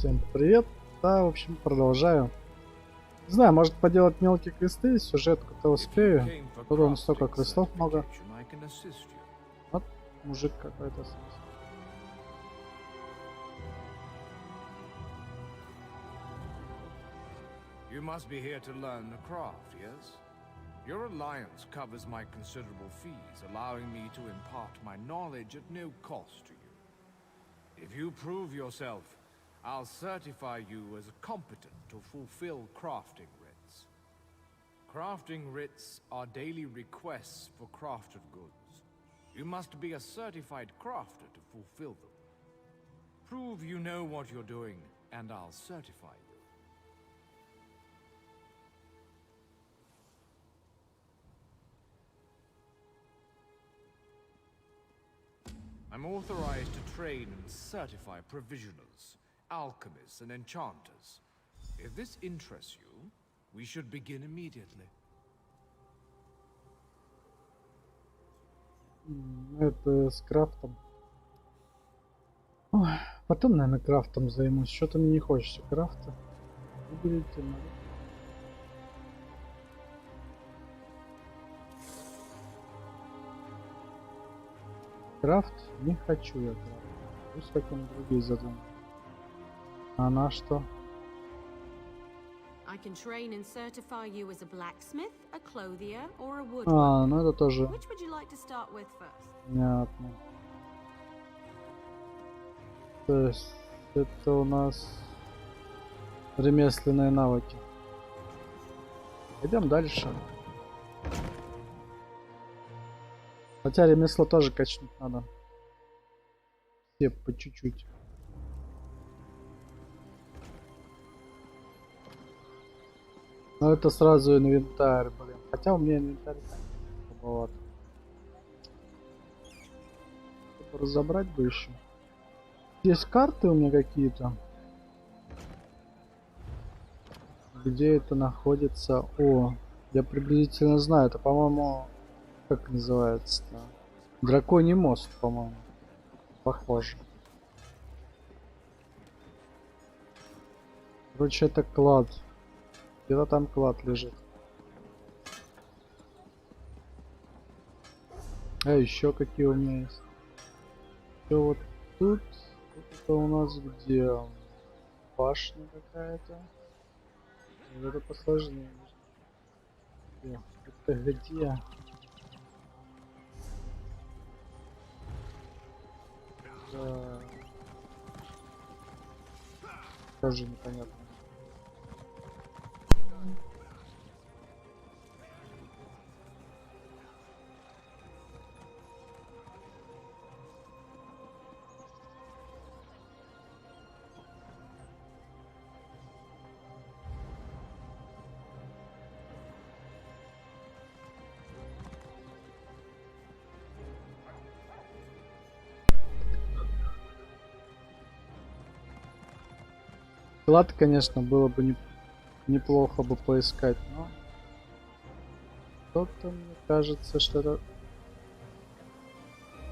Всем привет. Да, в общем, продолжаю. Не знаю, может поделать мелкие квесты, сюжетку-то успею. Тут он столько квестов много. Вот мужик какой-то. You must be here to learn the craft, yes? Your alliance covers my considerable fees, allowing me to impart my knowledge at no cost to you. If you prove yourself, I'll certify you as competent to fulfill crafting writs. Crafting writs are daily requests for crafted goods. You must be a certified crafter to fulfill them. Prove you know what you're doing, and I'll certify you. I'm authorized to train and certify provisioners, alchemists, and enchanters. If this interests you, we should begin immediately. Это с крафтом. Ой, потом, наверное, крафтом займусь. Что-то мне не хочется крафта. Выберите, надо. Крафт? Не хочу я крафт. Пусть как-нибудь другие задумают. А на что? I can train and certify you as a blacksmith, a clothier, or a woodworker. А, ну это тоже. Which would you like to start with first? Понятно. То есть это у нас ремесленные навыки. Пойдем дальше. Хотя ремесло тоже качнуть надо. Все по чуть-чуть. Но это сразу инвентарь, блин. Хотя у меня инвентарь слабоват. Разобрать бы еще. Есть карты у меня какие-то. Где это находится? О, я приблизительно знаю. Это, по-моему, как называется-то? Драконий мост, по-моему. Похоже. Короче, это клад. Где-то там клад лежит. А еще какие у меня есть? Все вот тут. Это у нас где? Башня какая-то. Это посложнее. Это где? Да. Тоже непонятно. Клад, конечно, было бы неплохо бы поискать, но что-то мне кажется, что это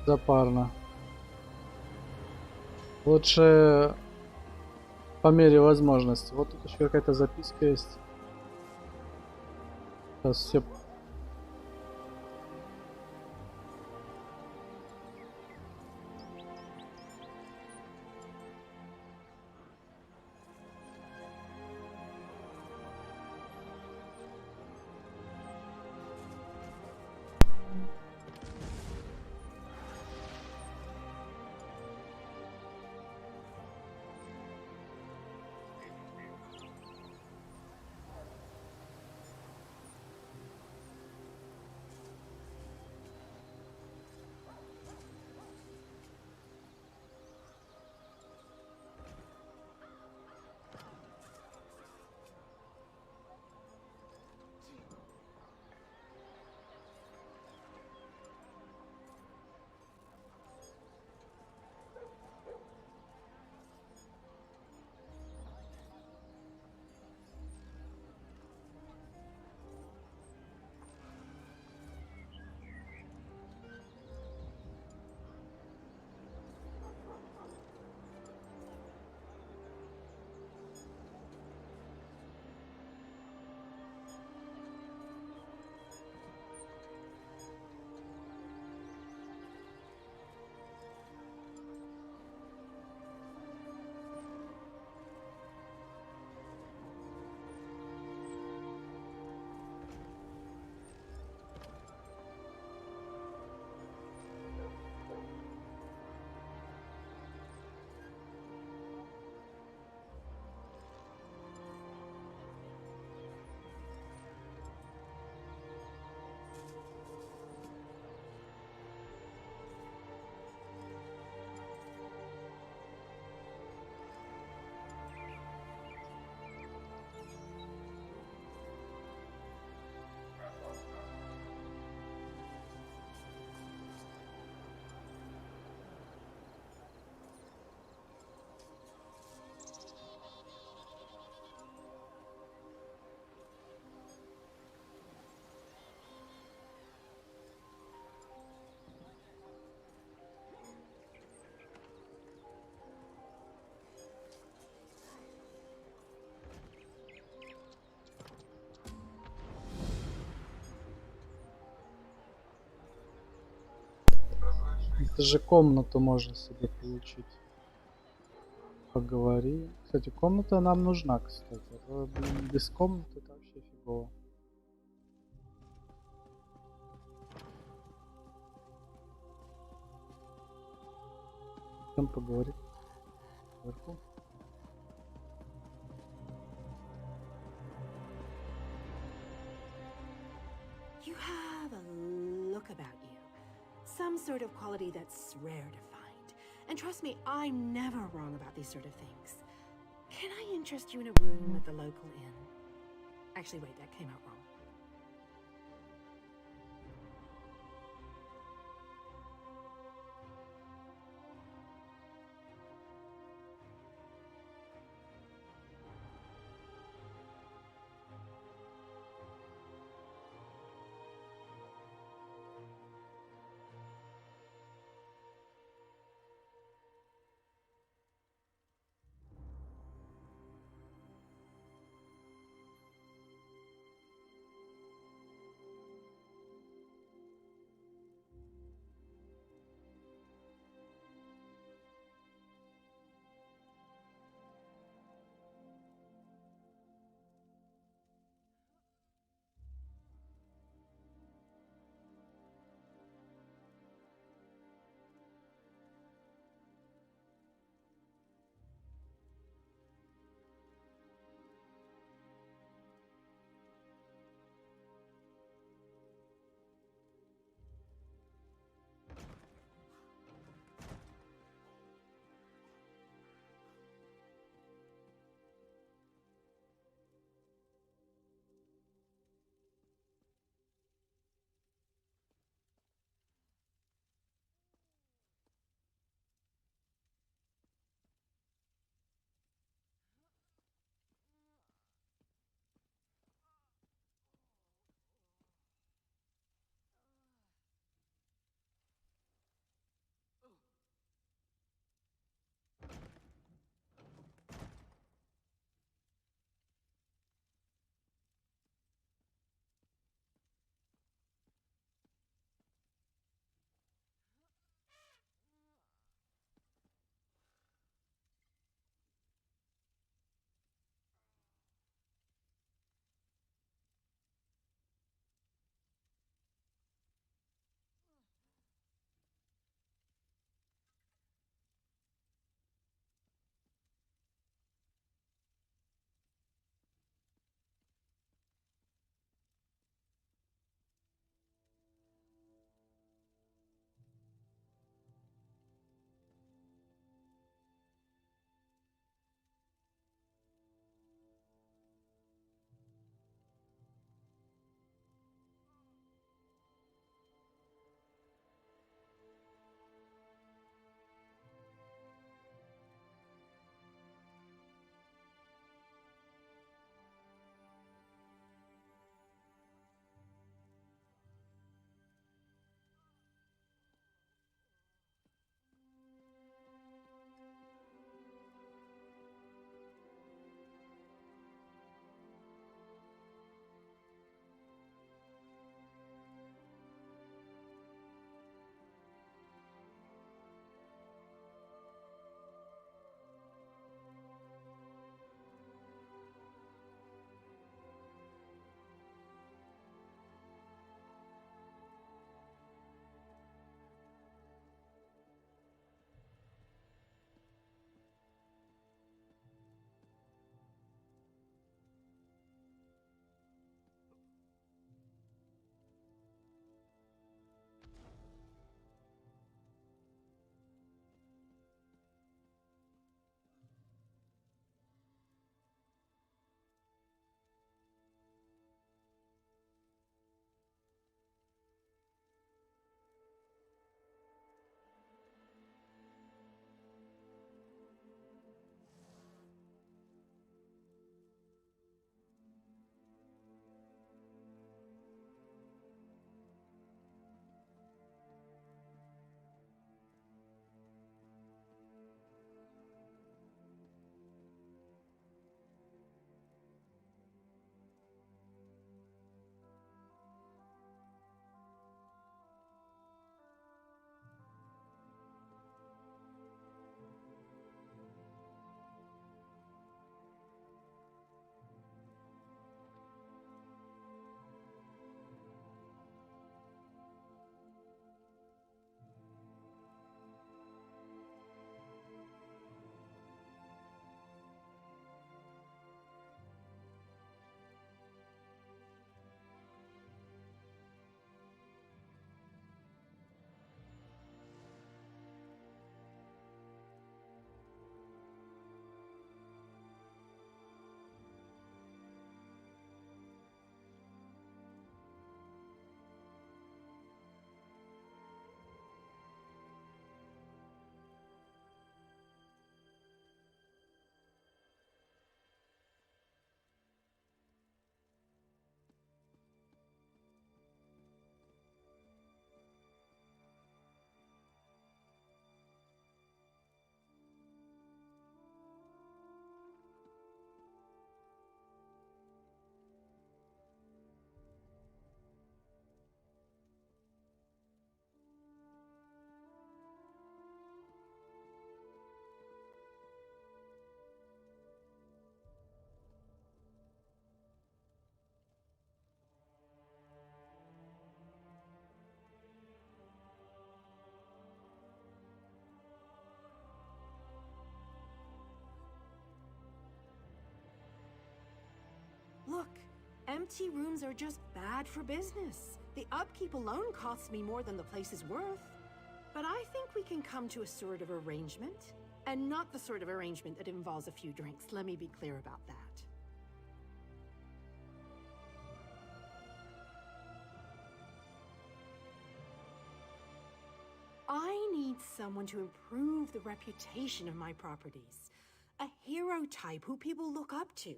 запарно. Лучше по мере возможности. Вот тут еще какая-то записка есть. Сейчас все. же комнату можно себе получить. Поговори. Кстати, комната нам нужна, кстати. А то, блин, без комнаты это вообще фигово. Там поговорить. Вверху. You have a look about you. Some sort of quality that's rare to find. And trust me, I'm never wrong about these sort of things. Can I interest you in a room at the local inn? Actually, wait, that came out wrong. Empty rooms are just bad for business. The upkeep alone costs me more than the place is worth. But I think we can come to a sort of arrangement. And not the sort of arrangement that involves a few drinks, let me be clear about that. I need someone to improve the reputation of my properties. A hero type who people look up to.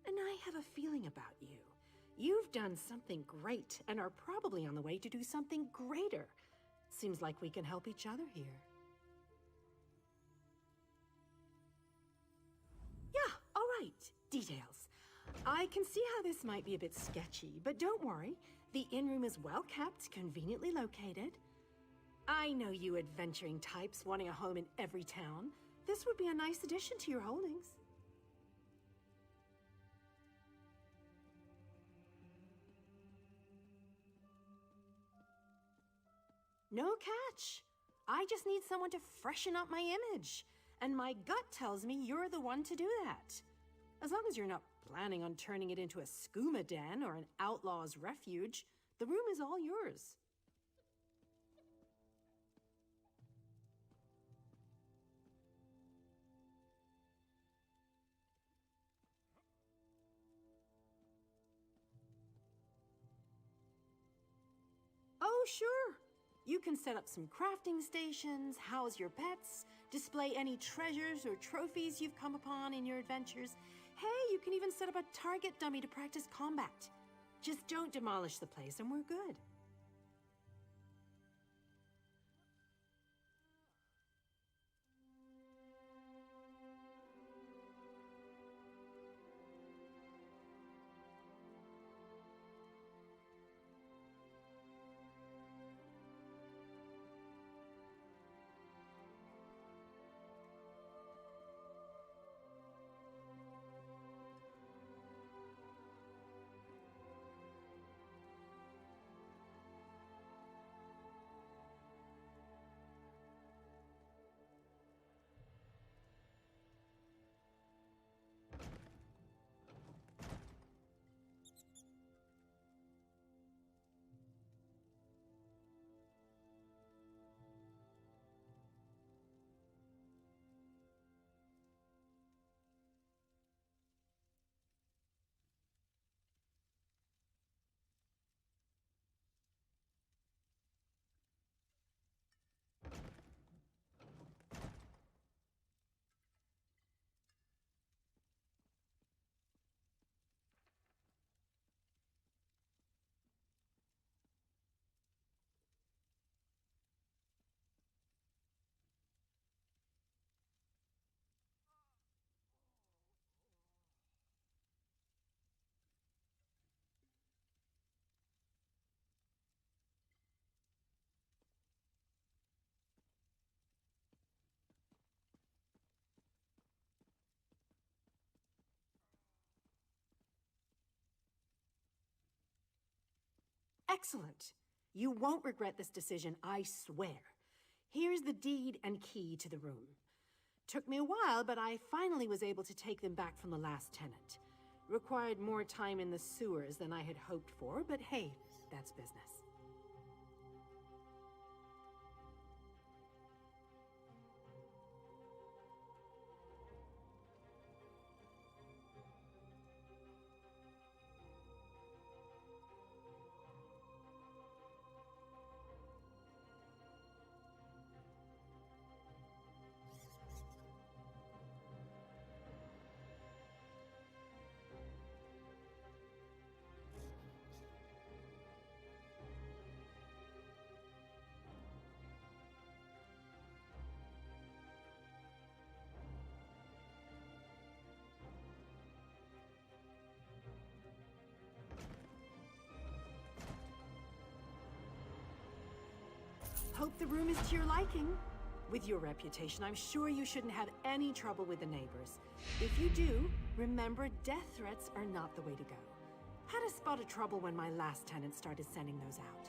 And I have a feeling about you. You've done something great and are probably on the way to do something greater. Seems like we can help each other here. Yeah, all right. Details. I can see how this might be a bit sketchy, but don't worry. The inn room is well kept, conveniently located. I know you adventuring types wanting a home in every town. This would be a nice addition to your holdings. No catch. I just need someone to freshen up my image. And my gut tells me you're the one to do that. As long as you're not planning on turning it into a skooma den or an outlaw's refuge, the room is all yours. Oh, sure. You can set up some crafting stations, house your pets, display any treasures or trophies you've come upon in your adventures. Hey, you can even set up a target dummy to practice combat. Just don't demolish the place and we're good. Excellent. You won't regret this decision, I swear. Here's the deed and key to the room. Took me a while, but I finally was able to take them back from the last tenant. Required more time in the sewers than I had hoped for, but hey, that's business. Hope the room is to your liking. With your reputation, I'm sure you shouldn't have any trouble with the neighbors. If you do, remember death threats are not the way to go. Had a spot of trouble when my last tenant started sending those out.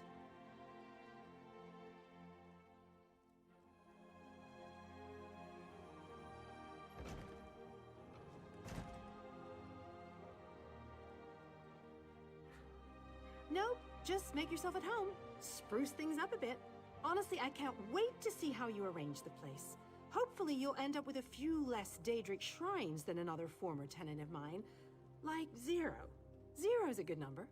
Just make yourself at home. Spruce things up a bit. Honestly, I can't wait to see how you arrange the place. Hopefully you'll end up with a few less Daedric shrines than another former tenant of mine. Like 0. 0's a good number.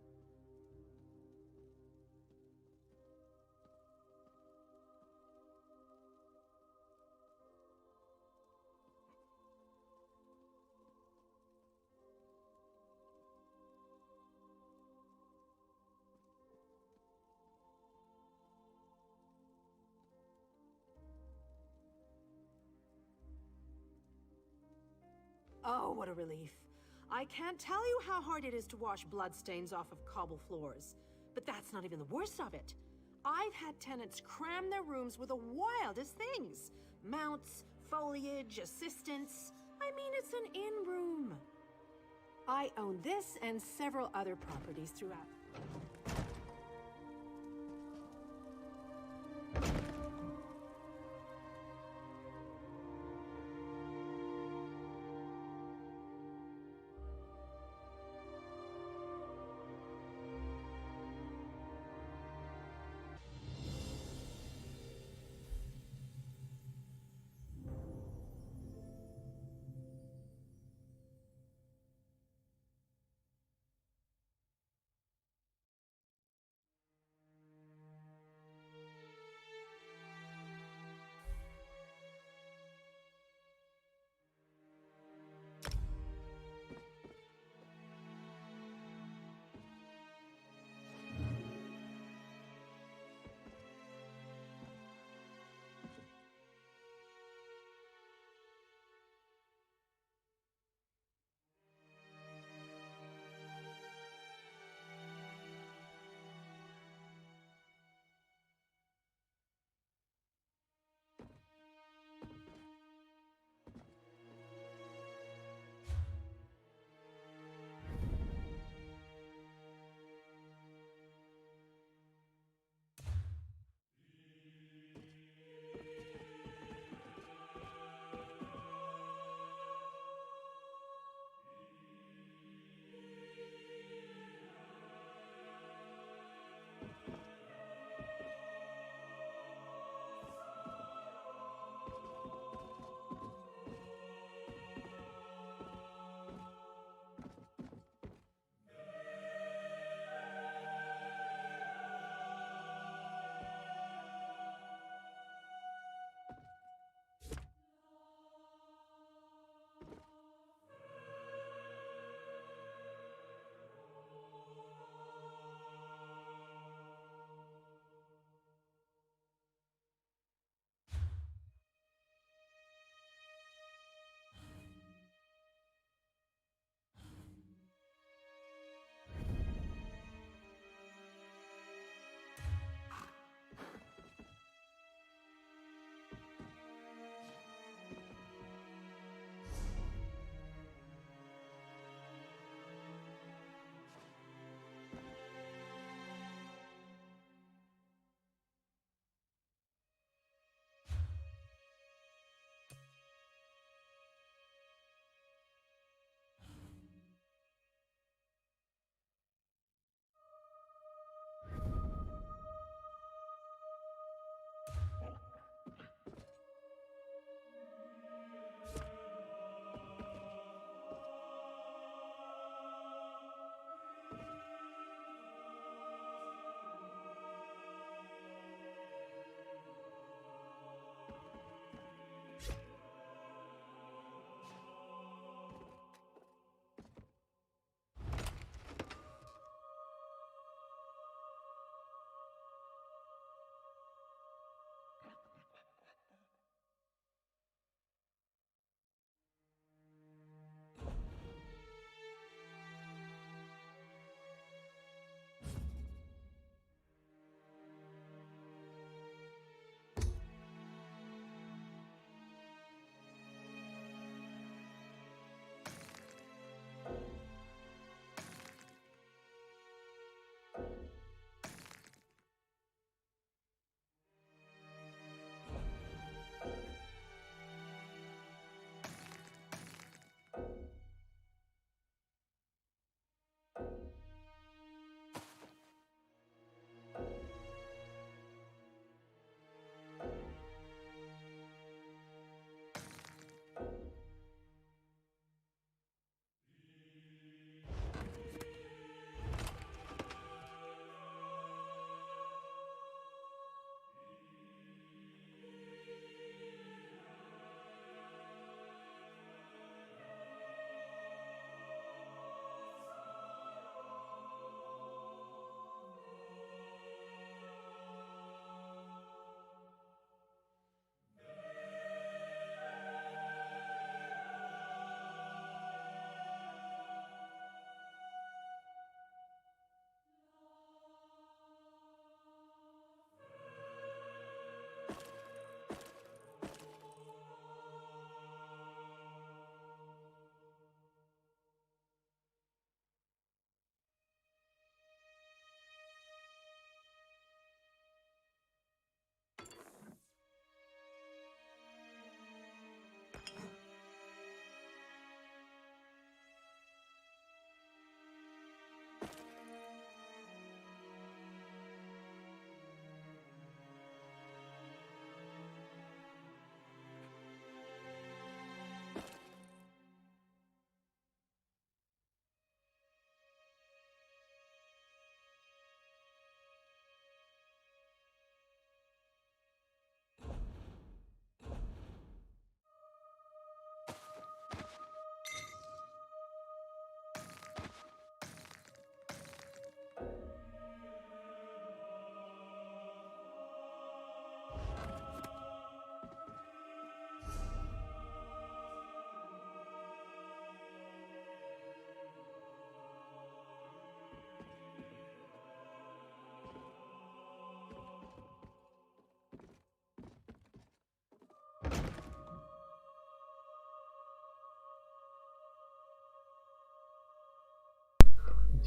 Oh, what a relief. I can't tell you how hard it is to wash bloodstains off of cobble floors. But that's not even the worst of it. I've had tenants cram their rooms with the wildest things. Mounts, foliage, assistants. I mean, it's an in-room. I own this and several other properties throughout.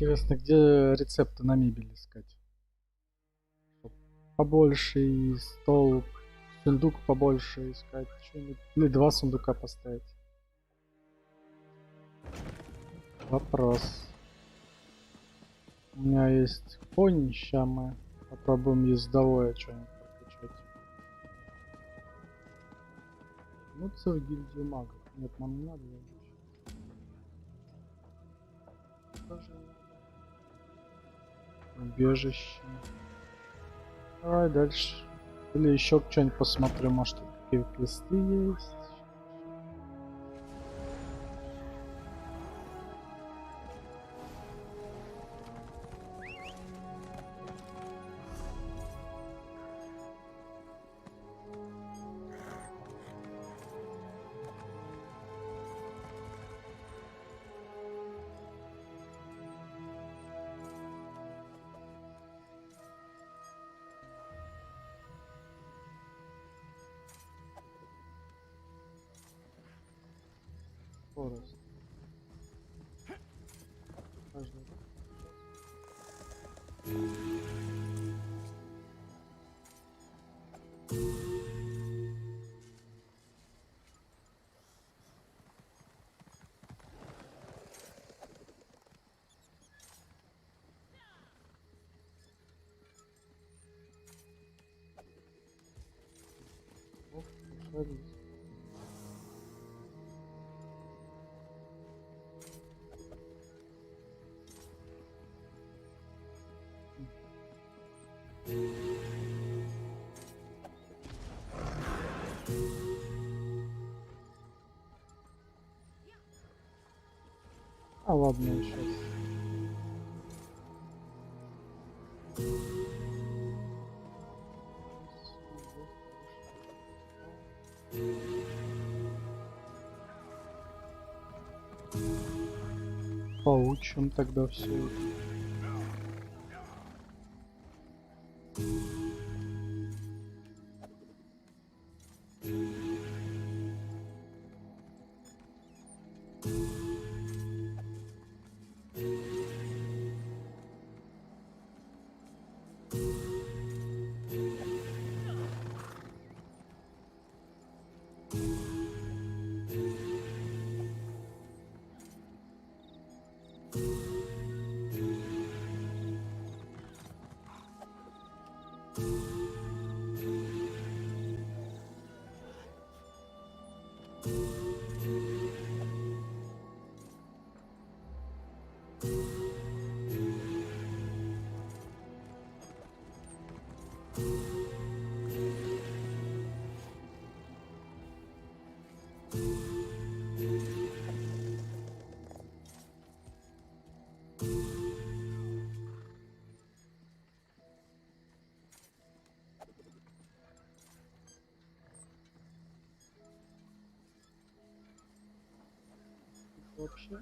Интересно, где рецепты на мебель искать? Чтоб побольше и стол, сундук побольше искать. Что-нибудь. Или 2 сундука поставить. Вопрос. У меня есть конь, ща мы попробуем ездовое что-нибудь прокачать. Ну, в гильдию магов. Нет, нам не надо. Тоже не надо. Убежище. Давай дальше. Или еще что-нибудь посмотрю, может тут какие квесты есть. Скорость. Каждый. Ох, шарись. А ладно, сейчас. Поучим тогда все это. Вообще.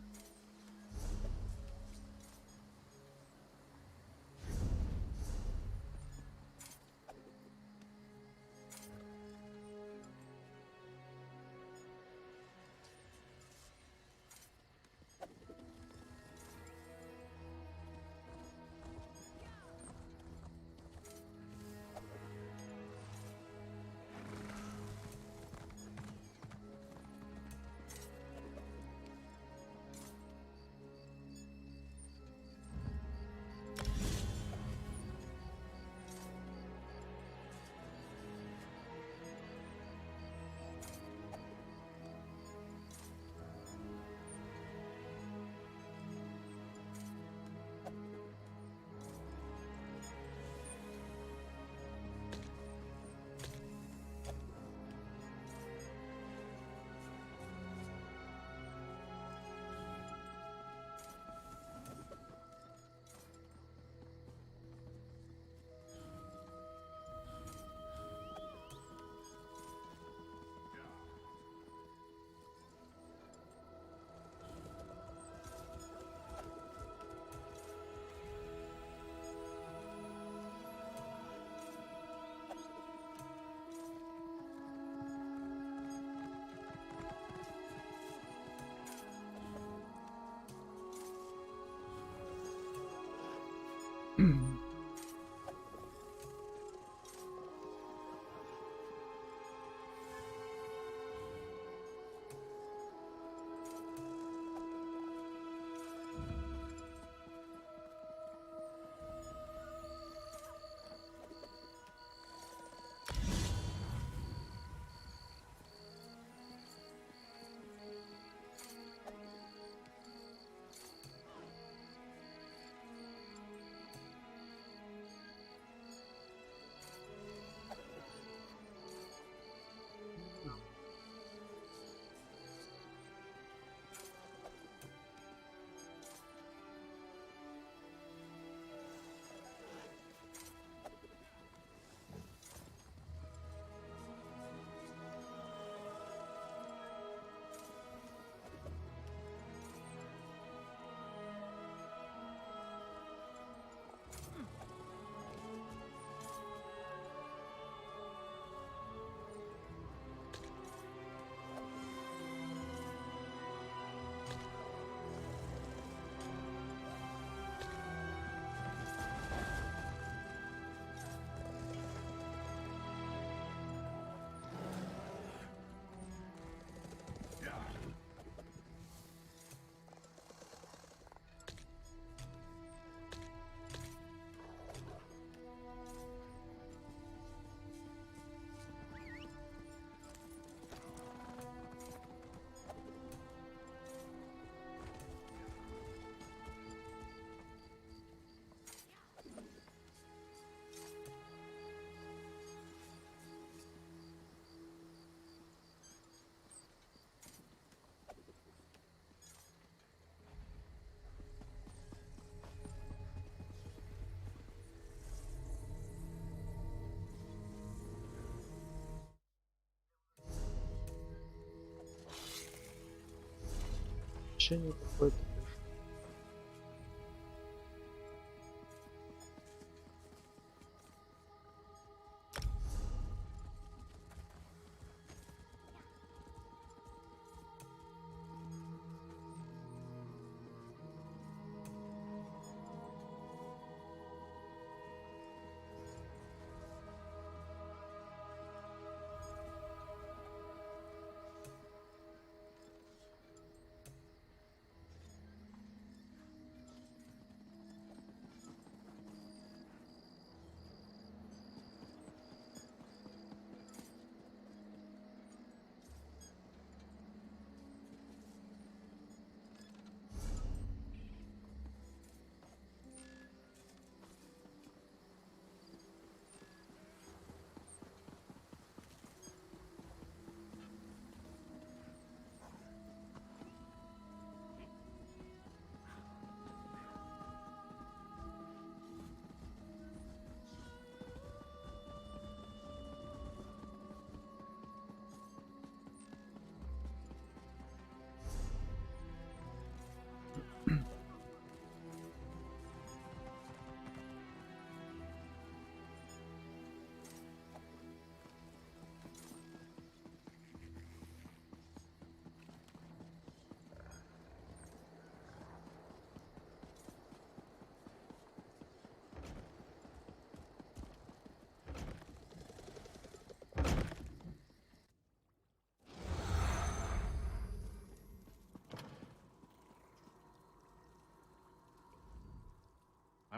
помещение какое-то.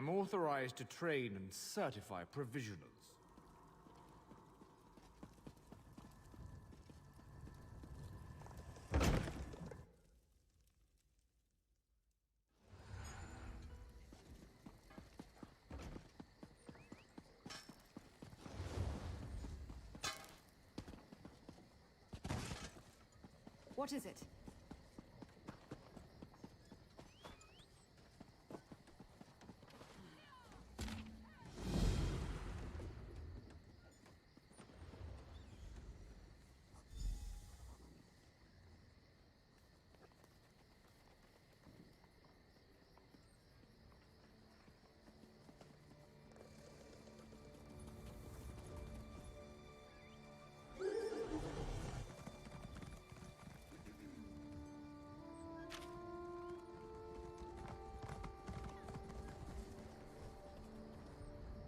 I'm authorized to train and certify provisionals. What is it?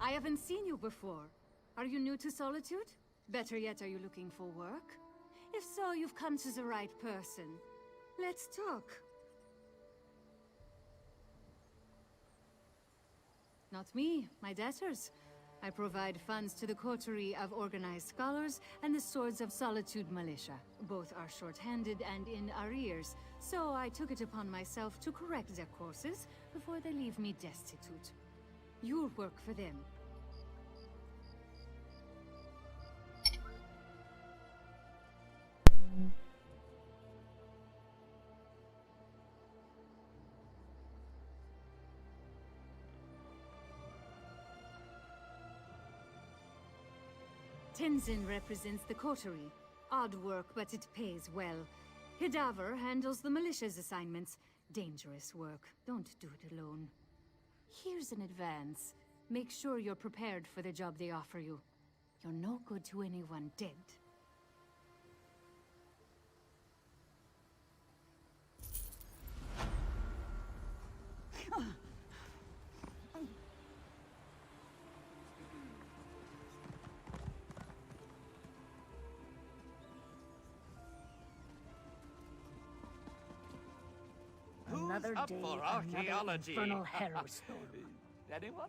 I haven't seen you before. Are you new to Solitude? Better yet, are you looking for work? If so, you've come to the right person. Let's talk. Not me, my debtors. I provide funds to the coterie of organized scholars and the Swords of Solitude militia. Both are short-handed and in arrears, so I took it upon myself to correct their courses before they leave me destitute. You'll work for them. Tenzin represents the coterie. Odd work, but it pays well. Hidaver handles the militia's assignments. Dangerous work. Don't do it alone. Here's an advance. Make sure you're prepared for the job they offer you. You're no good to anyone dead. Another up day, for another archaeology? infernal harrow storm. Anyone?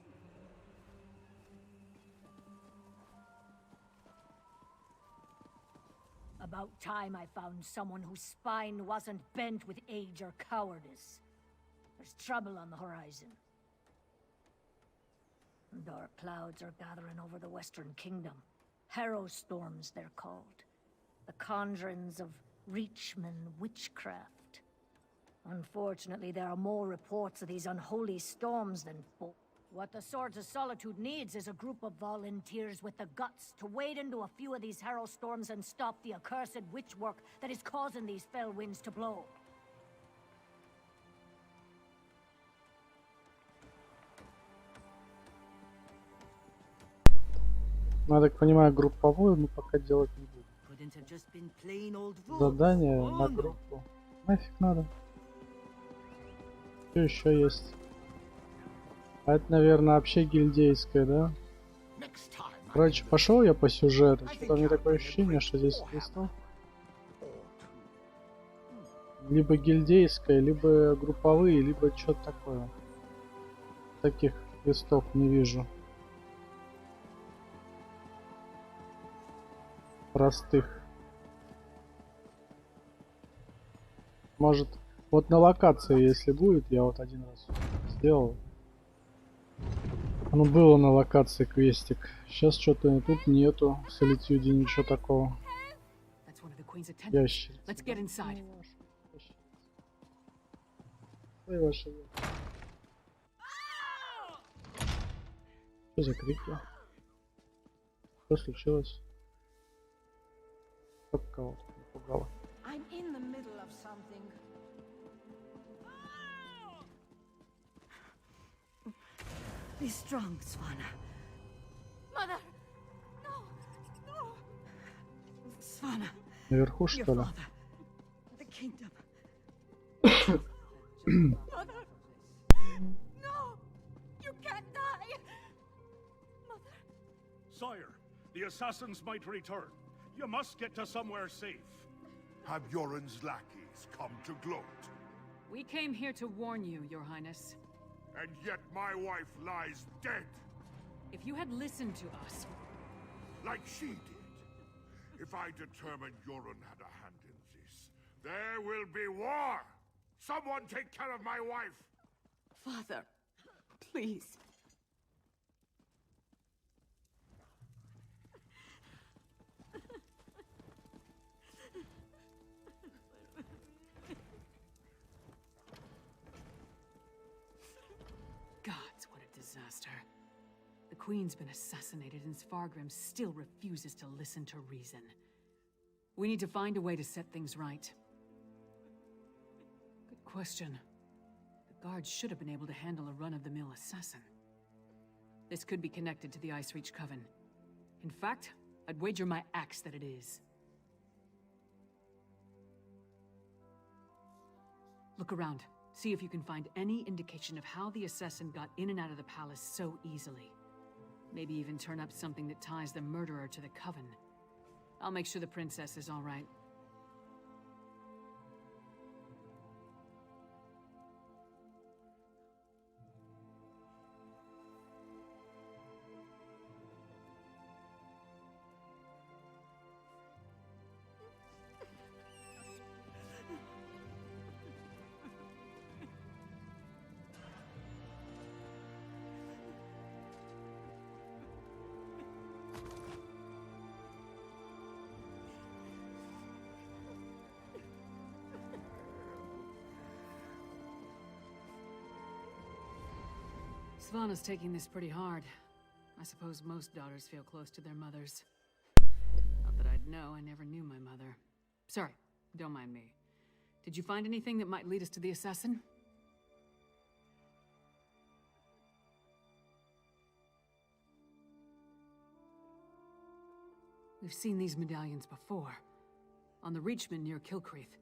About time I found someone whose spine wasn't bent with age or cowardice. There's trouble on the horizon. Dark clouds are gathering over the Western Kingdom. Harrow storms, they're called. The conjurings of Reachman witchcraft. Unfortunately, there are more reports of these unholy storms than what the Swords of Solitude needs is a group of volunteers with the guts to wade into a few of these harrow storms and stop the accursed witch work that is causing these fell winds to blow. Ну, я так понимаю, групповую мы пока делать не будем. Couldn't have just been plain old wolves. Задание Oh, на no. группу. Нафиг надо. Что еще есть? А это, наверное, вообще гильдейская, да? Короче, пошел я по сюжету. Что-то у меня такое ощущение, что здесь квестов либо гильдейская, либо групповые, либо что-то такое. Таких квестов не вижу. Простых. Может, вот на локации, если будет, я вот один раз сделал. Ну, было на локации квестик. Сейчас что-то тут нету. В Солитюде ничего такого. That's one of the Queen's attendants. Ящерица. Let's get inside. Ой, ваша. Что за крики? Что случилось? Как кого-то напугало. I'm in the middle of something. Be strong, Swana. Mother! No! No! Swana, Наверху, your что ли? father. The kingdom. Mother! No! You can't die! Mother! Sire, the assassins might return. You must get to somewhere safe. Have Yoren's lackeys come to gloat? We came here to warn you, Your Highness. And yet my wife lies dead, If you had listened to us, like she did. If I determine Yoren had a hand in this, there will be war! Someone take care of my wife! Father, please. gods, what a disaster. The Queen's been assassinated and Svargrim still refuses to listen to reason. We need to find a way to set things right. Good question. The guards should have been able to handle a run-of-the-mill assassin. This could be connected to the Ice Reach Coven. In fact, I'd wager my axe that it is. Look around. See if you can find any indication of how the assassin got in and out of the palace so easily. Maybe even turn up something that ties the murderer to the Coven. I'll make sure the princess is all right. Svana's taking this pretty hard. I suppose most daughters feel close to their mothers. Not that I'd know, I never knew my mother. Sorry, don't mind me. Did you find anything that might lead us to the assassin? We've seen these medallions before. On the Reachman near Kilcreath.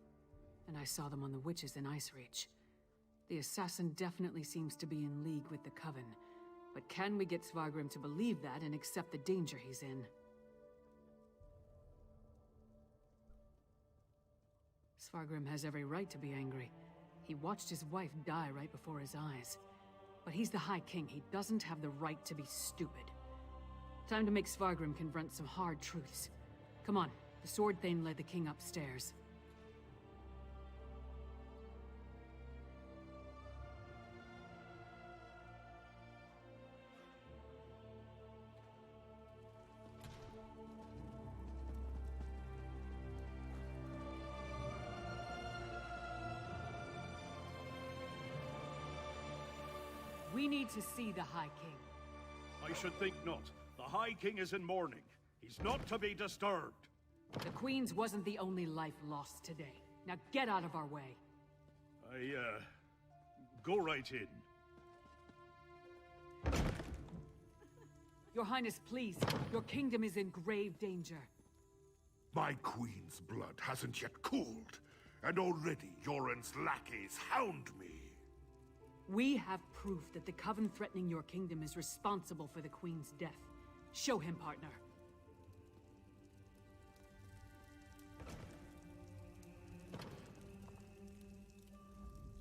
And I saw them on the witches in Ice Reach. The assassin definitely seems to be in league with the Coven. But can we get Svargrim to believe that and accept the danger he's in? Svargrim has every right to be angry. He watched his wife die right before his eyes. But he's the High King. He doesn't have the right to be stupid. Time to make Svargrim confront some hard truths. Come on, the Sword Thane led the king upstairs. We need to see the High King. I should think not. The High King is in mourning. He's not to be disturbed. The Queen's wasn't the only life lost today. Now get out of our way. Go right in. Your Highness, please. Your kingdom is in grave danger. My queen's blood hasn't yet cooled, and already Yoren's lackeys hound me. We have proof that the Coven threatening your kingdom is responsible for the Queen's death. Show him, partner.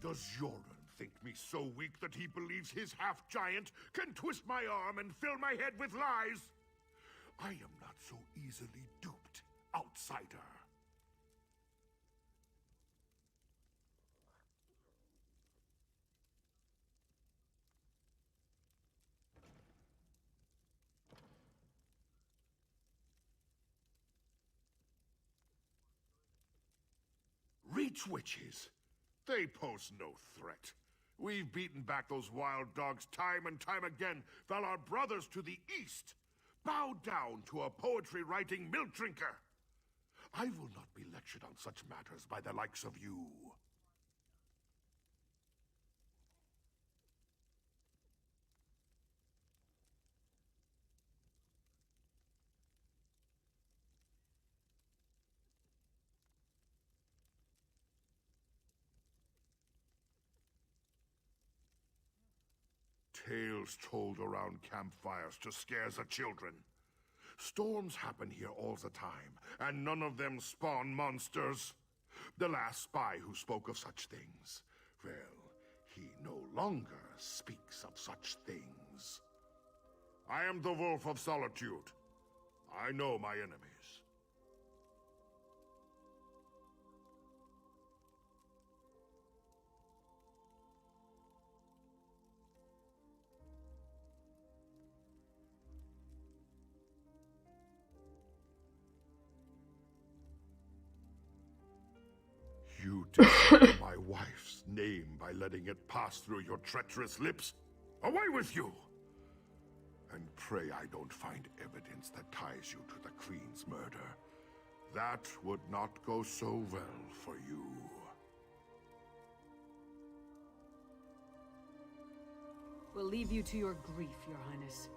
Does Yoren think me so weak that he believes his half-giant can twist my arm and fill my head with lies? I am not so easily duped, outsider. Reach witches? They pose no threat. We've beaten back those wild dogs time and time again, while our brothers to the east bow down to a poetry-writing milk drinker. I will not be lectured on such matters by the likes of you. Tales told around campfires to scare the children. Storms happen here all the time, and none of them spawn monsters. The last spy who spoke of such things, well, he no longer speaks of such things. I am the Wolf of Solitude. I know my enemies. You dishonor my wife's name by letting it pass through your treacherous lips. Away with you! And pray I don't find evidence that ties you to the Queen's murder. That would not go so well for you. We'll leave you to your grief, Your Highness.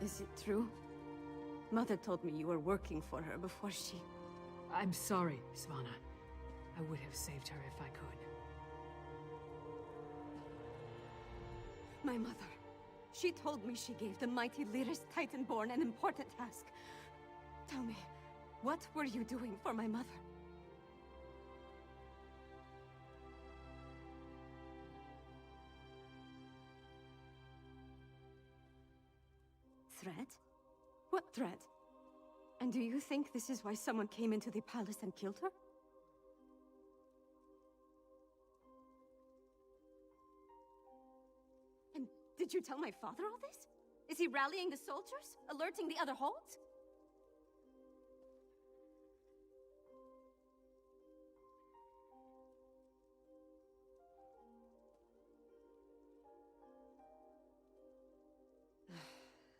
Is it true? Mother told me you were working for her before she... I'm sorry, Svanna. I would have saved her if I could. My mother. She told me she gave the mighty Lyris Titanborn an important task. Tell me, what were you doing for my mother? Threat? What threat? And do you think this is why someone came into the palace and killed her? And did you tell my father all this? Is he rallying the soldiers? Alerting the other holds?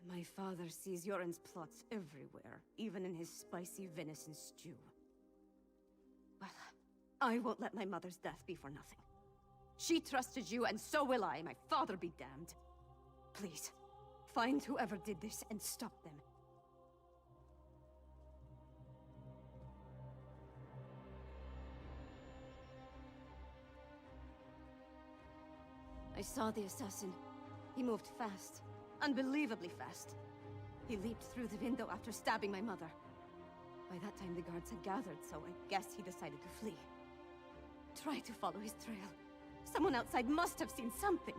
My father sees Yoren's plots everywhere, even in his spicy venison stew. Well, I won't let my mother's death be for nothing. She trusted you, and so will I. My father be damned. Please, find whoever did this and stop them. I saw the assassin. He moved fast. Unbelievably fast. He leaped through the window after stabbing my mother. By that time, the guards had gathered, so I guess he decided to flee. Try to follow his trail. Someone outside must have seen something.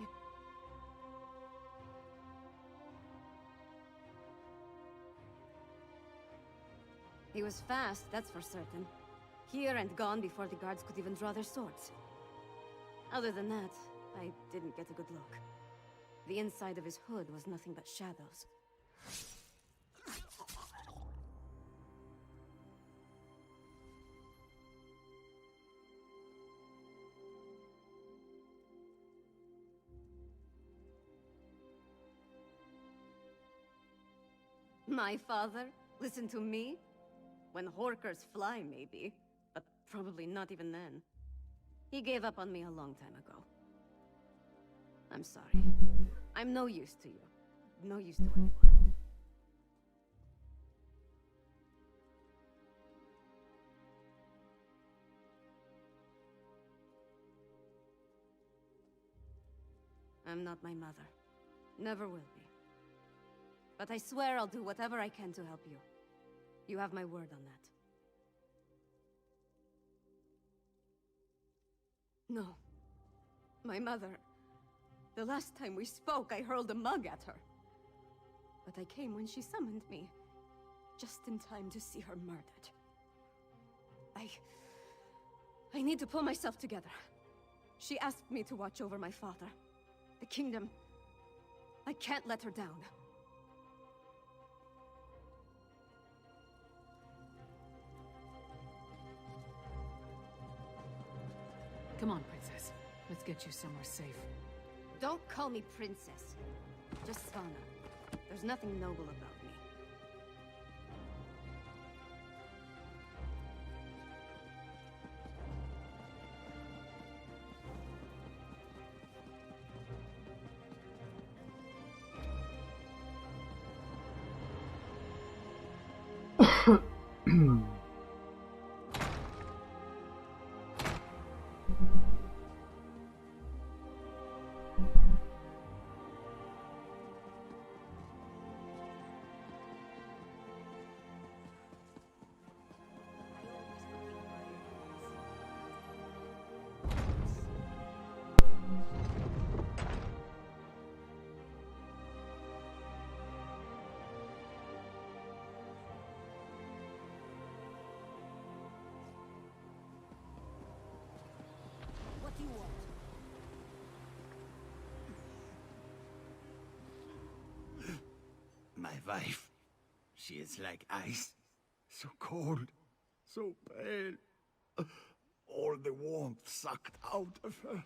He was fast, that's for certain. Here and gone before the guards could even draw their swords. Other than that, I didn't get a good look. The inside of his hood was nothing but shadows. My father? Listen to me? When Horkers fly, maybe. But probably not even then. He gave up on me a long time ago. I'm sorry. I'm no use to you. No use to anyone. I'm not my mother. Never will be. But I swear I'll do whatever I can to help you. You have my word on that. No. My mother... The last time we spoke, I hurled a mug at her. But I came when she summoned me. Just in time to see her murdered. I need to pull myself together. She asked me to watch over my father. The kingdom. I can't let her down. Come on, Princess. Let's get you somewhere safe. Don't call me princess. Just Svana. There's nothing noble about me. What do you want? My wife. She is like ice. So cold. So pale. All the warmth sucked out of her.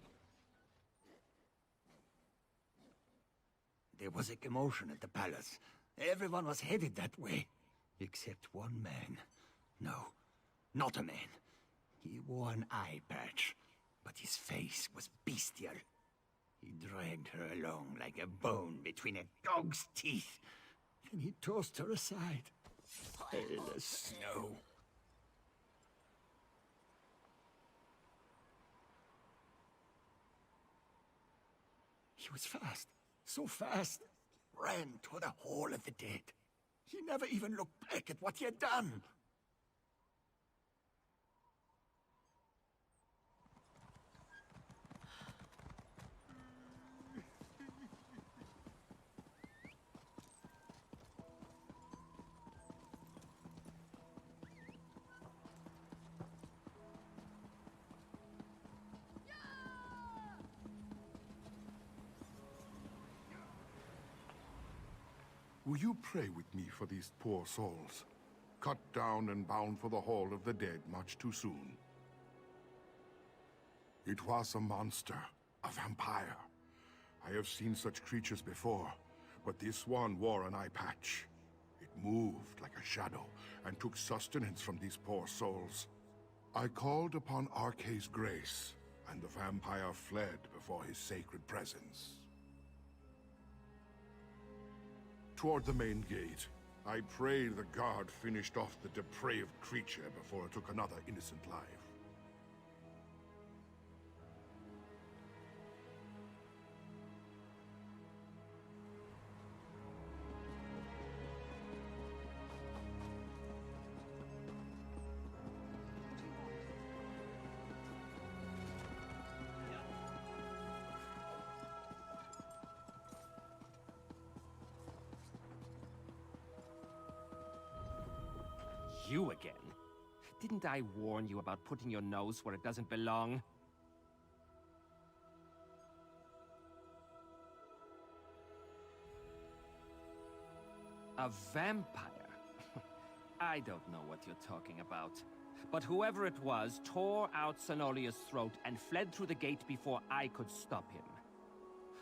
There was a commotion at the palace. Everyone was headed that way. Except one man. No, not a man. He wore an eye patch, but his face was bestial. He dragged her along like a bone between a dog's teeth. Then he tossed her aside, pale as snow. He was fast, so fast, ran to the Hall of the Dead. He never even looked back at what he had done. Will you pray with me for these poor souls? Cut down and bound for the Hall of the Dead much too soon. It was a monster, a vampire. I have seen such creatures before, but this one wore an eye patch. It moved like a shadow and took sustenance from these poor souls. I called upon Arkay's grace, and the vampire fled before his sacred presence. Toward the main gate, I pray the guard finished off the depraved creature before it took another innocent life. You again? Didn't I warn you about putting your nose where it doesn't belong? A vampire? I don't know what you're talking about. But whoever it was tore out Senolia's throat and fled through the gate before I could stop him.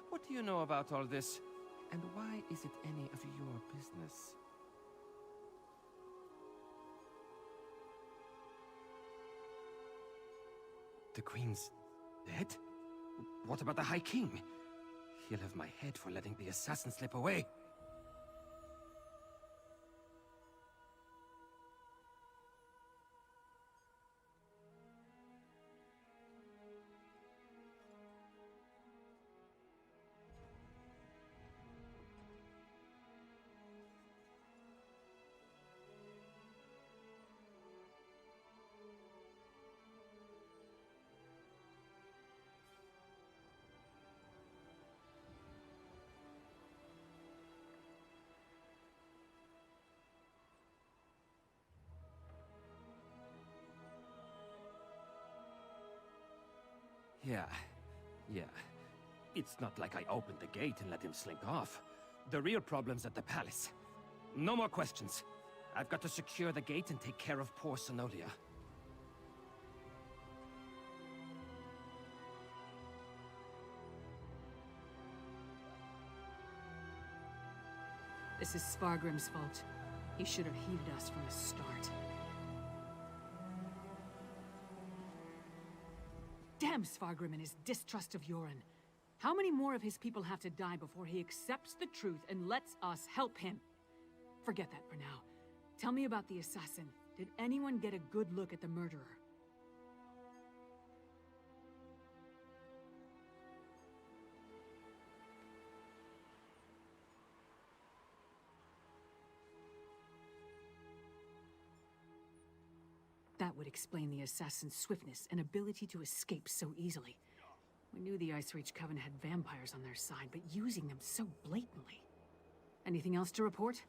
What do you know about all this? And why is it any of your business? The Queen's dead? What about the High King? He'll have my head for letting the assassin slip away. Yeah. It's not like I opened the gate and let him slink off. The real problem's at the palace. No more questions. I've got to secure the gate and take care of poor Sonolia. This is Svargrim's fault. He should have heeded us from the start. Damn Svargrim and his distrust of Yoren. How many more of his people have to die before he accepts the truth and lets us help him? Forget that for now. Tell me about the assassin. Did anyone get a good look at the murderer? That would explain the assassin's swiftness and ability to escape so easily. We knew the Ice Reach Coven had vampires on their side, but using them so blatantly. Anything else to report?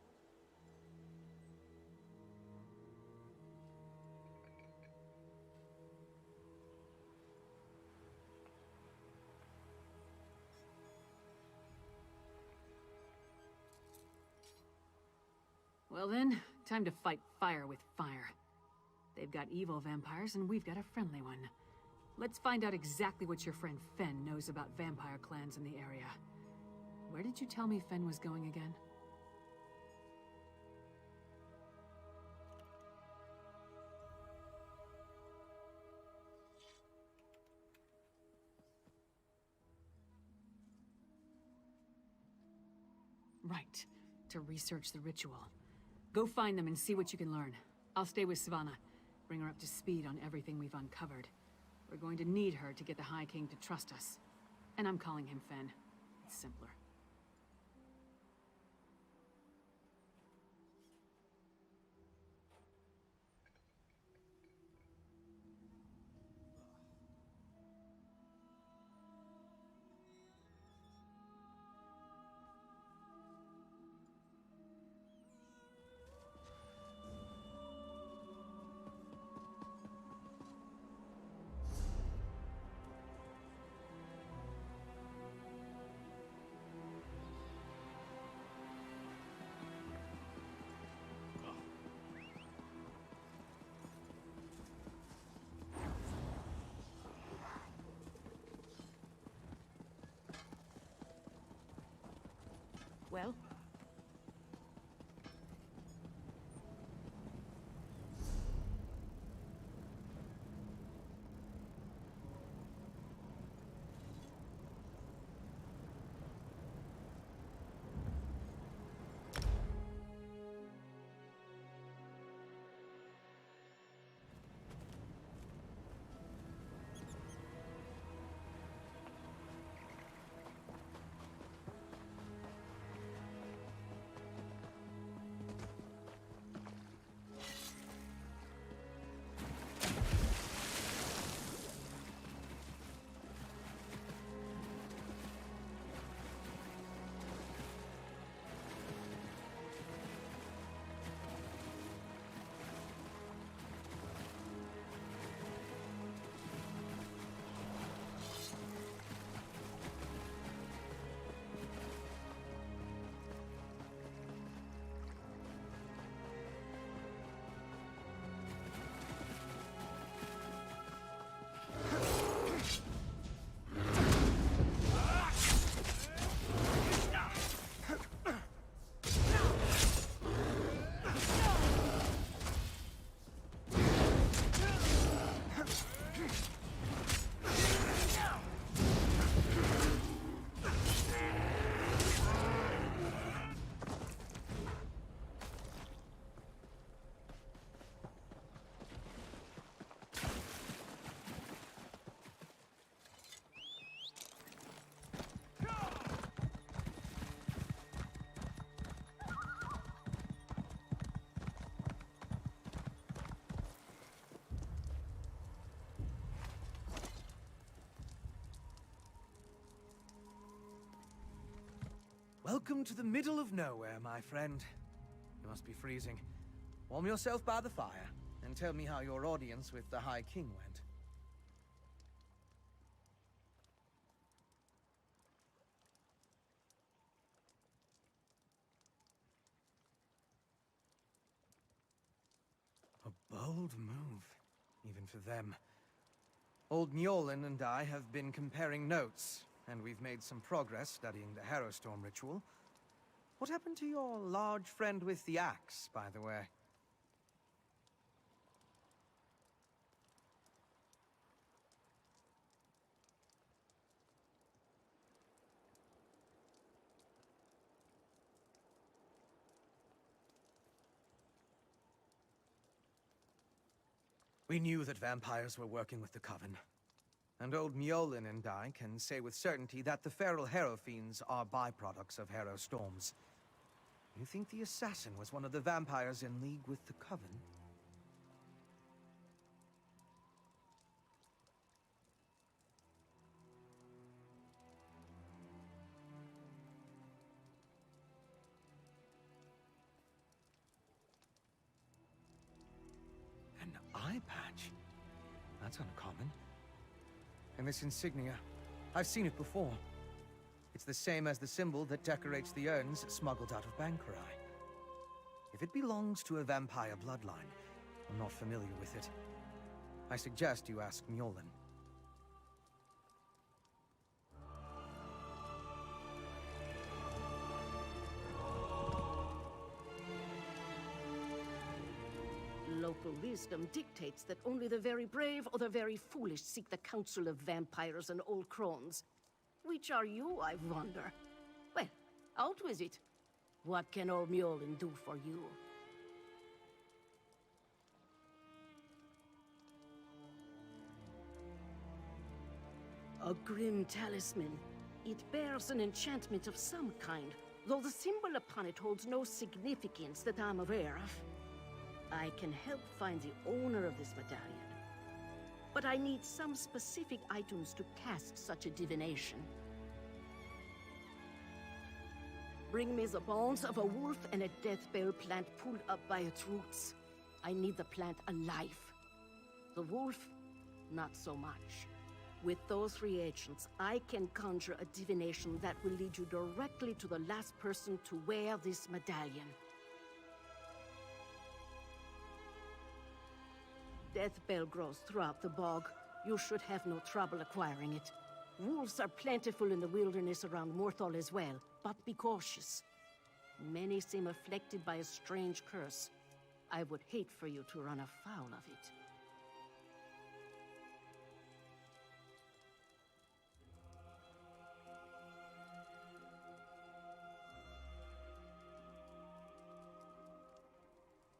Well then, time to fight fire with fire. They've got evil vampires, and we've got a friendly one. Let's find out exactly what your friend Fen knows about vampire clans in the area. Where did you tell me Fen was going again? Right, to research the ritual. Go find them and see what you can learn. I'll stay with Savannah. Bring her up to speed on everything we've uncovered. We're going to need her to get the High King to trust us. And I'm calling him Fen. It's simpler. Well? Welcome to the middle of nowhere, my friend. You must be freezing. Warm yourself by the fire, and tell me how your audience with the High King went. A bold move, even for them. Old Mjolnir and I have been comparing notes, and we've made some progress studying the Harrowstorm ritual. What happened to your large friend with the axe, by the way? We knew that vampires were working with the Coven. And old Mjolnir and I can say with certainty that the feral Harrow Fiends are byproducts of Harrow Storms. You think the assassin was one of the vampires in league with the Coven? An eye patch? That's uncommon. And this insignia, I've seen it before. It's the same as the symbol that decorates the urns smuggled out of Bankerai. If it belongs to a vampire bloodline, I'm not familiar with it. I suggest you ask Mjolnir. Local wisdom dictates that only the very brave or the very foolish seek the counsel of vampires and old crones. Which are you, I wonder? Well, out with it. What can old Mjolnir do for you? A grim talisman. It bears an enchantment of some kind, though the symbol upon it holds no significance that I'm aware of. I can help find the owner of this medallion, but I need some specific items to cast such a divination. Bring me the bones of a wolf and a death bell plant pulled up by its roots. I need the plant alive. The wolf, not so much. With those reagents, I can conjure a divination that will lead you directly to the last person to wear this medallion. Death bell grows throughout the bog. You should have no trouble acquiring it. Wolves are plentiful in the wilderness around Morthal as well, but be cautious. Many seem afflicted by a strange curse. I would hate for you to run afoul of it.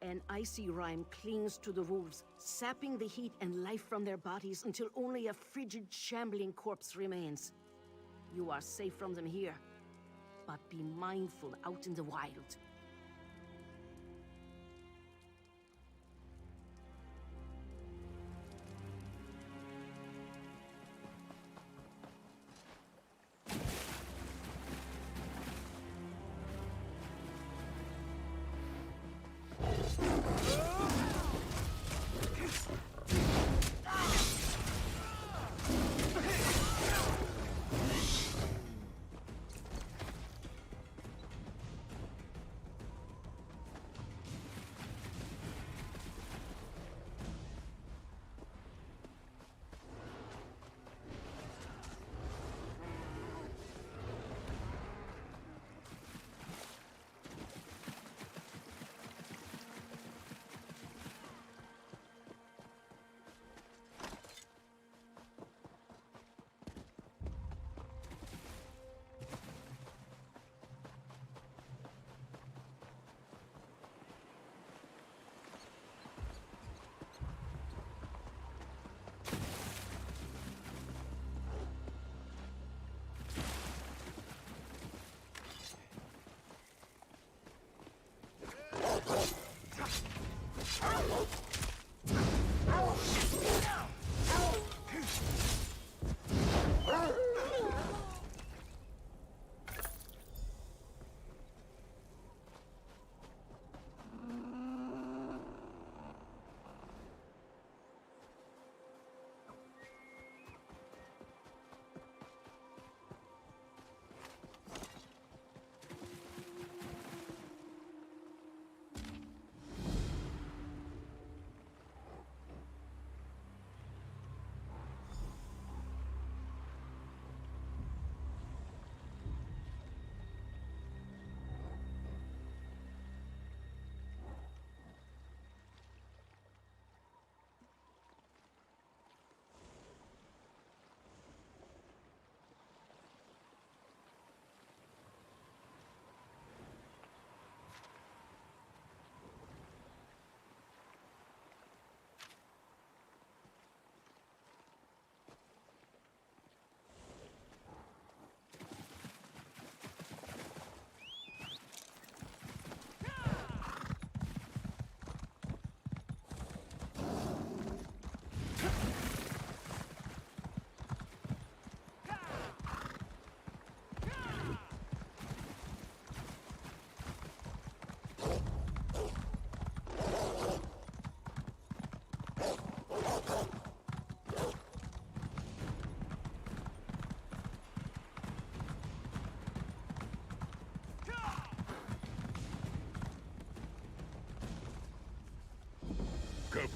An icy rime clings to the wolves, sapping the heat and life from their bodies until only a frigid, shambling corpse remains. You are safe from them here, but be mindful out in the wild.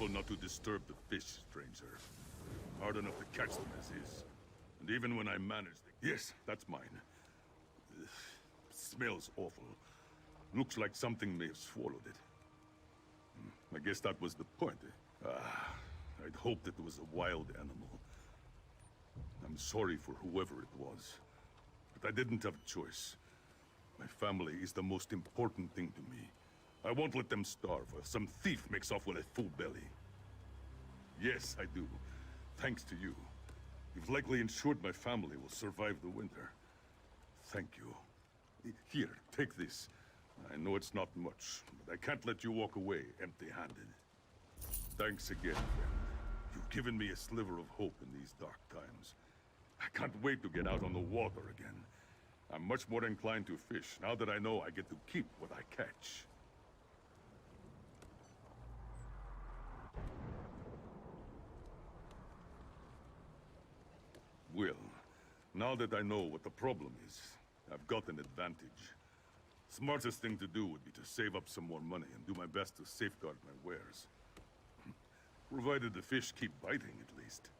careful not to disturb the fish, stranger. Hard enough to catch them as is. And even when I manage the... Yes, that's mine. Smells awful. Looks like something may have swallowed it. I guess that was the point. I'd hoped it was a wild animal. I'm sorry for whoever it was. But I didn't have a choice. My family is the most important thing to me. I won't let them starve, or some thief makes off with a full belly. Yes, I do. Thanks to you. You've likely ensured my family will survive the winter. Thank you. Here, take this. I know it's not much, but I can't let you walk away empty-handed. Thanks again, friend. You've given me a sliver of hope in these dark times. I can't wait to get out on the water again. I'm much more inclined to fish now that I know I get to keep what I catch. Well, now that I know what the problem is, I've got an advantage. Smartest thing to do would be to save up some more money and do my best to safeguard my wares. Provided the fish keep biting, at least.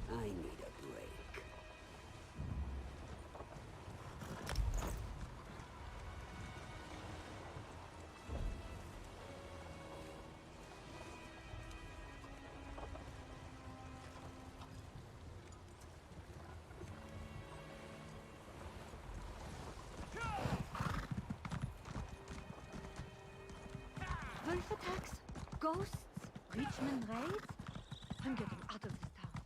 I need a break. Wolf attacks? Ghosts? Richmond raids? I'm getting out of this town.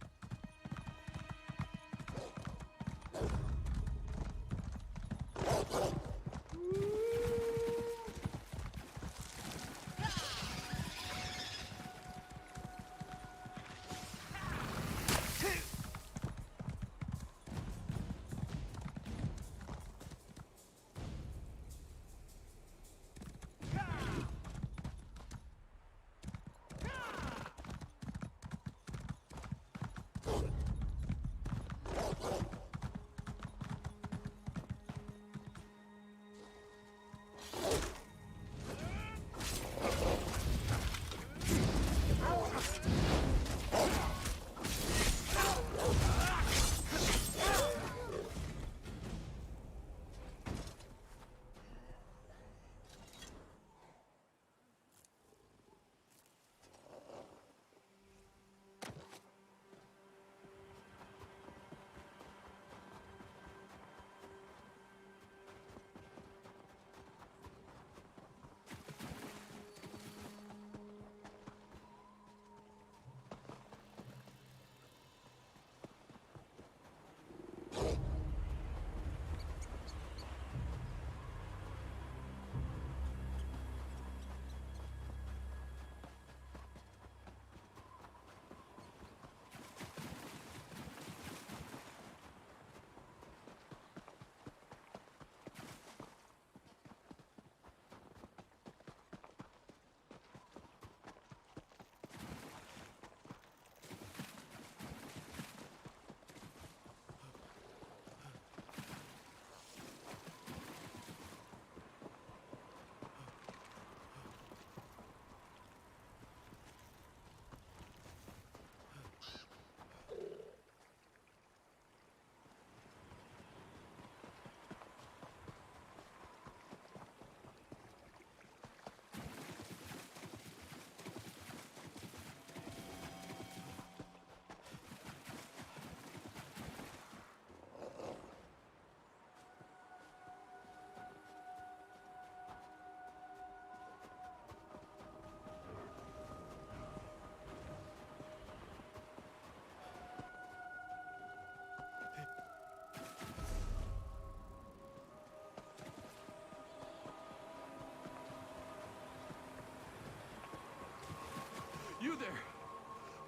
You there!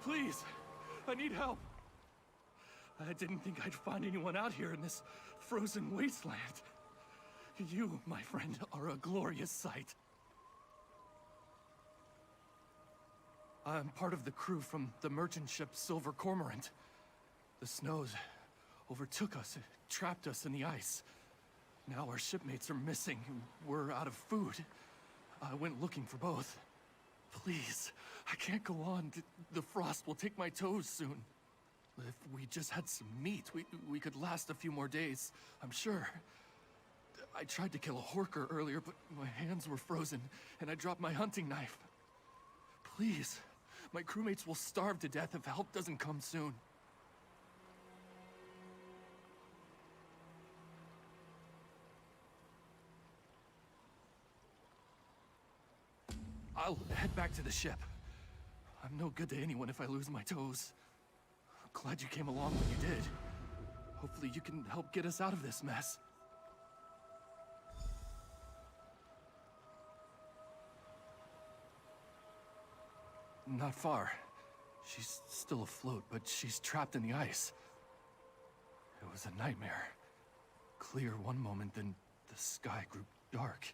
Please! I need help! I didn't think I'd find anyone out here in this frozen wasteland. You, my friend, are a glorious sight. I'm part of the crew from the merchant ship Silver Cormorant. The snows overtook us, trapped us in the ice. Now our shipmates are missing, and we're out of food. I went looking for both. Please, I can't go on. The frost will take my toes soon. If we just had some meat, we could last a few more days, I'm sure. I tried to kill a horker earlier, but my hands were frozen, and I dropped my hunting knife. Please, my crewmates will starve to death if help doesn't come soon. I'll head back to the ship. I'm no good to anyone if I lose my toes. I'm glad you came along when you did. Hopefully you can help get us out of this mess. Not far. She's still afloat, but she's trapped in the ice. It was a nightmare. Clear one moment, then the sky grew dark.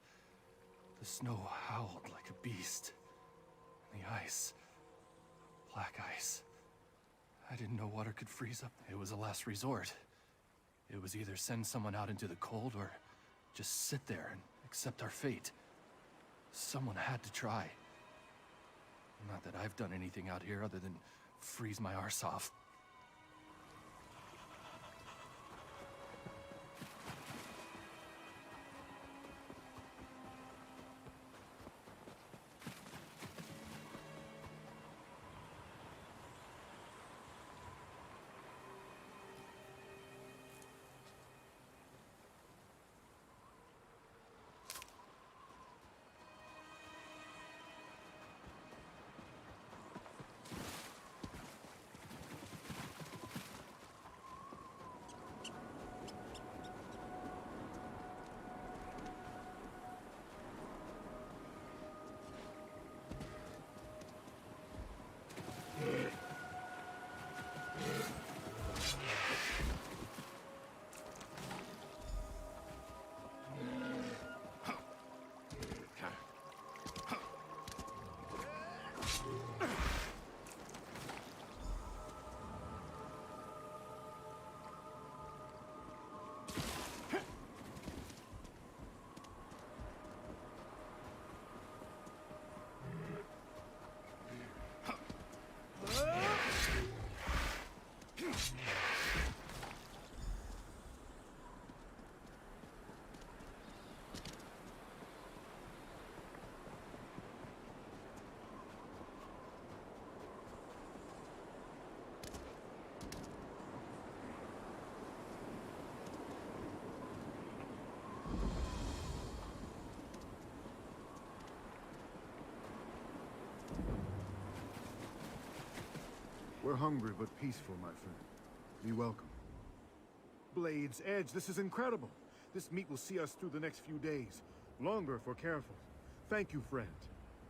The snow howled like a beast. And the ice, black ice. I didn't know water could freeze up. It was a last resort. It was either send someone out into the cold or just sit there and accept our fate. Someone had to try. Not that I've done anything out here other than freeze my arse off. We're hungry but peaceful, my friend. Be welcome. Blade's Edge, this is incredible. This meat will see us through the next few days. Longer if we're careful. Thank you, friend.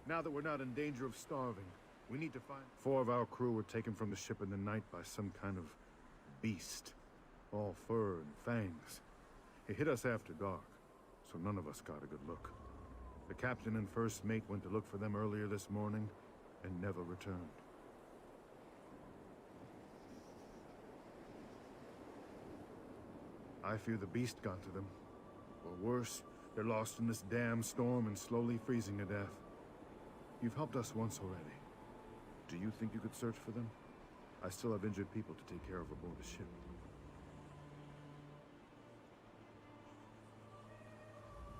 Now that we're not in danger of starving, we need to find... 4 of our crew were taken from the ship in the night by some kind of beast. All fur and fangs. It hit us after dark, so none of us got a good look. The captain and first mate went to look for them earlier this morning and never returned. I fear the beast got to them. Or worse, they're lost in this damn storm and slowly freezing to death. You've helped us once already. Do you think you could search for them? I still have injured people to take care of aboard the ship.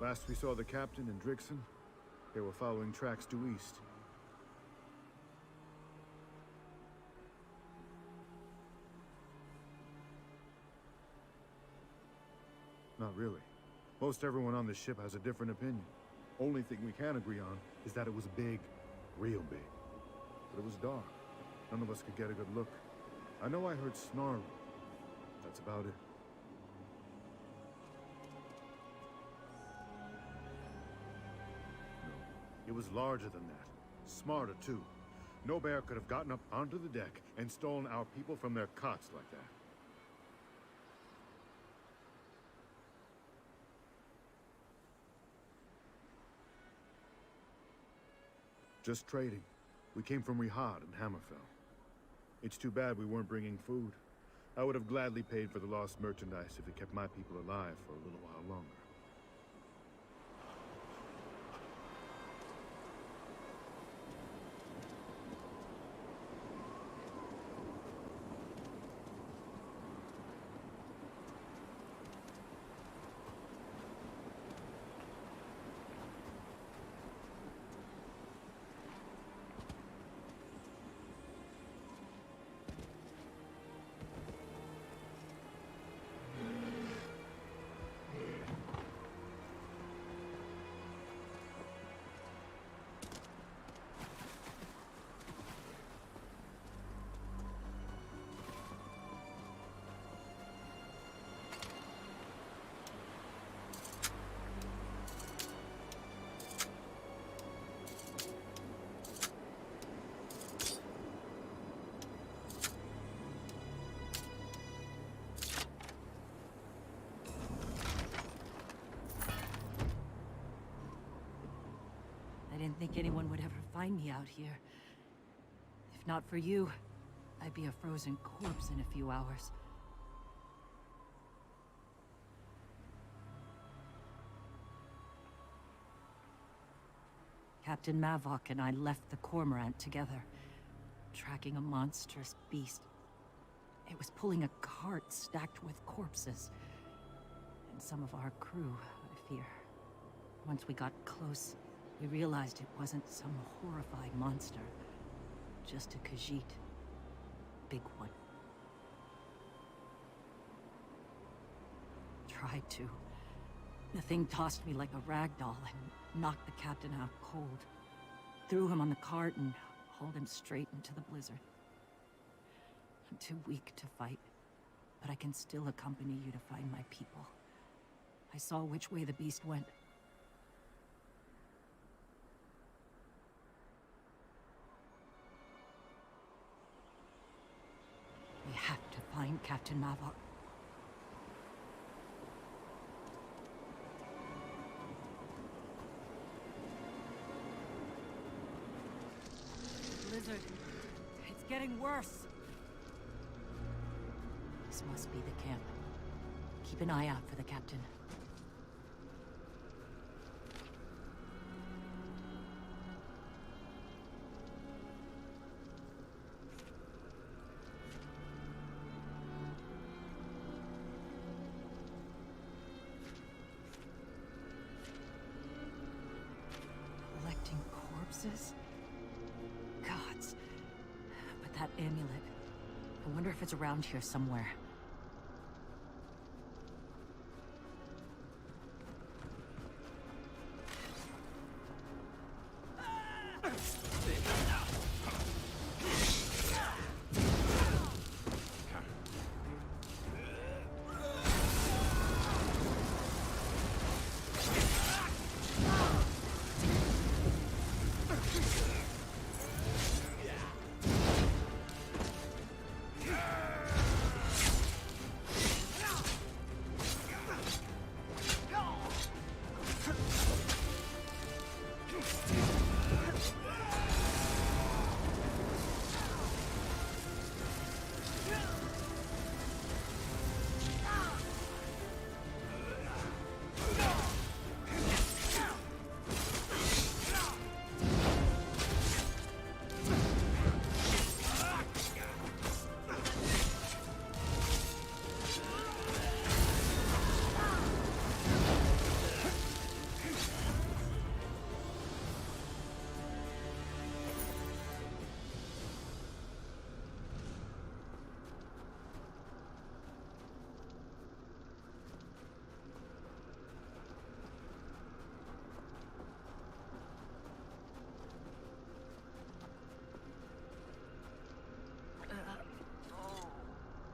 Last we saw the captain and Drixon, they were following tracks due east. Not really. Most everyone on the ship has a different opinion. Only thing we can agree on is that it was big, real big. But it was dark. None of us could get a good look. I know I heard snarling. That's about it. No, it was larger than that. Smarter, too. No bear could have gotten up onto the deck and stolen our people from their cots like that. Just trading. We came from Rihad and Hammerfell. It's too bad we weren't bringing food. I would have gladly paid for the lost merchandise if it kept my people alive for a little while longer. I didn't think anyone would ever find me out here. If not for you, I'd be a frozen corpse in a few hours. Captain Mavok and I left the Cormorant together, tracking a monstrous beast. It was pulling a cart stacked with corpses. And some of our crew, I fear. Once we got close, we realized it wasn't some horrifying monster. Just a Khajiit. Big one. Tried to. The thing tossed me like a rag doll and knocked the captain out cold. Threw him on the cart and hauled him straight into the blizzard. I'm too weak to fight, but I can still accompany you to find my people. I saw which way the beast went. We have to find Captain Mavok. Blizzard. It's getting worse. This must be the camp. Keep an eye out for the captain. Collecting corpses? Gods. But that amulet... I wonder if it's around here somewhere.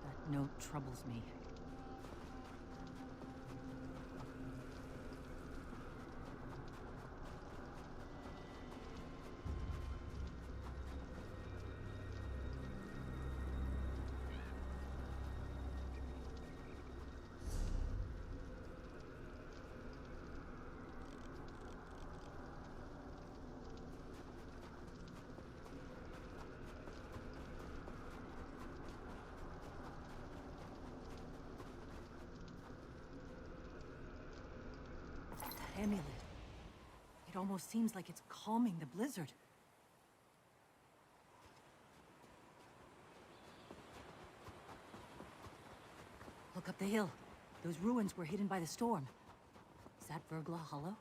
That note troubles me. It almost seems like it's calming the blizzard. Look up the hill. Those ruins were hidden by the storm. Is that Vergla Hollow?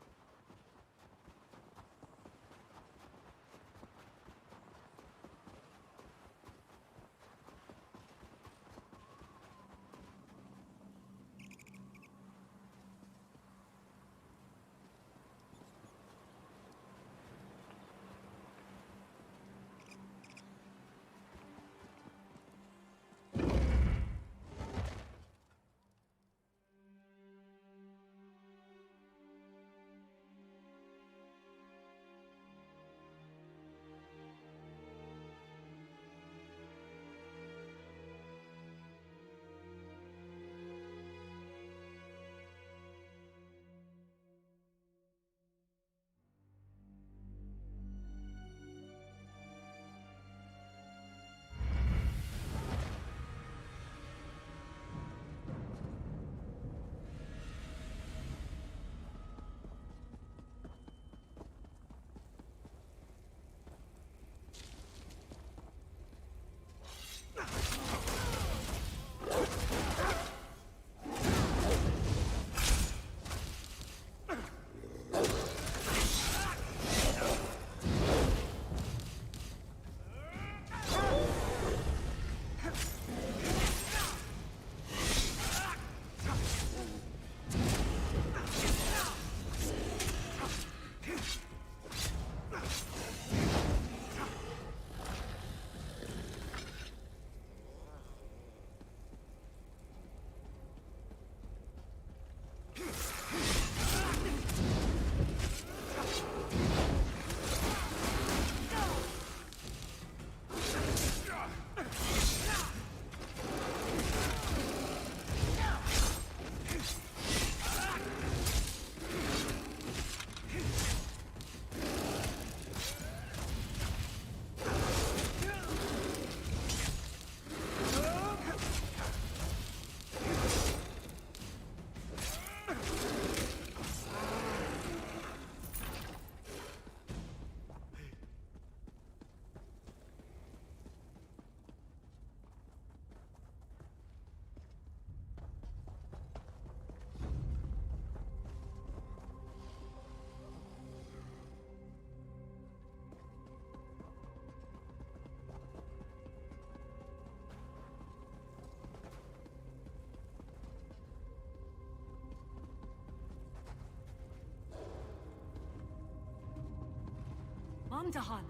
Amdahan!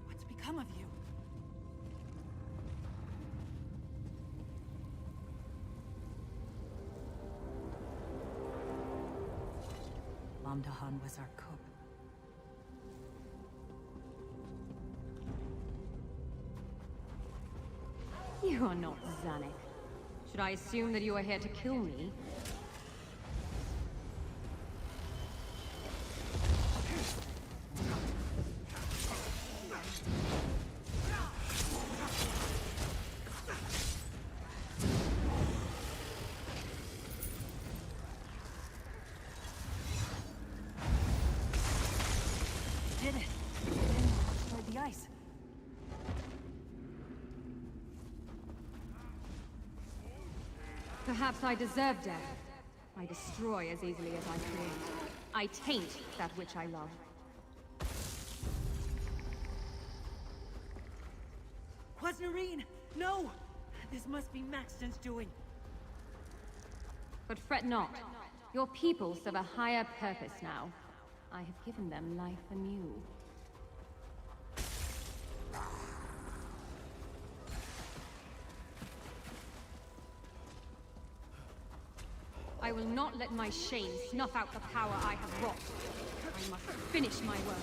What's become of you? Amdahan was our cook. You are not Zanuck. Should I assume that you are here to kill me? Did it? Destroyed the ice. Perhaps I deserve death. I destroy as easily as I create. I taint that which I love. Quasnarine! No! This must be Maxton's doing. But fret not. Your people serve a higher purpose now. I have given them life anew. I will not let my shame snuff out the power I have wrought. I must finish my work.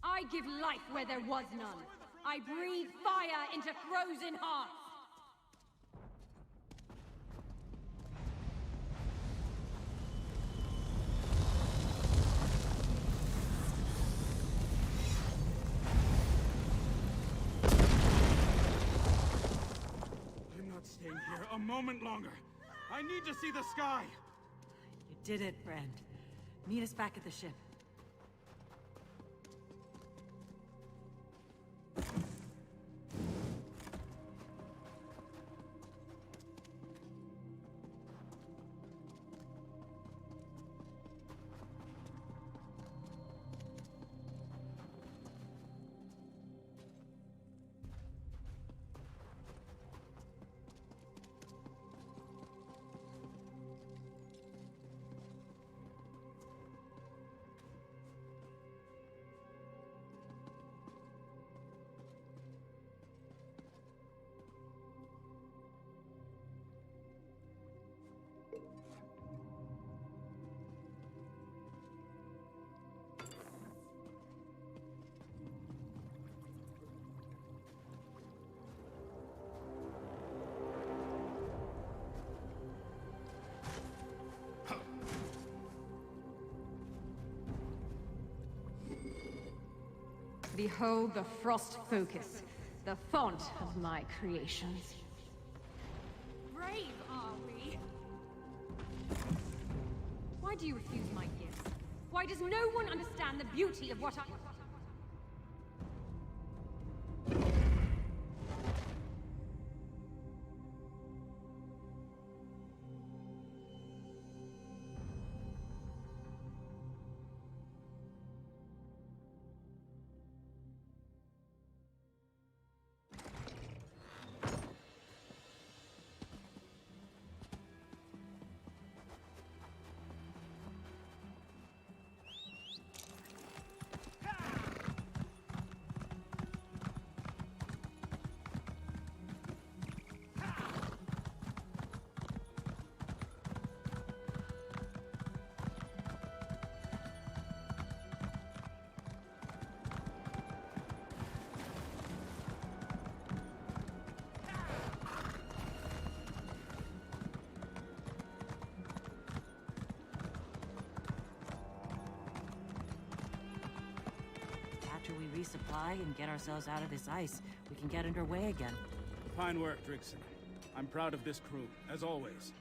I give life where there was none. I breathe fire into frozen hearts. moment longer. I need to see the sky. You did it, friend. Meet us back at the ship. Behold the Frost Focus, the font of my creations. Brave are we? Why do you refuse my gifts? Why does no one understand the beauty of what I... After we resupply and get ourselves out of this ice, we can get underway again. Fine work, Drigson. I'm proud of this crew, as always.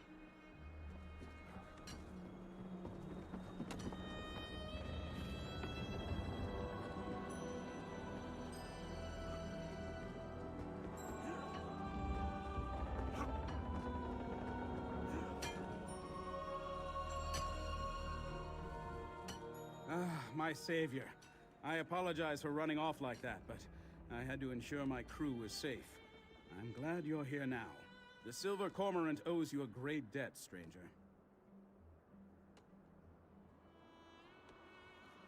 My savior. I apologize for running off like that, but I had to ensure my crew was safe. I'm glad you're here now. The Silver Cormorant owes you a great debt, stranger.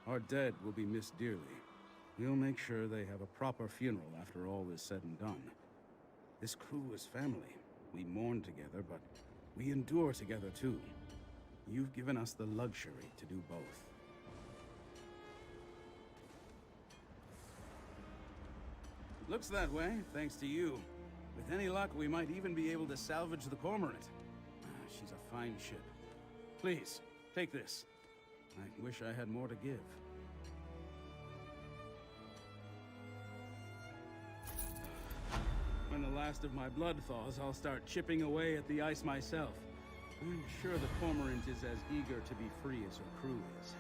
Our dead will be missed dearly. We'll make sure they have a proper funeral after all is said and done. This crew is family. We mourn together, but we endure together too. You've given us the luxury to do both. Looks that way, thanks to you. With any luck, we might even be able to salvage the Cormorant. She's a fine ship. Please, take this. I wish I had more to give. When the last of my blood thaws, I'll start chipping away at the ice myself. I'm sure the Cormorant is as eager to be free as her crew is.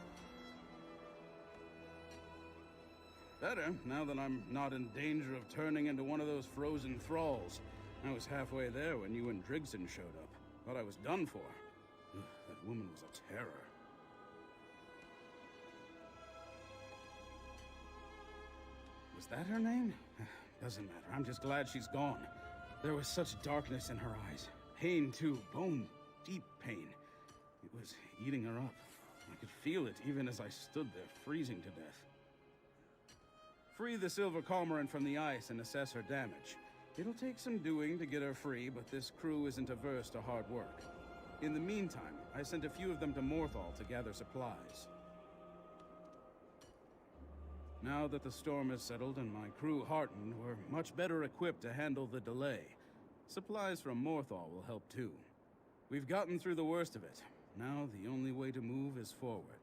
Better, now that I'm not in danger of turning into one of those frozen thralls. I was halfway there when you and Drigson showed up. Thought I was done for. Ugh, that woman was a terror. Was that her name? Doesn't matter. I'm just glad she's gone. There was such darkness in her eyes. Pain, too. Bone deep pain. It was eating her up. I could feel it even as I stood there, freezing to death. Free the Silver Cormorant from the ice and assess her damage. It'll take some doing to get her free, but this crew isn't averse to hard work. In the meantime, I sent a few of them to Morthal to gather supplies. Now that the storm has settled and my crew heartened, we're much better equipped to handle the delay. Supplies from Morthal will help too. We've gotten through the worst of it. Now the only way to move is forward.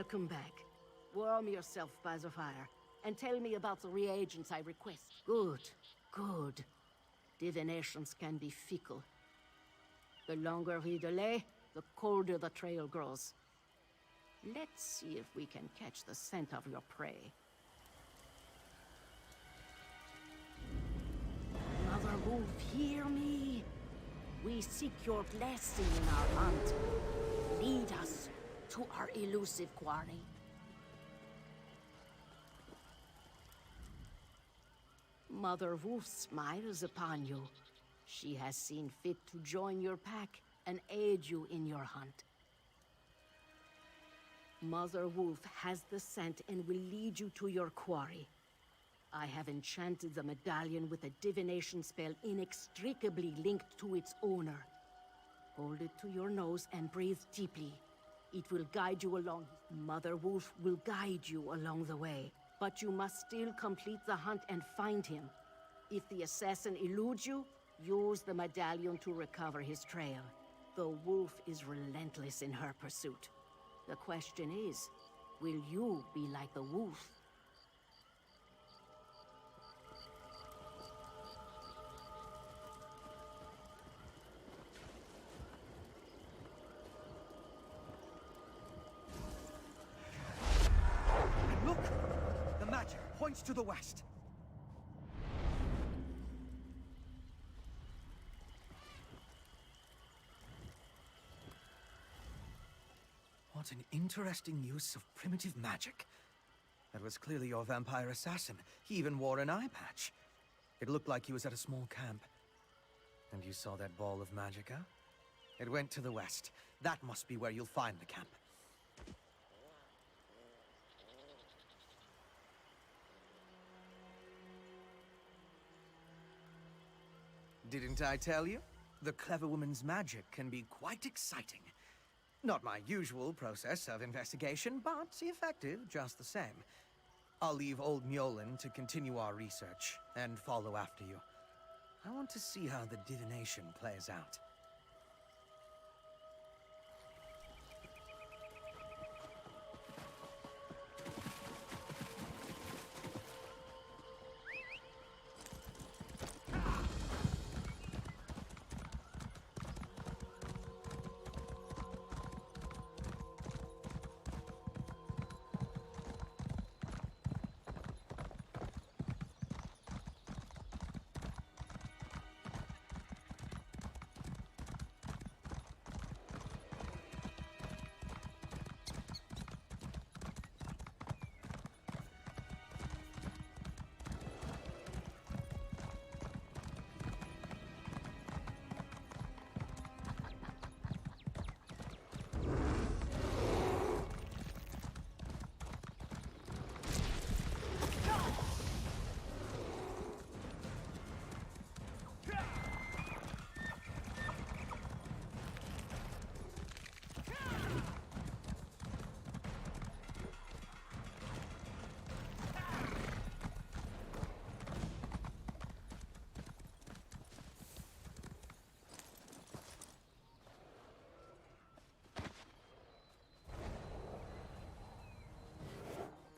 Welcome back. Warm yourself by the fire, and tell me about the reagents I request. Good, good. Divinations can be fickle. The longer we delay, the colder the trail grows. Let's see if we can catch the scent of your prey. Mother Wolf, hear me. We seek your blessing in our hunt. Lead us to our elusive quarry. Mother Wolf smiles upon you. She has seen fit to join your pack and aid you in your hunt. Mother Wolf has the scent and will lead you to your quarry. I have enchanted the medallion with a divination spell inextricably linked to its owner. Hold it to your nose and breathe deeply. It will guide you along. Mother Wolf will guide you along the way, but you must still complete the hunt and find him. If the assassin eludes you, use the medallion to recover his trail. The wolf is relentless in her pursuit. The question is, will you be like the wolf? Look! The magic points to the west. What an interesting use of primitive magic. That was clearly your vampire assassin. He even wore an eye patch. It looked like he was at a small camp. And you saw that ball of magicka? It went to the west. That must be where you'll find the camp. Didn't I tell you? The clever woman's magic can be quite exciting. Not my usual process of investigation, but effective just the same. I'll leave old Mjolin to continue our research and follow after you. I want to see how the divination plays out.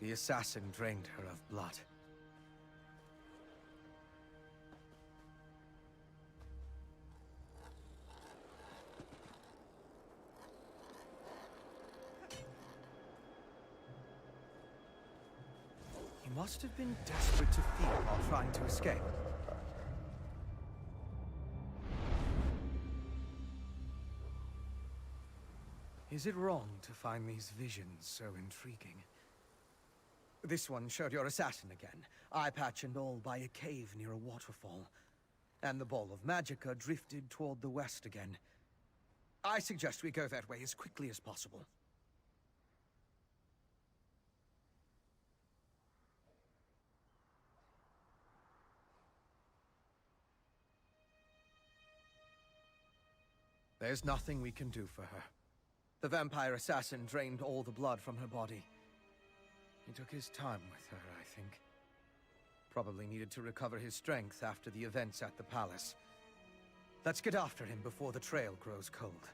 The assassin drained her of blood. He must have been desperate to feed while trying to escape. Is it wrong to find these visions so intriguing? This one showed your assassin again, eye patch and all, by a cave near a waterfall. And the ball of magicka drifted toward the west again. I suggest we go that way as quickly as possible. There's nothing we can do for her. The vampire assassin drained all the blood from her body. He took his time with her, I think. Probably needed to recover his strength after the events at the palace. Let's get after him before the trail grows cold.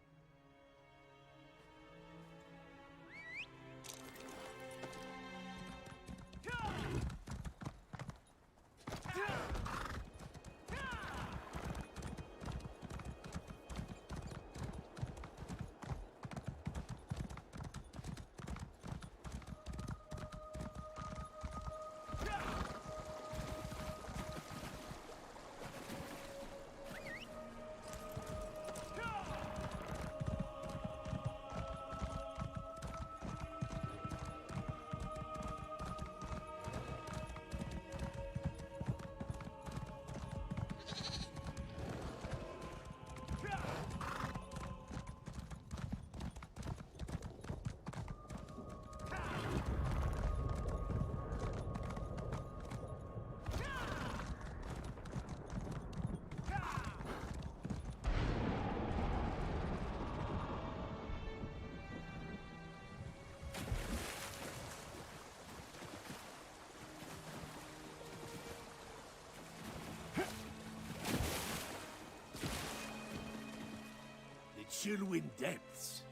Chillwind depths.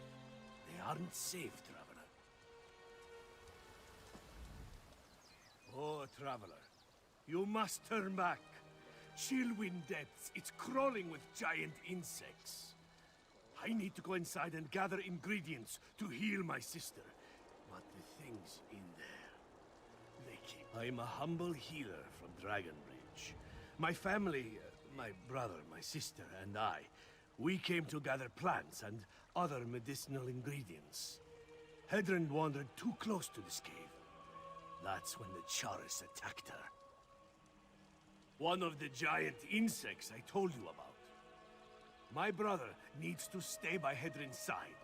They aren't safe, traveler. Oh, traveler, you must turn back. Chillwind depths, it's crawling with giant insects. I need to go inside and gather ingredients to heal my sister. But the things in there, they keep... I'm a humble healer from Dragonbridge. My family, my brother, my sister, and I, we came to gather plants and other medicinal ingredients. Hedron wandered too close to this cave. That's when the Charis attacked her. One of the giant insects I told you about. My brother needs to stay by Hedron's side.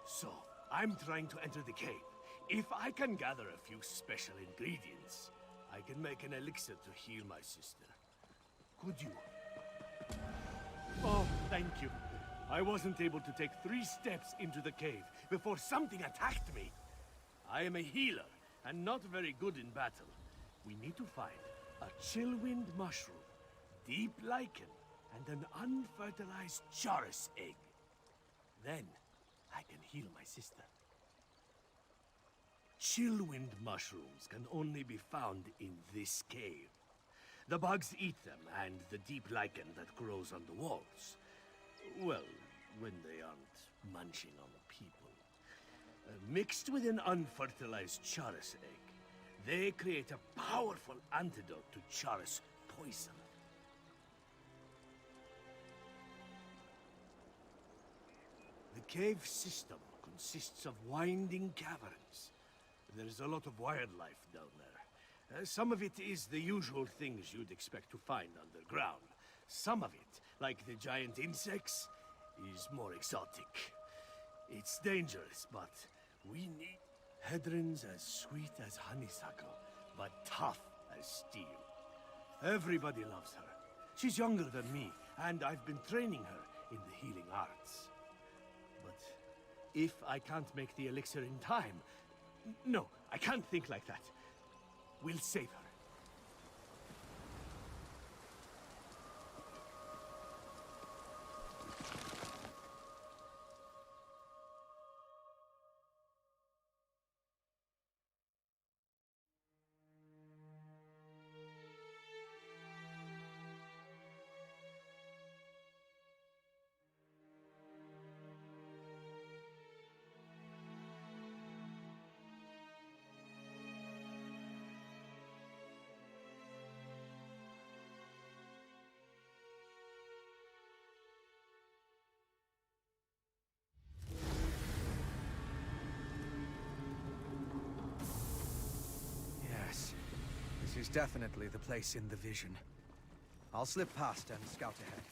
So, I'm trying to enter the cave. If I can gather a few special ingredients, I can make an elixir to heal my sister. Could you? Oh, thank you. I wasn't able to take 3 steps into the cave before something attacked me. I am a healer, and not very good in battle. We need to find a Chillwind mushroom, deep lichen, and an unfertilized Charis egg. Then, I can heal my sister. Chillwind mushrooms can only be found in this cave. The bugs eat them, and the deep lichen that grows on the walls. Well, when they aren't munching on the people. Mixed with an unfertilized Charis egg, they create a powerful antidote to Charis poison. The cave system consists of winding caverns. There's a lot of wildlife down there. Some of it is the usual things you'd expect to find underground. Some of it, like the giant insects, is more exotic. It's dangerous, but we need... Hedron's as sweet as honeysuckle, but tough as steel. Everybody loves her. She's younger than me, and I've been training her in the healing arts. But if I can't make the elixir in time... No, I can't think like that. We'll save her. This is definitely the place in the vision. I'll slip past and scout ahead.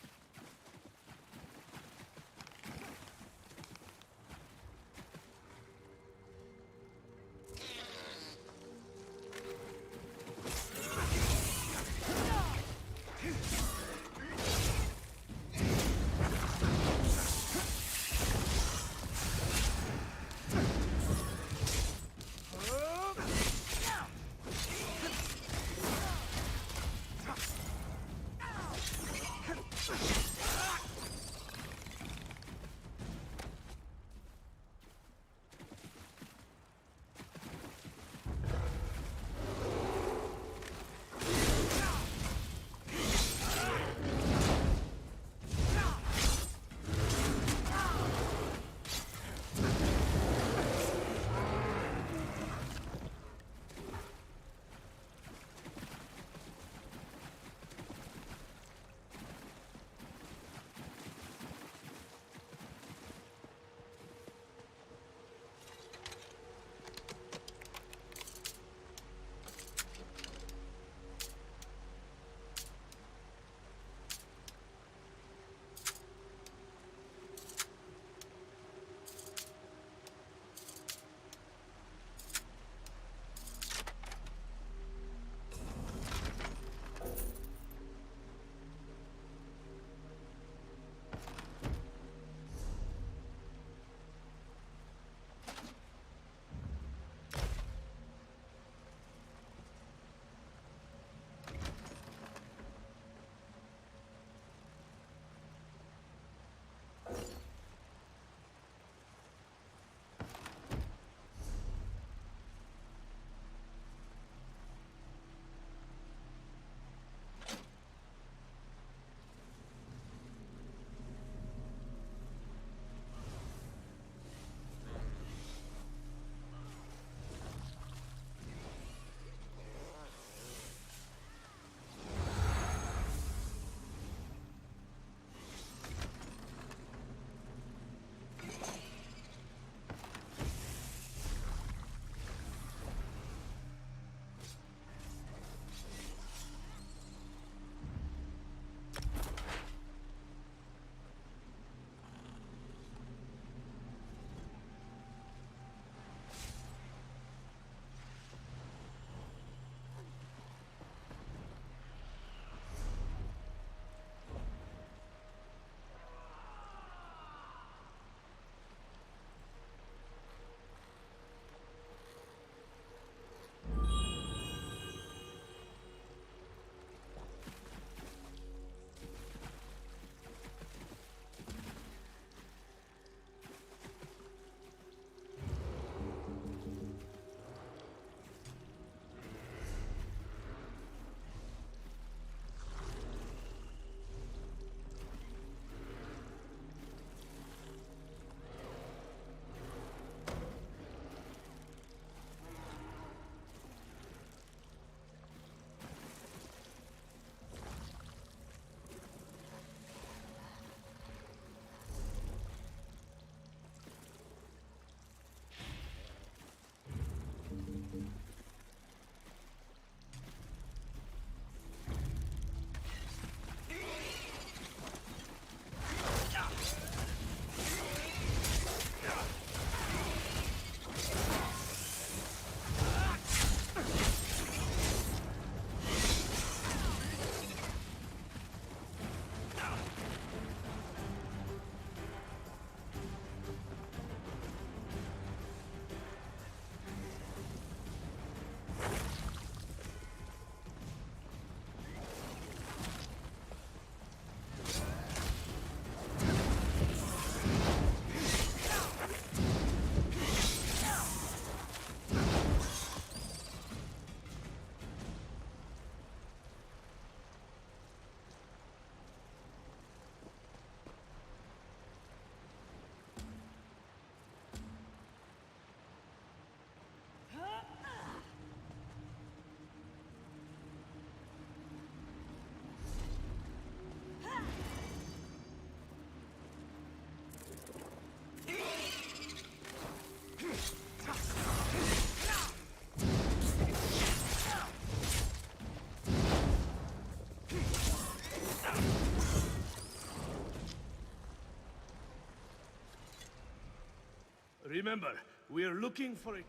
Remember, we're looking for it.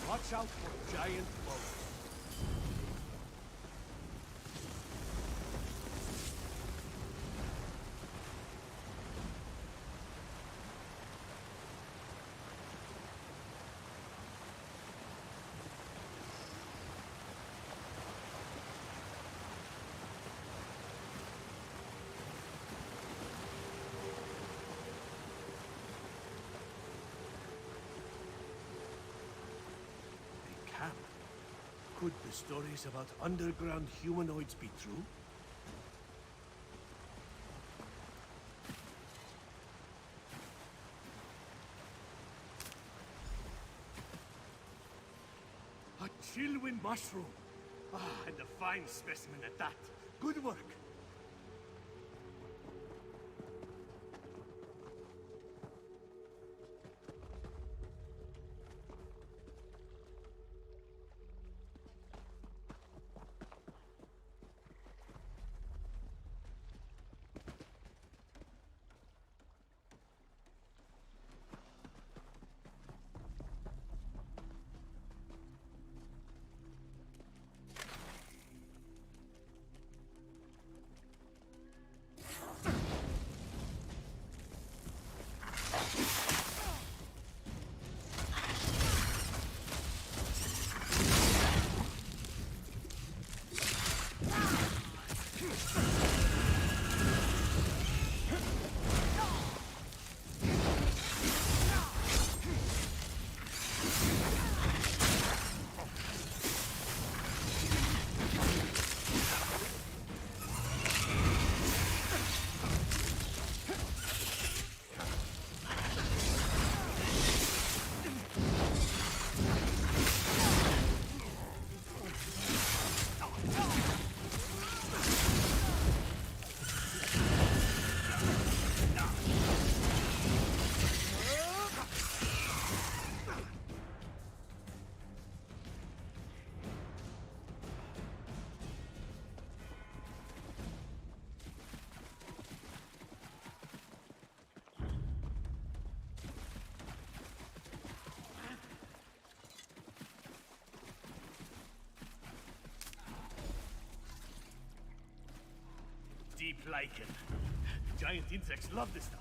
Watch out for giant bones. Could the stories about underground humanoids be true? A chillwind mushroom! Ah, and a fine specimen at that. Good work. Deep lichen. Giant insects love this stuff.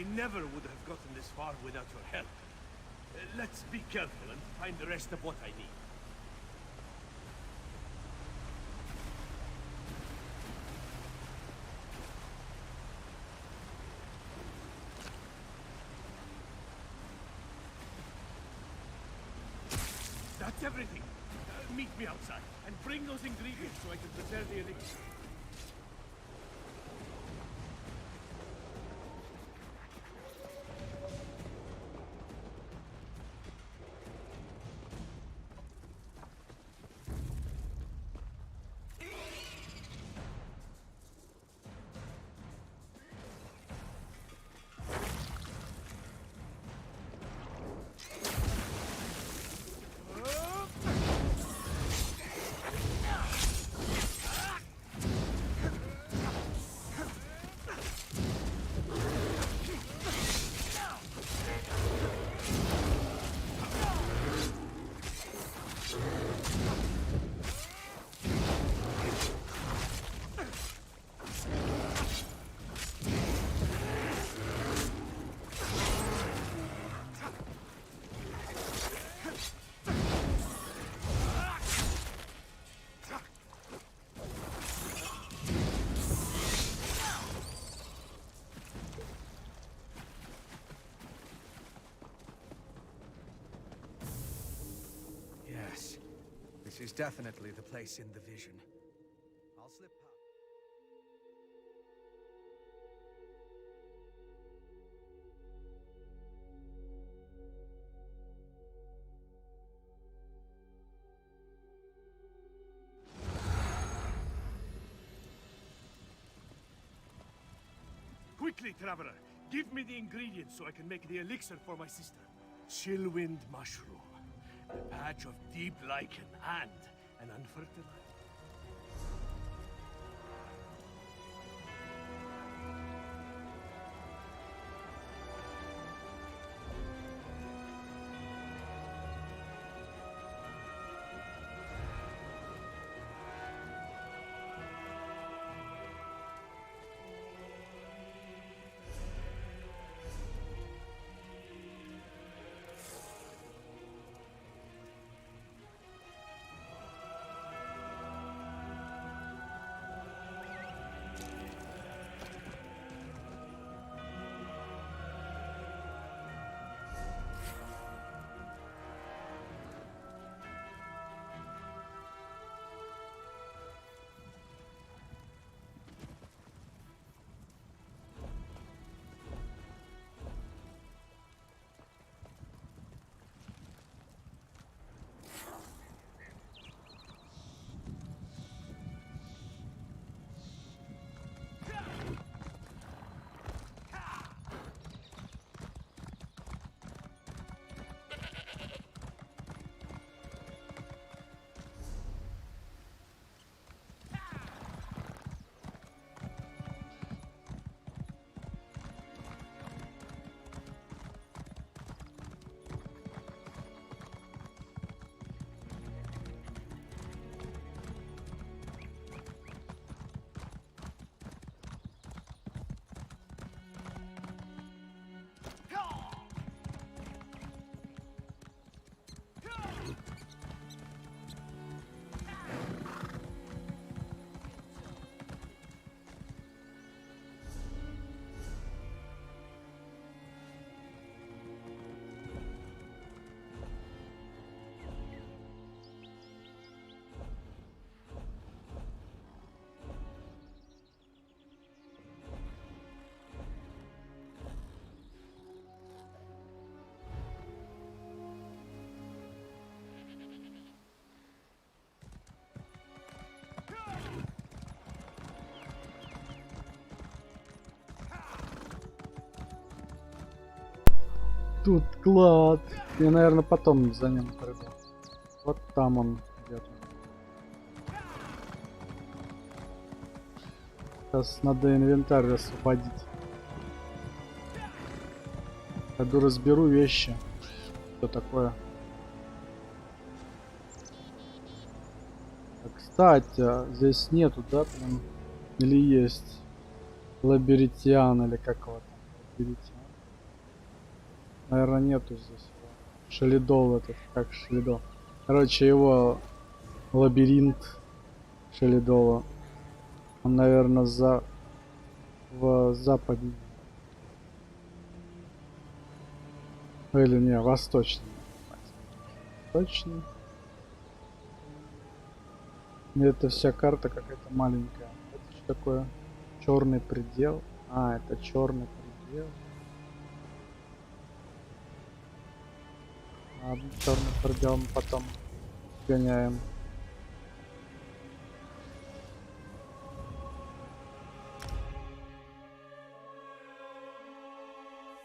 I never would have gotten this far without your help. Let's be careful and find the rest of what I need. That's everything. Meet me outside and bring those ingredients so I can prepare the elixir. Yes. This is definitely the place in the vision. I'll slip past. Quickly, traveler. Give me the ingredients so I can make the elixir for my sister. Chillwind mushroom. A patch of deep lichen and an unfertilized. Тут клад. Я, наверное, потом за ним приду. Вот там он где-то. Сейчас надо инвентарь освободить. Пойду разберу вещи. Что такое? Кстати, здесь нету, да, прям? Или есть? Лабиритиан, или как его там? Лабиритиан. Наверное, нету здесь его. Шелидол этот, как Шелидол. Короче, его лабиринт Шелидола. Он, наверное, в западнее. Или не, восточный. Восточный. И это вся карта какая-то маленькая. Это что такое? Черный предел. А, это черный предел. Ладно, черный предел мы потом гоняем.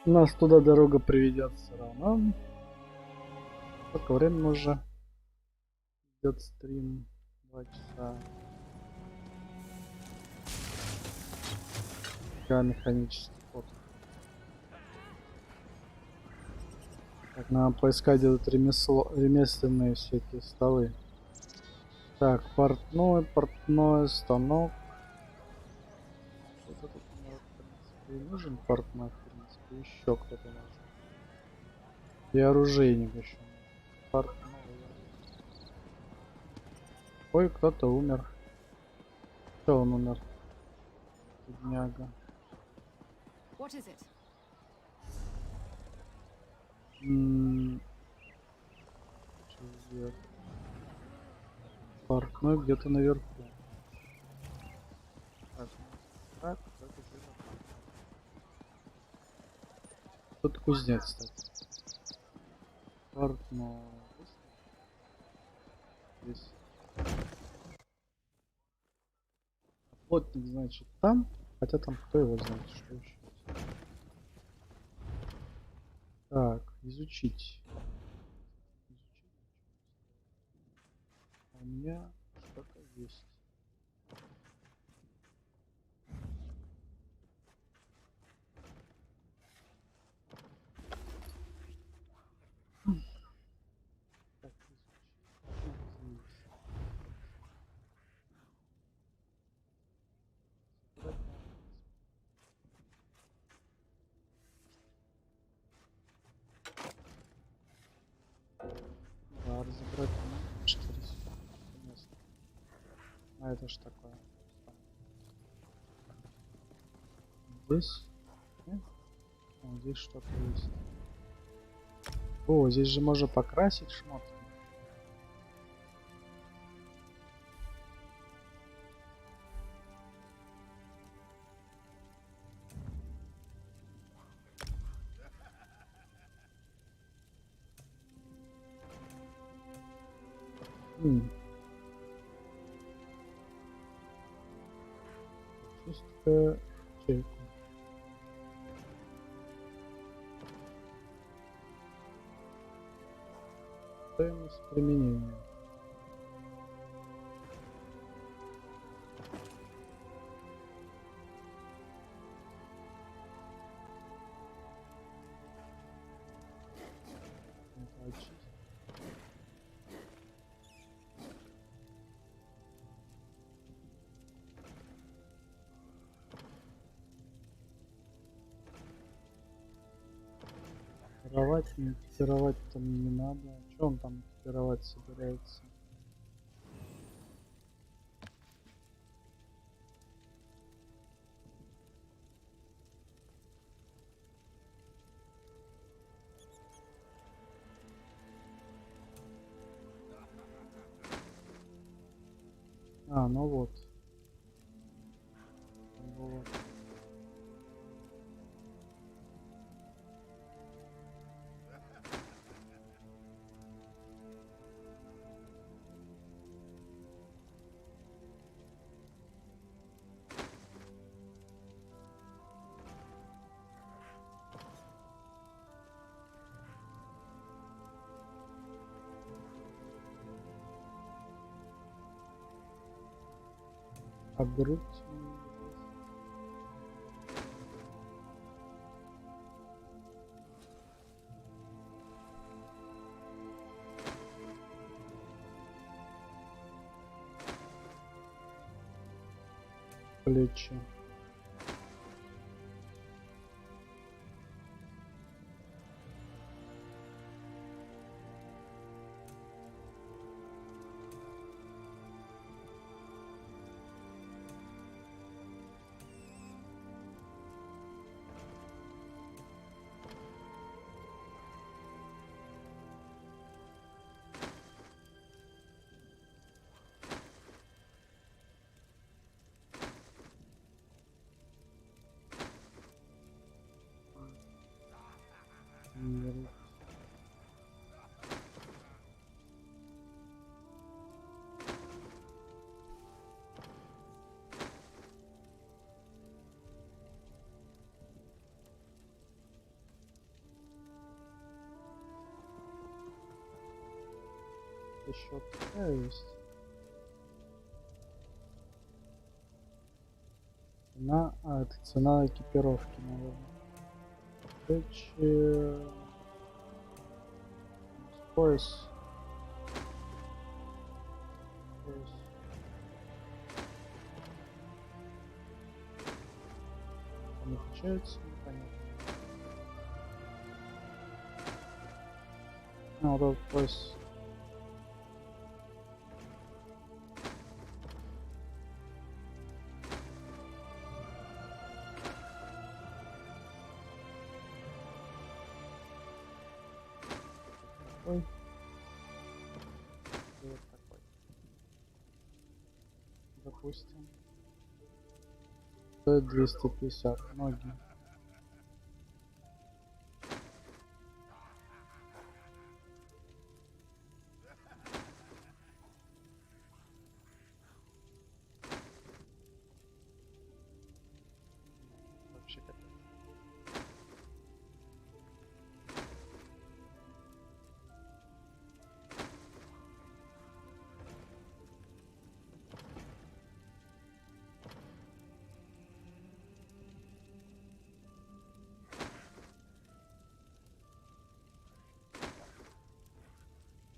Нас туда дорога приведет все равно. Сколько времени уже идет стрим? 2 часа. Да, механический ход. Так, надо поискать этот ремесленные всякие столы. Так, портной станок. Что-то тут мне, в принципе, и нужен портной, в принципе, еще кто-то нужен. И оружейник еще нужен. Портной. Ой, кто-то умер. Кто он умер? Бедняга. What is it? Портной где-то наверху. Так, тут кузнец, кстати. Портной. Здесь. Плотник, значит, там. Хотя там кто его знает, что еще. Так, изучить. У меня что-то есть. Так, изучить. Да, разобрать 4 места. А это ж такое. Здесь? Нет? О, здесь что-то есть. О, здесь же можно покрасить шмотки. Чистая ячейка. Стоимость применения. Экипировать там не надо. Что он там экипировать собирается? А, ну вот. Вот. А грудь? Плечи. еще такая есть. Цена, это цена экипировки, наверное. Пояс. Не отличается, непонятно. Вот этот пояс. Ой. И вот такой. Допустим. Стоит 250. Ноги. Вообще как.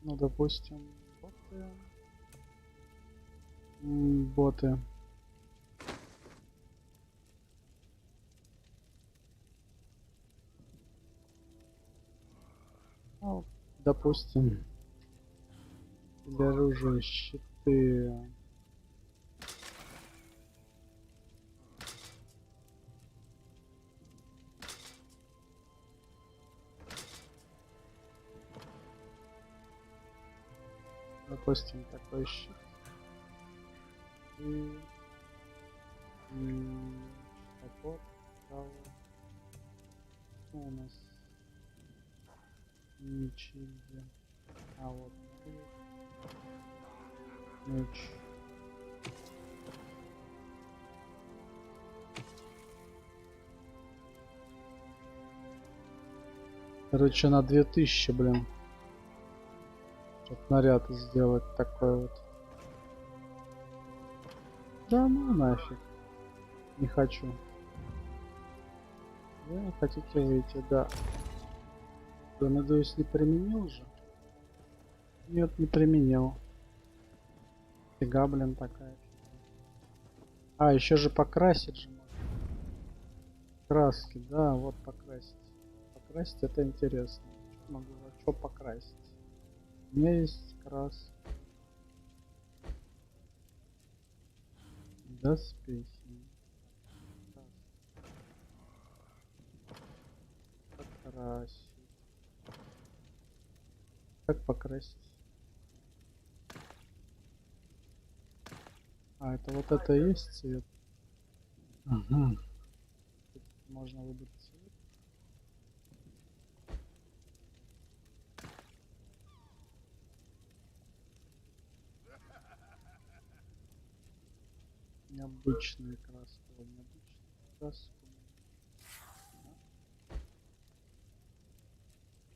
Ну, допустим, боты. Боты. Ну, допустим, для оружия щиты. Допустим, такой щит. И топор. Право. Что у нас? Мечи. А вот меч. Короче, на 2000, блин. Чтоб наряд сделать такой вот. Да ну нафиг. Не хочу. Вы хотите выйти, да. Я надеюсь, не применил же? Нет, не применил. Фига, блин, такая. А, еще же покрасить же можно. Краски, да, вот покрасить. Покрасить это интересно. Что могу, что покрасить? У меня есть краски. Доспехи. Покрасить. Как покрасить? А, это вот это и есть цвет? Ага. Тут можно выбрать цвет. Необычные краски. Необычные краски.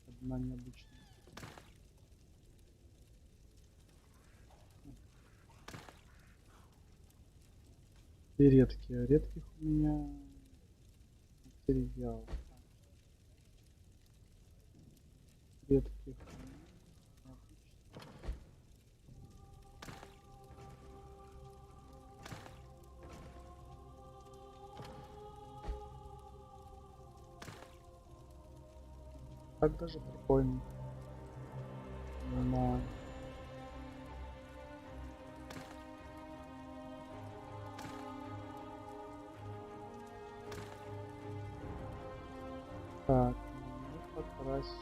Одна необычная. И редкие. Редких у меня материал. Редких. Так даже прикольно. Но... Так, ну покрасим.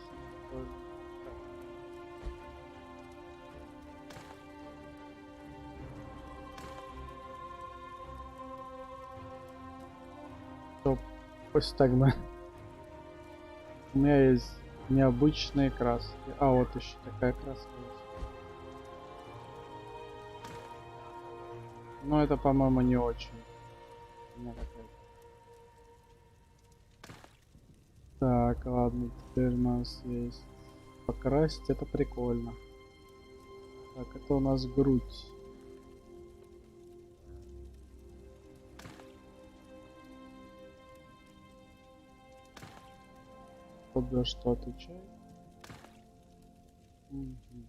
Стоп, пусть так бы. У меня есть необычные краски. А, вот еще такая краска есть. Но это, по-моему, не очень. У меня какая-то. Так, ладно, теперь у нас есть покрасить, это прикольно. Так, это у нас грудь. Вот за что отвечает? Мгм.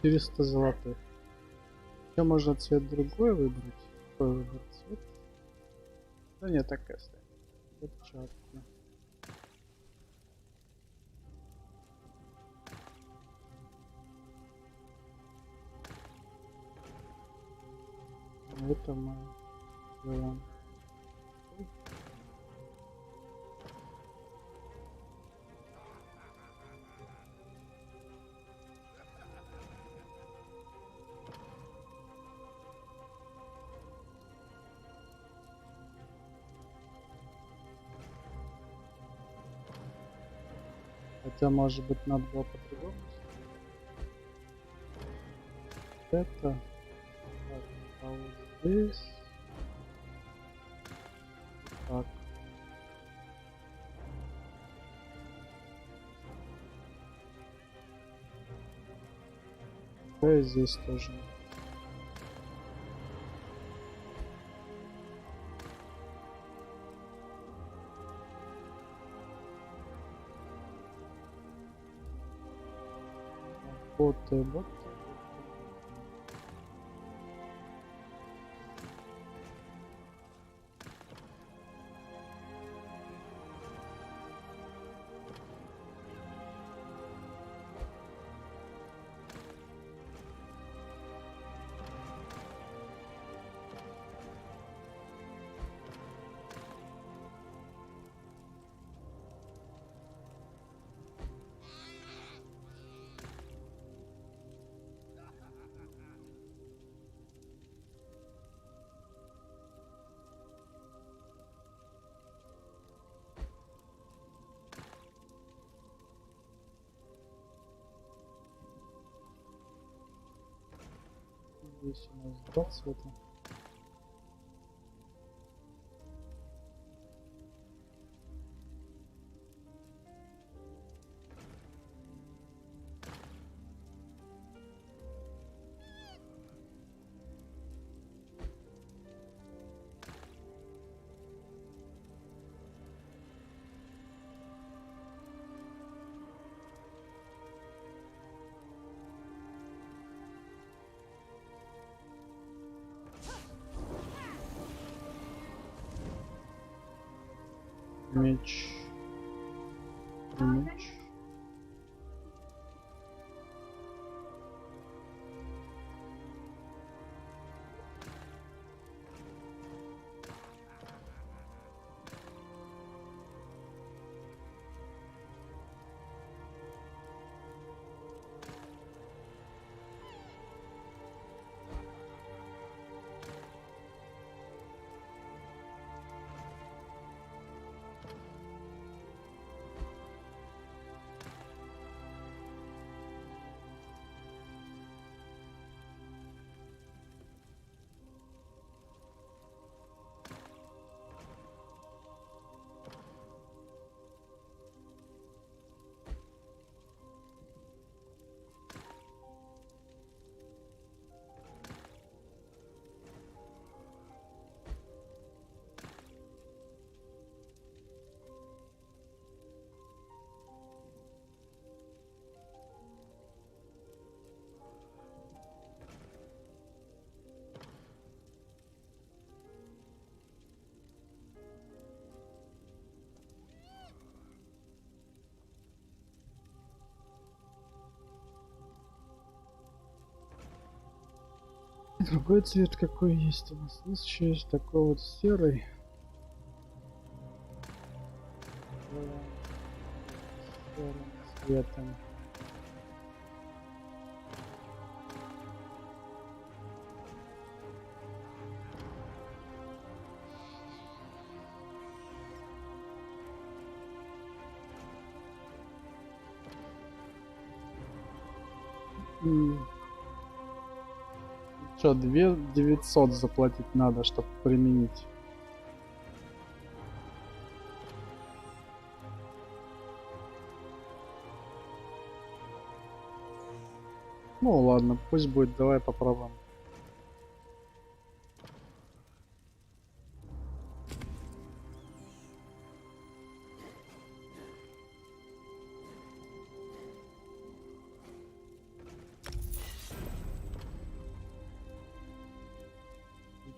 $400 золотых. Еще можно цвет другой выбрать. Какой выбрать цвет? Да нет, так и оставим. Перчатки. Это мы делаем. Хотя, может быть, надо было по-другому. Это. Так, а вот здесь. Так. Да и здесь тоже. Боты. Здесь у нас два цвета. Меч. Меч. Другой цвет какой есть у нас? Здесь еще есть такой вот серый. Серым цветом. Что, 2900 заплатить надо, чтобы применить? Ну ладно, пусть будет, давай попробуем.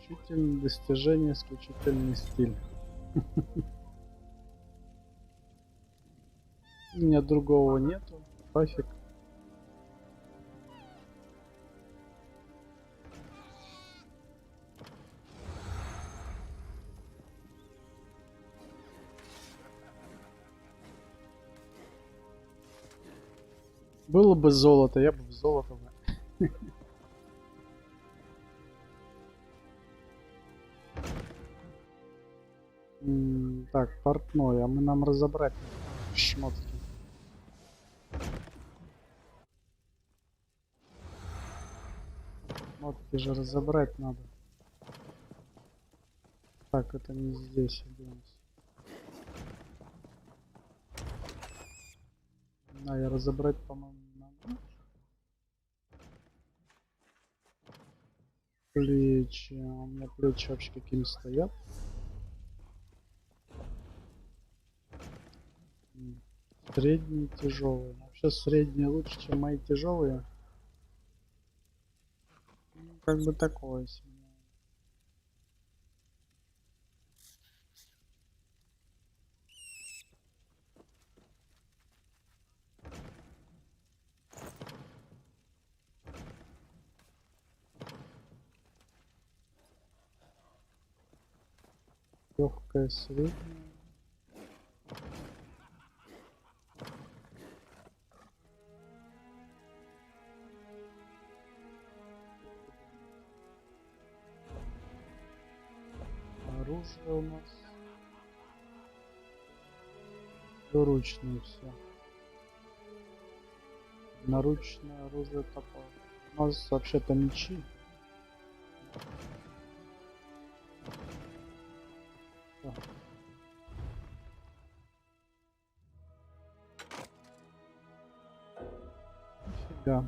Исключительное достижение, исключительный стиль. У меня другого нету, пофиг. Было бы золото, я бы в золото бы. Так, портной, а мы нам разобрать шмотки. Шмотки же разобрать надо. Так, это не здесь, идемте. А, я разобрать, по-моему, надо. Плечи. У меня плечи вообще какими стоят. Средние, тяжелые. Вообще средние лучше, чем мои тяжелые. Как бы такое себе. Легкая, средняя. Оружие у нас. Двуручное все. Наручное оружие топор. У нас вообще-то мечи. Так. Нифига.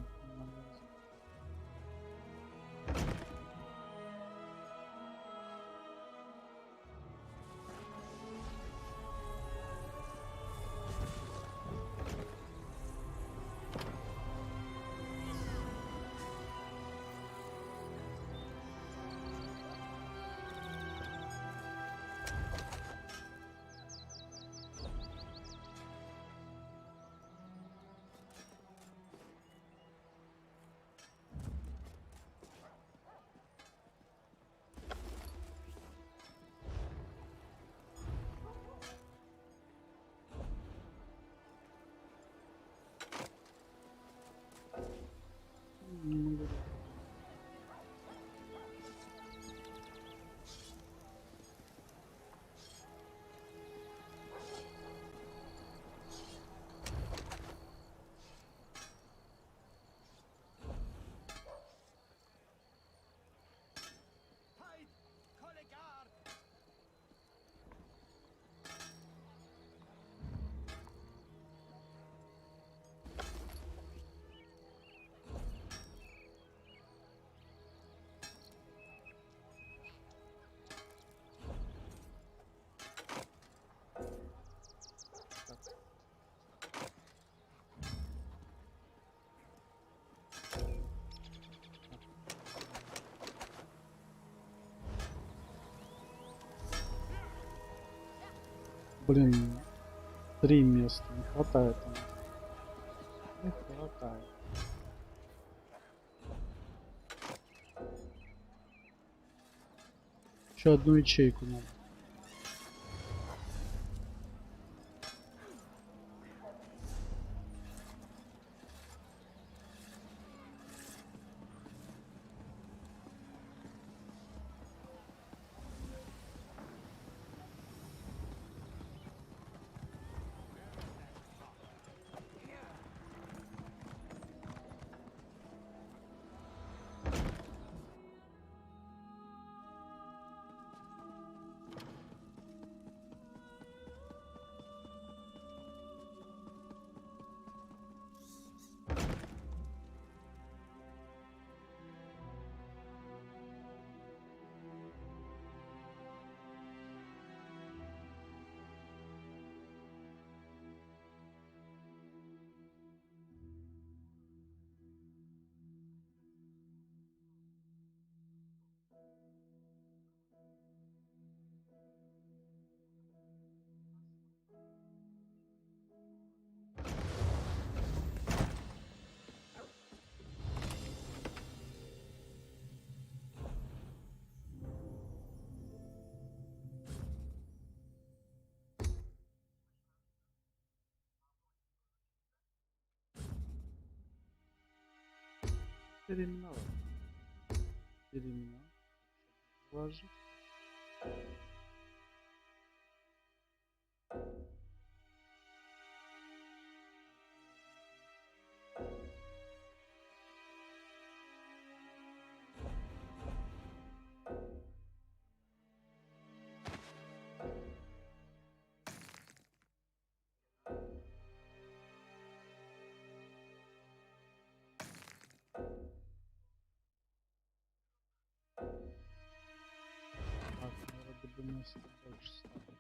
Блин, 3 места, не хватает. Не хватает. Еще одну ячейку надо. Переименовать. Переименовать. Вложить. Так, ну, вроде бы места больше стало.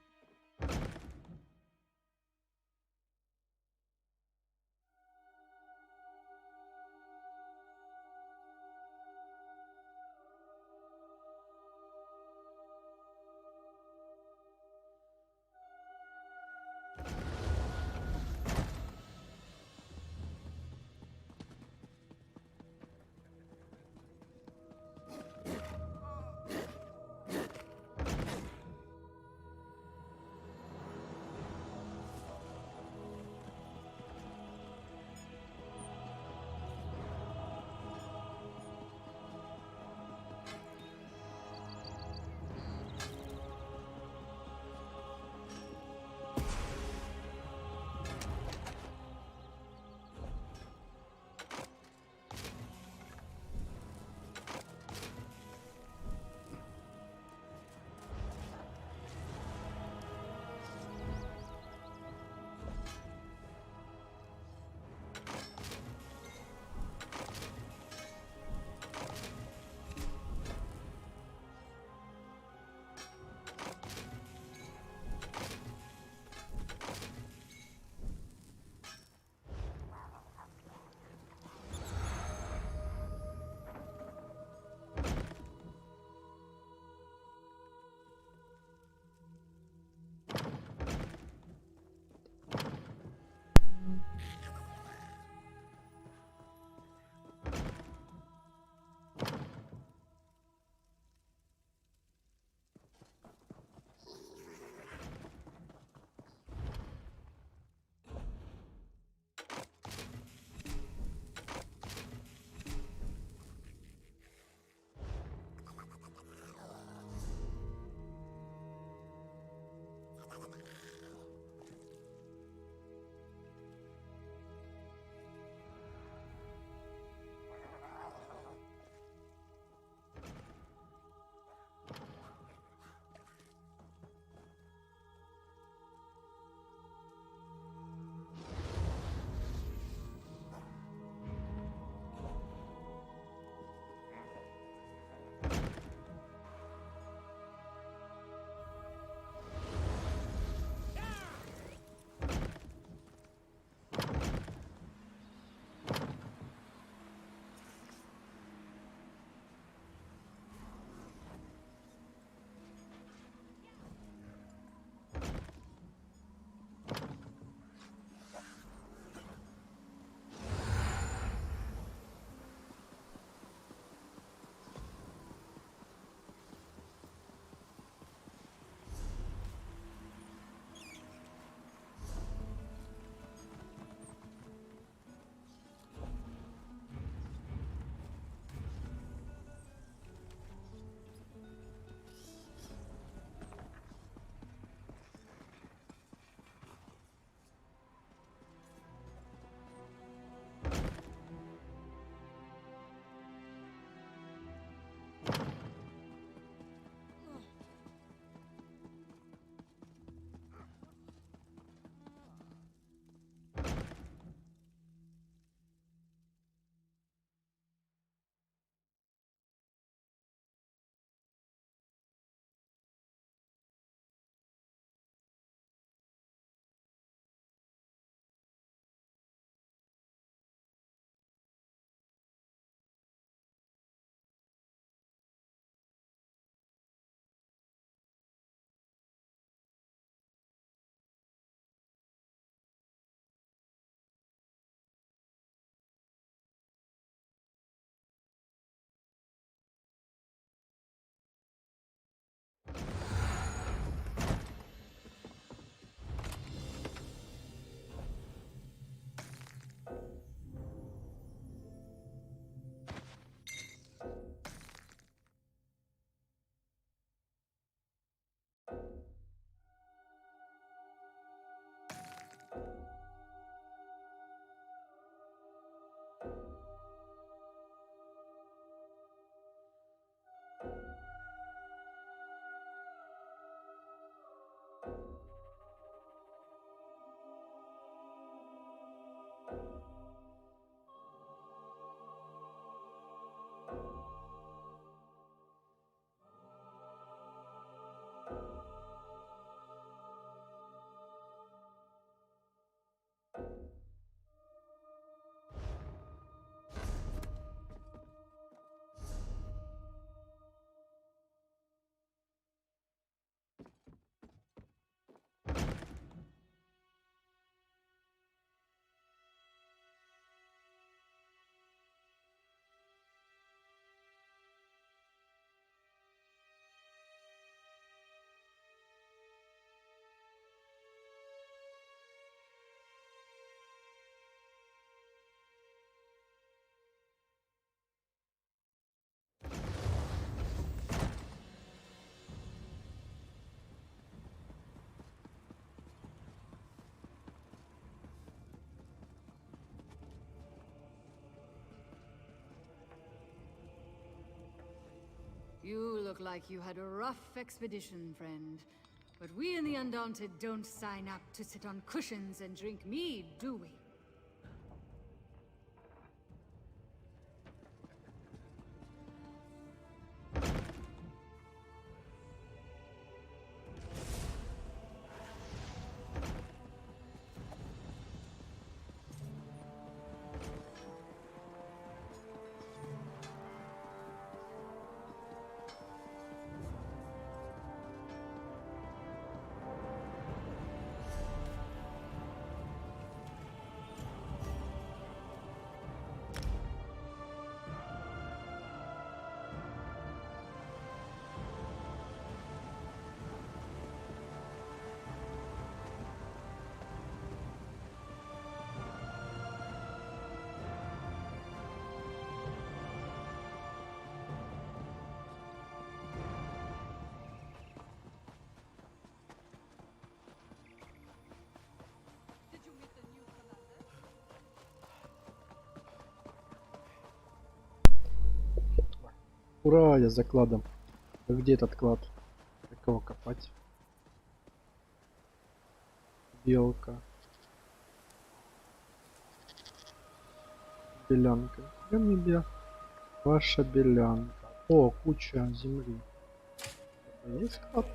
You look like you had a rough expedition, friend. But we in the Undaunted don't sign up to sit on cushions and drink mead, do we? Ура, я за кладом. А где этот клад? Как его копать? Белка. Белянка. Где мне ваша белянка? О, куча земли. Это есть клад?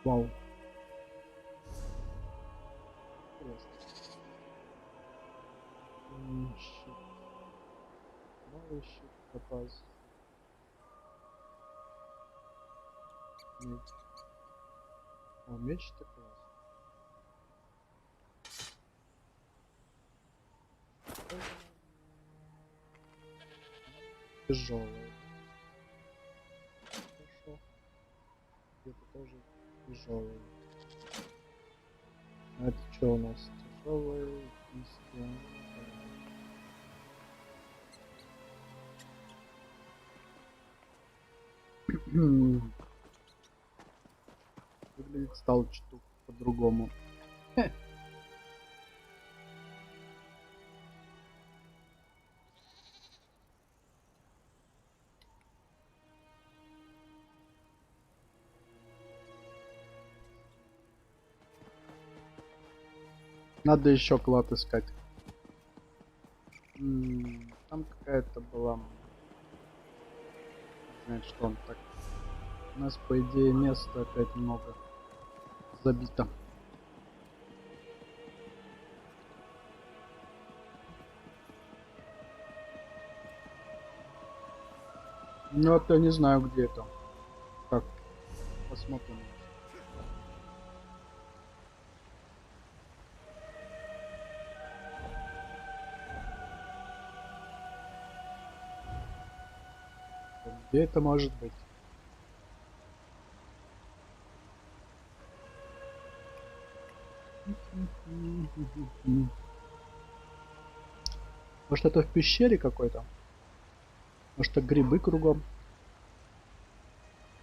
Вау. Щит. Новый щит попасть. Меч. О, меч-то класс. Тяжелый. Хорошо. Это тоже тяжелый. А это что у нас? Тяжелый. Выглядит стал чуть по-другому. Надо еще клад искать. Там какая-то была. Знает, что он так. У нас, по идее, места опять много забито. Ну, вот я не знаю, где это. Так, посмотрим. Где это может быть? Может, это в пещере какой-то? Может, это грибы кругом?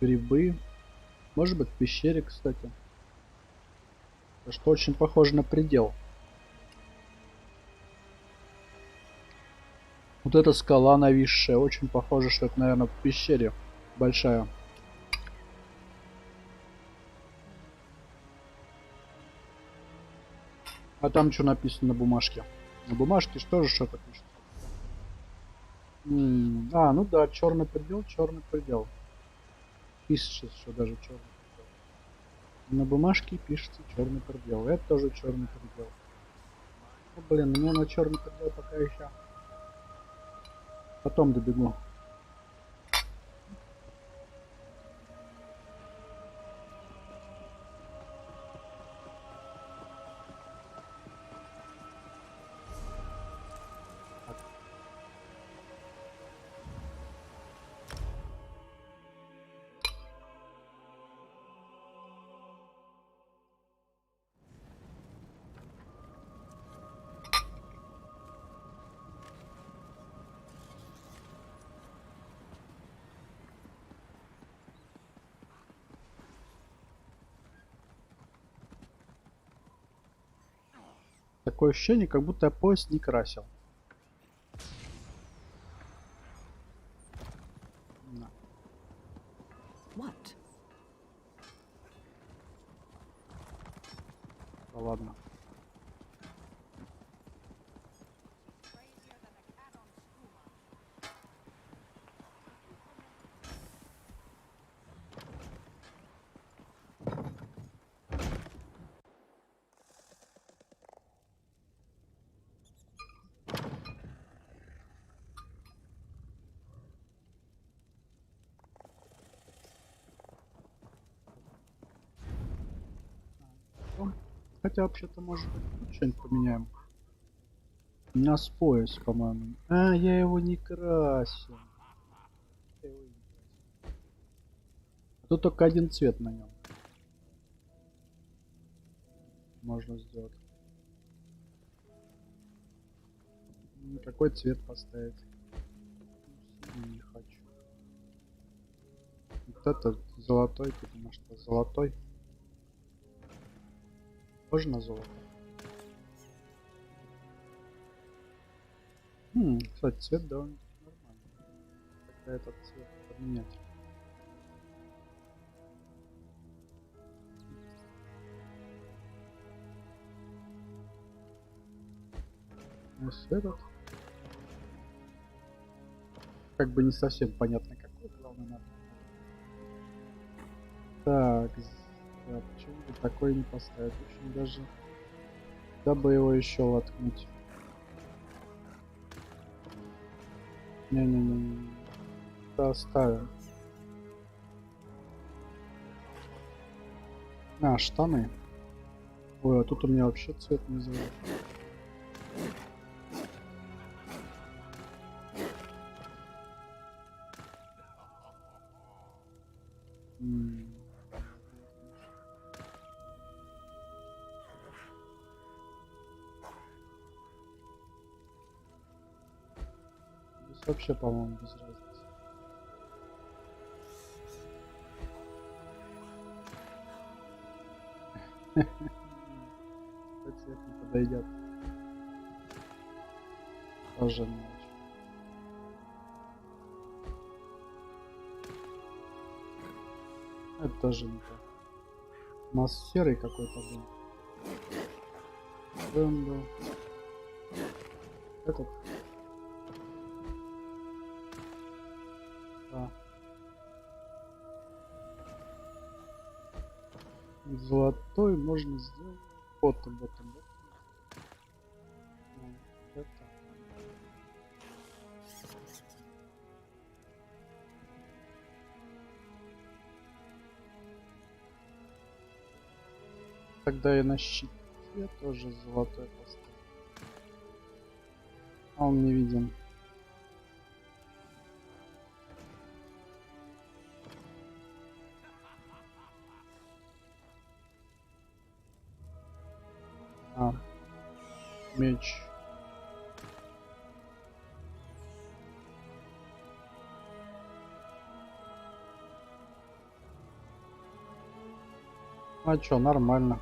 Грибы. Может быть, в пещере, кстати. Это что очень похоже на предел. Вот эта скала нависшая. Очень похоже, что это, наверное, в пещере большая. А там что написано на бумажке? На бумажке что же что-то пишет. А, ну да, черный предел, черный предел. Пишется еще даже черный предел. На бумажке пишется черный предел. Это тоже черный предел. Ну, блин, мне на черный предел пока еще. Потом добегу. Такое ощущение, как будто я пояс не красил. На. What? Да ладно. Хотя вообще-то может быть тут что-нибудь поменяем. У меня с пояс, по-моему. А, я его не красил. Я его не красил. А тут только один цвет на нем. Можно сделать. Какой цвет поставить? Не хочу. Вот этот золотой, потому что золотой. Можно золото? Кстати, цвет довольно-таки нормальный. Тогда этот цвет поменять. Если этот. Как бы не совсем понятно какой, главное надо. Так, да, почему бы такой не поставить? В общем, даже дабы его еще воткнуть. Не-не-не. Да, оставим. А, штаны. Ой, а тут у меня вообще цвет не зовет. Здесь вообще, по-моему, без разницы. Этот цвет не подойдет. Тоже не очень. Это тоже не то. У нас серый какой-то был. Он был. Этот. Да. Золотой можно сделать. Ботом. Это. Тогда и на щите тоже золотой поставлю. А он не виден. А. Меч. А чё, нормально.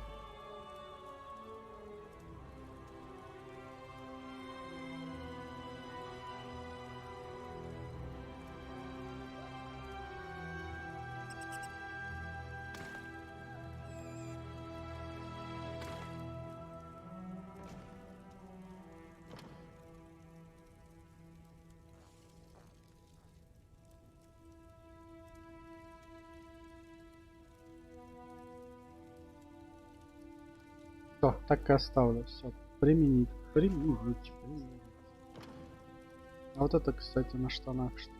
Всё, так и оставлю. Все. Применить. А вот это, кстати, на штанах что ли?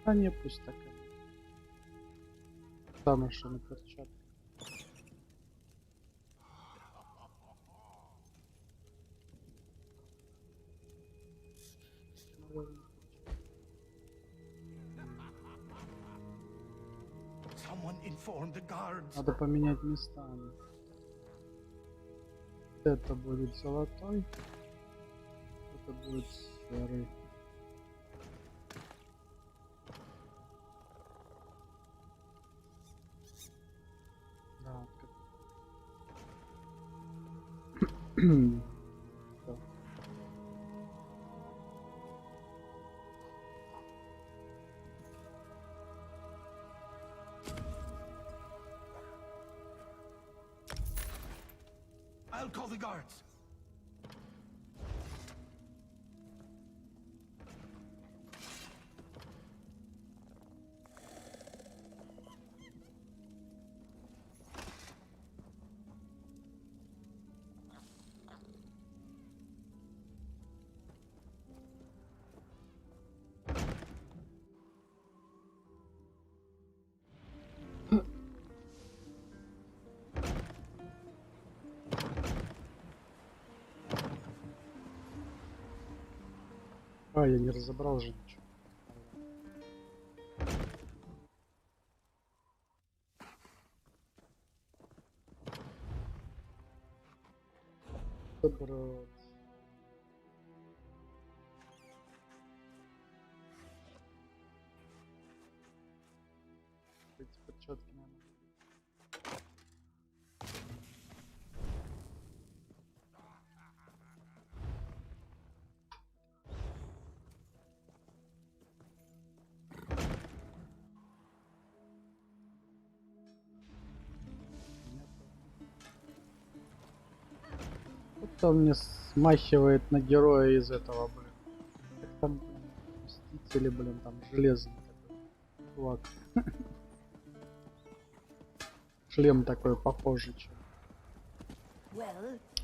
А не, пусть такая. Там еще на перчатке. Надо поменять местами. Это будет золотой. Это будет серый. I'll call the guards. А, я не разобрал же ничего. Добро. Эти перчатки, наверное. Вот он мне смахивает на героя из этого, блин. Как там, блин, Мстители, блин, там железный такой чувак. Шлем такой похожий, чем.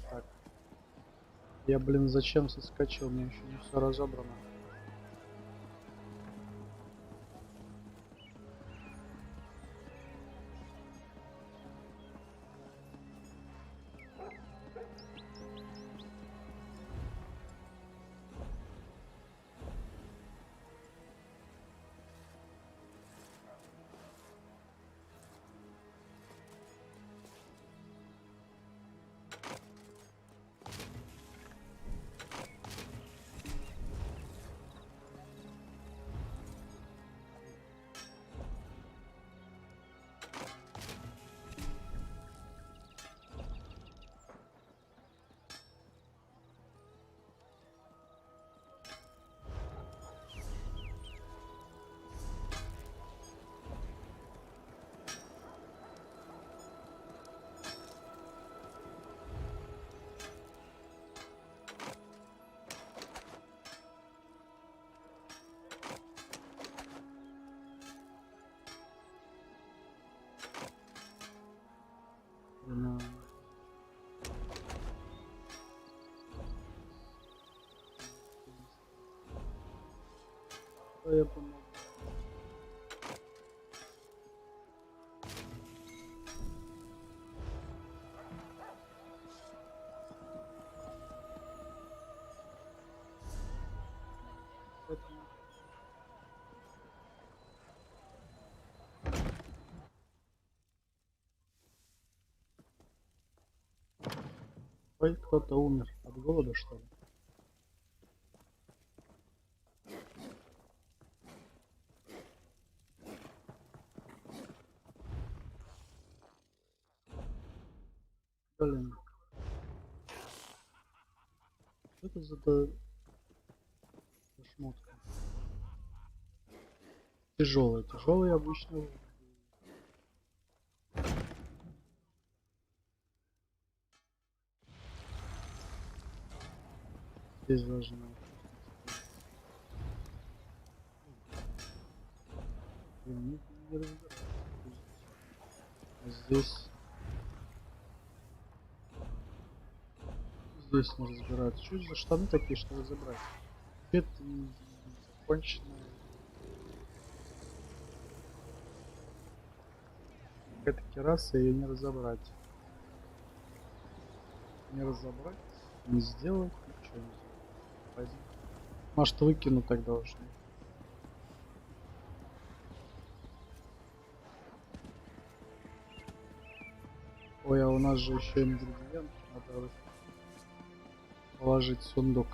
Так. Я, блин, зачем соскочил? У меня еще не все разобрано. Я помогу. Ой, кто-то умер от голода, что ли? Блин. Что это за шмотка? Тяжелый, тяжелый обычно. Здесь должно. Не разбираюсь. А здесь. Здесь не разбираться. Что это за штаны такие, что разобрать? Это законченная. Какая-то кераса, ее не разобрать. Не разобрать, не сделать, ничего не сделать. Пойдем. Может, выкину тогда уже. Ой, а у нас же еще ингредиенты. Надо положить в сундук.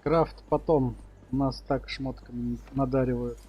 Крафт потом. У нас так шмотками надаривают.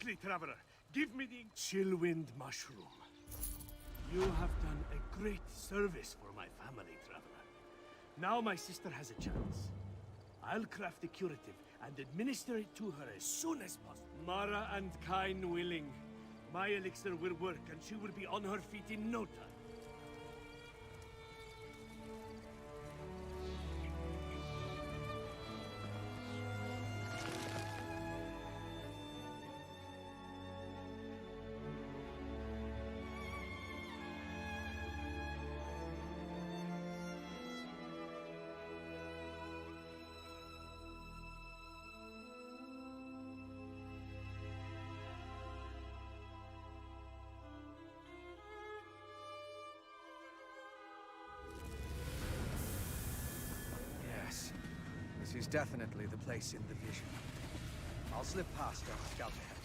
Quickly, traveler, give me the Chillwind mushroom. You have done a great service for my family, traveler. Now my sister has a chance. I'll craft the curative and administer it to her as soon as possible. Mara and Kain willing. My elixir will work and she will be on her feet in no time. Yes. This is definitely the place in the vision. I'll slip past and scout ahead.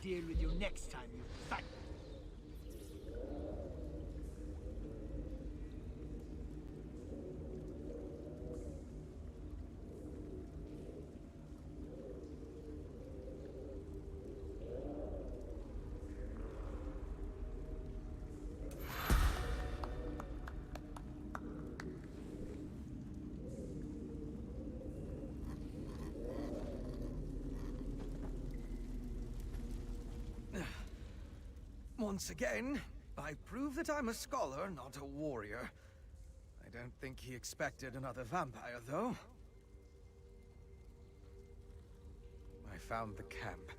Deal with you next time, you fat... Once again, I prove that I'm a scholar, not a warrior. I don't think he expected another vampire, though. I found the camp.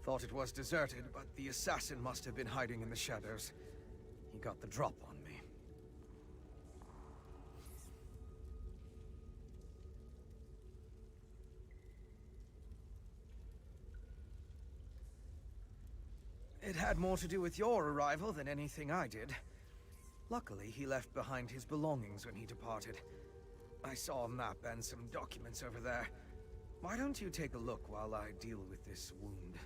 Thought it was deserted, but the assassin must have been hiding in the shadows. He got the drop on me. It had more to do with your arrival than anything I did. Luckily, he left behind his belongings when he departed. I saw a map and some documents over there. Why don't you take a look while I deal with this wound?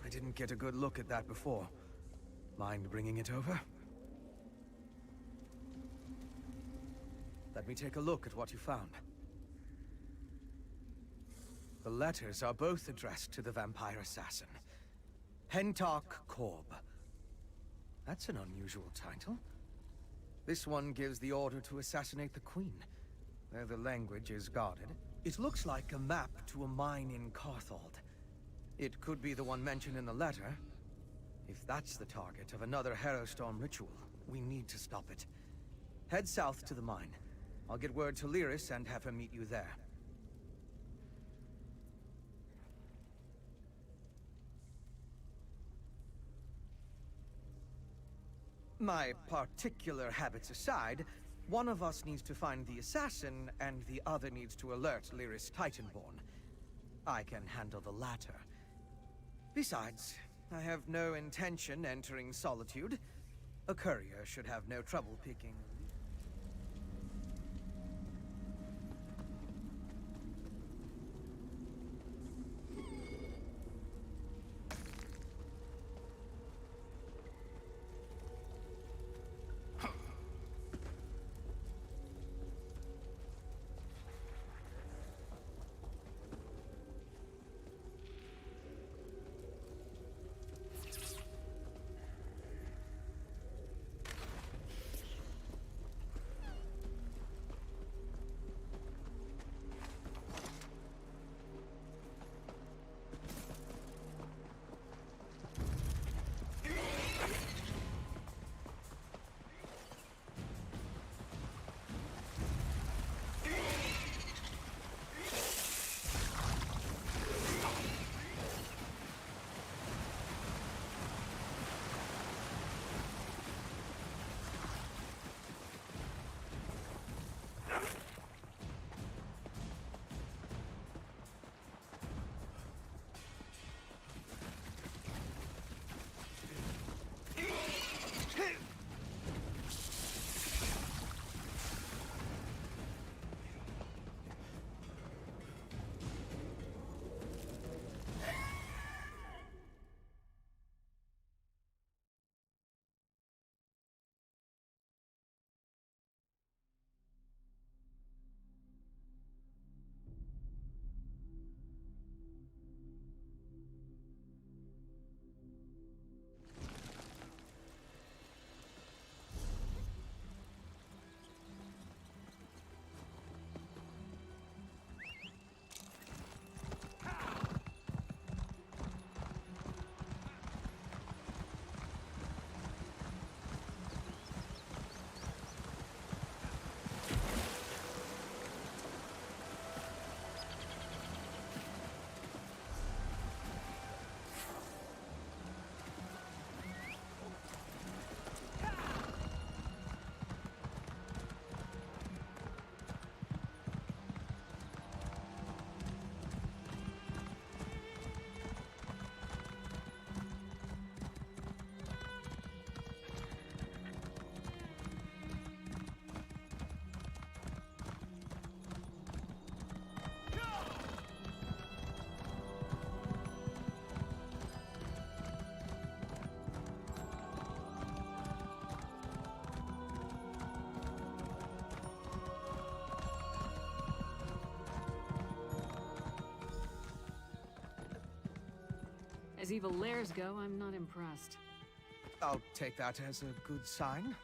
I didn't get a good look at that before. Mind bringing it over? Let me take a look at what you found. The letters are both addressed to the vampire assassin, Hentark Korb. That's an unusual title. This one gives the order to assassinate the Queen, though the language is guarded. It looks like a map to a mine in Carthald. It could be the one mentioned in the letter. If that's the target of another Harrowstorm ritual, we need to stop it. Head south to the mine. I'll get word to Lyris and have her meet you there. My particular habits aside, one of us needs to find the assassin, and the other needs to alert Lyris Titanborn. I can handle the latter. Besides, I have no intention entering Solitude. A courier should have no trouble picking. As evil lairs go, I'm not impressed. I'll take that as a good sign.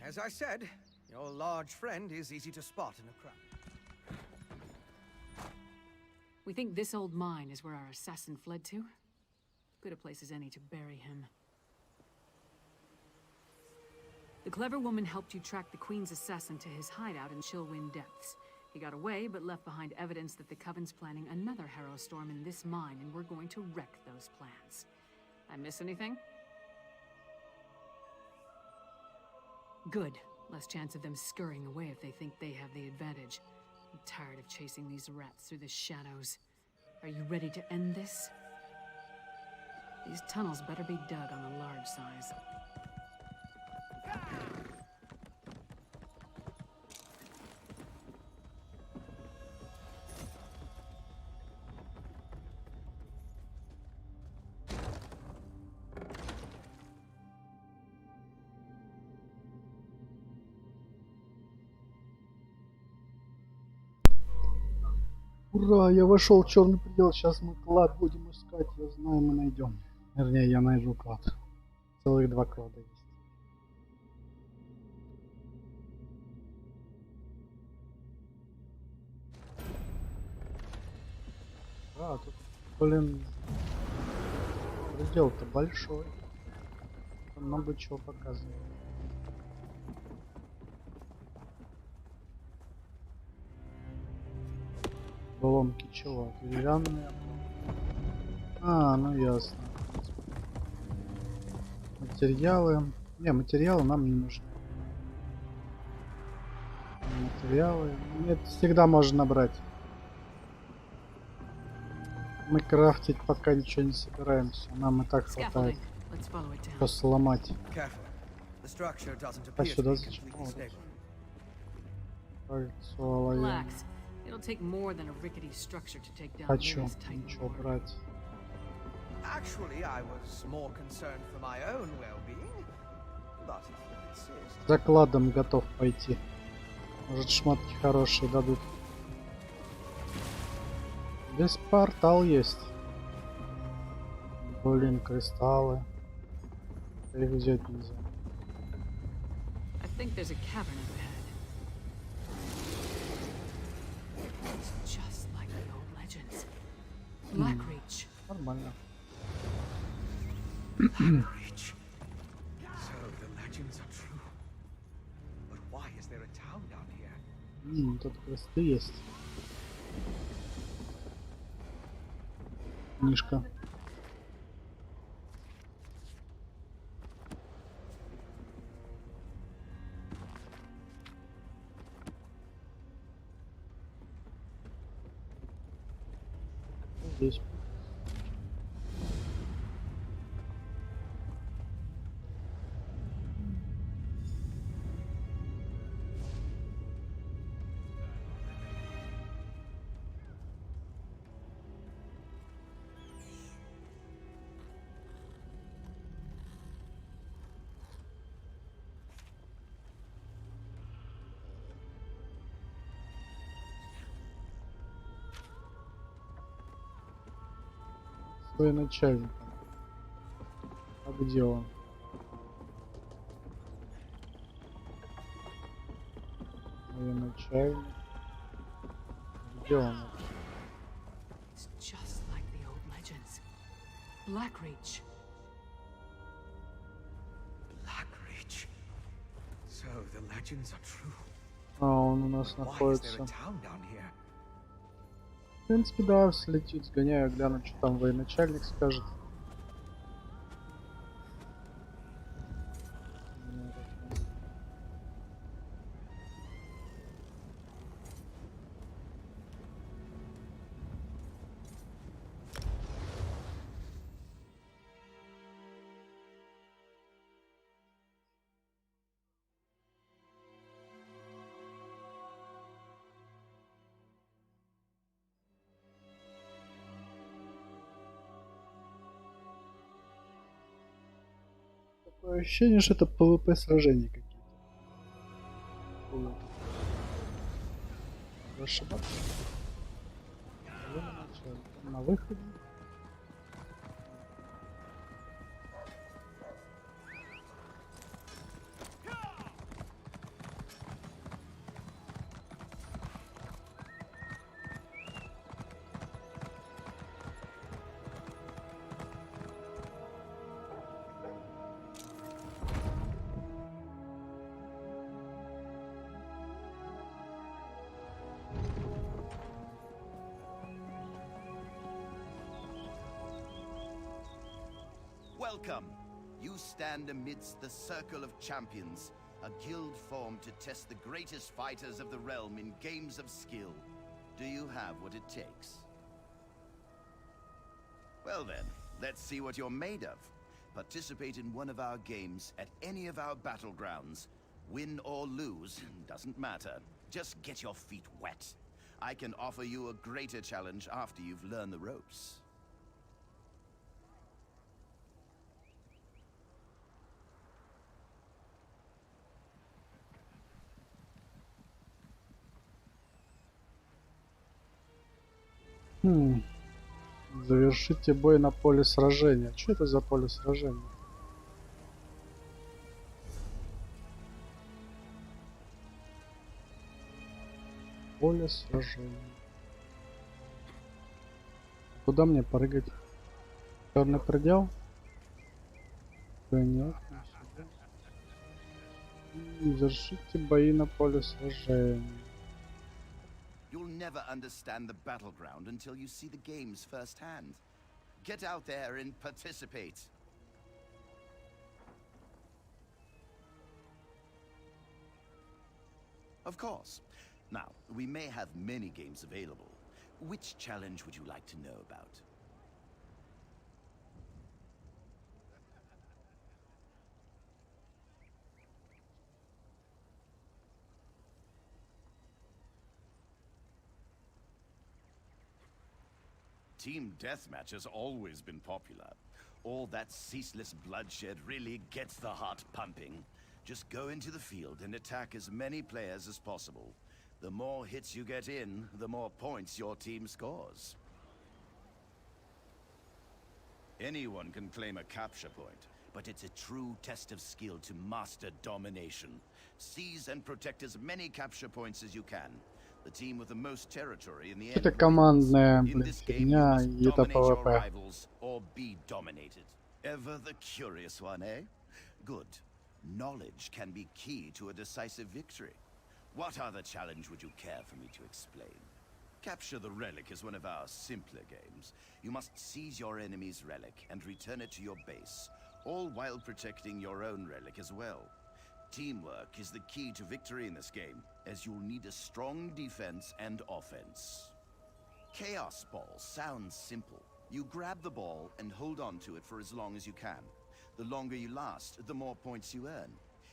As I said, your large friend is easy to spot in a crowd. We think this old mine is where our assassin fled to? Good a place as any to bury him. The clever woman helped you track the Queen's assassin to his hideout in Chillwind Depths. He got away, but left behind evidence that the Coven's planning another Harrowstorm in this mine, and we're going to wreck those plans. I miss anything? Good. Less chance of them scurrying away if they think they have the advantage. I'm tired of chasing these rats through the shadows. Are you ready to end this? These tunnels better be dug on the large size. Ура, я вошел в черный предел, сейчас мы клад будем искать, я знаю, мы найдем. Вернее, я найду клад. Целых 2 клада есть. А, тут, блин, предел-то большой. Там много чего показывает. Обломки чего? Деревянные обломки. А, ну ясно. Материалы. Не, материалы нам не нужны. Материалы. Нет, всегда можно набрать. Мы крафтить пока ничего не собираемся. Нам и так хватает. Что сломать. А сюда зачем? Кольцо лоем. Хочу ничего брать. Закладом готов пойти. Может, шмотки хорошие дадут. Здесь портал есть. Блин, кристаллы. Их взять нельзя. Нормально. Тут кресты есть. Книжка. Здесь. Свой начальник. А где он? Мой начальник. Где он? Blackreach. Blackreach. So the legends are true. А, он у нас находится. В принципе, да, слетит, сгоняю, гляну, что там военачальник скажет. Такое ощущение, что это PvP сражения какие-то. Ошибаться. На выходе. Welcome. You stand amidst the Circle of Champions, a guild formed to test the greatest fighters of the realm in games of skill. Do you have what it takes? Well then, let's see what you're made of. Participate in one of our games at any of our battlegrounds. Win or lose, doesn't matter. Just get your feet wet. I can offer you a greater challenge after you've learned the ropes. Завершите бой на поле сражения. Что это за поле сражения? Поле сражения. Куда мне прыгать? Черный предел? Понятно. Завершите бои на поле сражения. You'll never understand the battleground until you see the games firsthand. Get out there and participate. Of course. Now, we may have many games available. Which challenge would you like to know about? Team Deathmatch has always been popular. All that ceaseless bloodshed really gets the heart pumping. Just go into the field and attack as many players as possible. The more hits you get in, the more points your team scores. Anyone can claim a capture point, but it's a true test of skill to master domination. Seize and protect as many capture points as you can. The team with the most territory in the end. Это командная, In блин, this game, фигня, you и must это dominate your PvP. rivals or be dominated. Ever the curious one, eh? Good. Knowledge can be key to a decisive victory. What other challenge would you care for me to explain? Capture the Relic is one of our simpler games. You must seize your enemy's relic and return it to your base, all while protecting your own relic as well. Teamwork is the key to victory in this game, as you'll need a strong defense and offense. Chaos Ball sounds simple. You grab the ball and hold on to it for as long as you can. The longer you last, the more points you earn.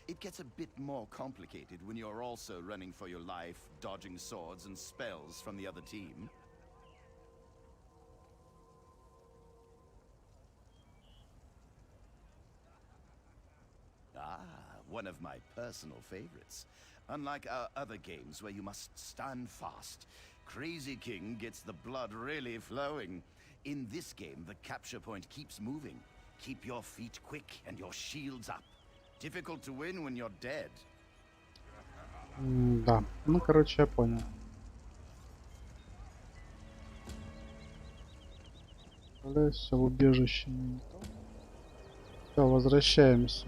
It gets a bit more complicated when you're also running for your life, dodging swords and spells from the other team. Ah, one of my personal favorites. Unlike our other games where you must stand fast, Crazy King gets the blood really flowing. In this game, the capture point keeps moving. Keep your feet quick and your shields up. Difficult to win when you're dead. Да, ну короче, я понял. Все в убежище. Все, возвращаемся.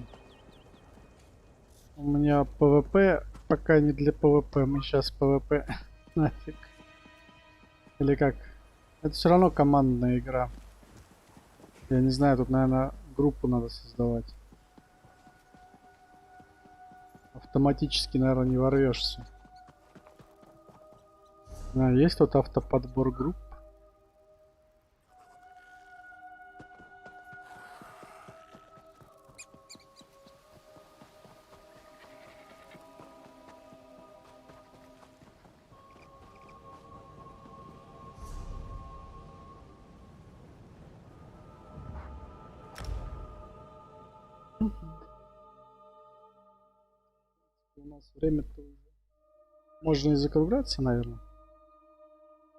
У меня ПВП пока не для ПВП. Мы сейчас ПВП нафиг. Или как? Это все равно командная игра. Я не знаю, тут, наверное, группу надо создавать. Автоматически, наверное, не ворвешься. А, есть тут автоподбор групп? У нас время-то уже. Можно и закругляться, наверное.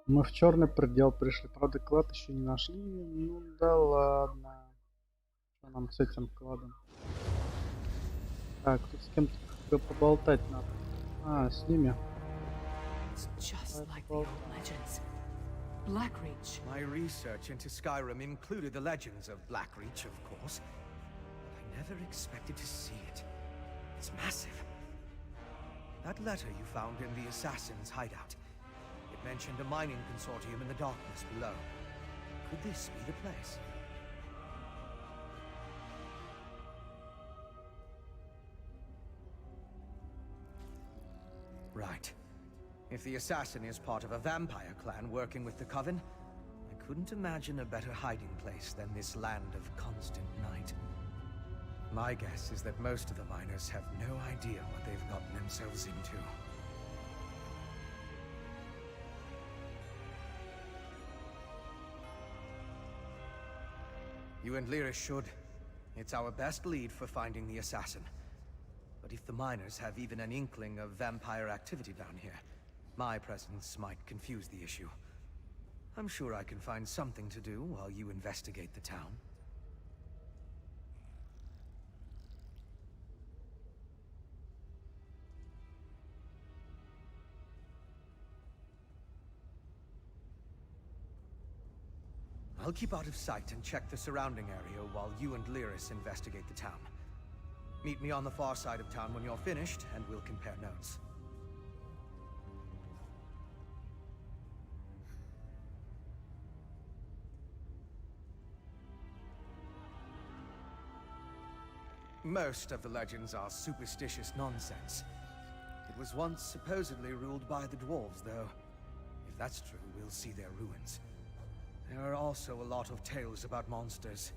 Мы в черный предел пришли. Правда, клад еще не нашли. Ну да ладно. Что нам с этим кладом? Так, тут с кем-то поболтать надо. А, с ними. It's just like the old legends. Blackreach. My research into Skyrim included the legends of Blackreach, of course. But I never expected to see it. It's massive. That letter you found in the assassin's hideout. It mentioned a mining consortium in the darkness below. Could this be the place? Right. If the assassin is part of a vampire clan working with the Coven, I couldn't imagine a better hiding place than this land of constant night. My guess is that most of the miners have no idea what they've gotten themselves into. You and Lyra should. It's our best lead for finding the assassin. But if the miners have even an inkling of vampire activity down here, my presence might confuse the issue. I'm sure I can find something to do while you investigate the town. I'll keep out of sight and check the surrounding area while you and Lyris investigate the town. Meet me on the far side of town when you're finished, and we'll compare notes. Most of the legends are superstitious nonsense. It was once supposedly ruled by the dwarves, though. If that's true, we'll see their ruins. There are also a lot of tales about monsters.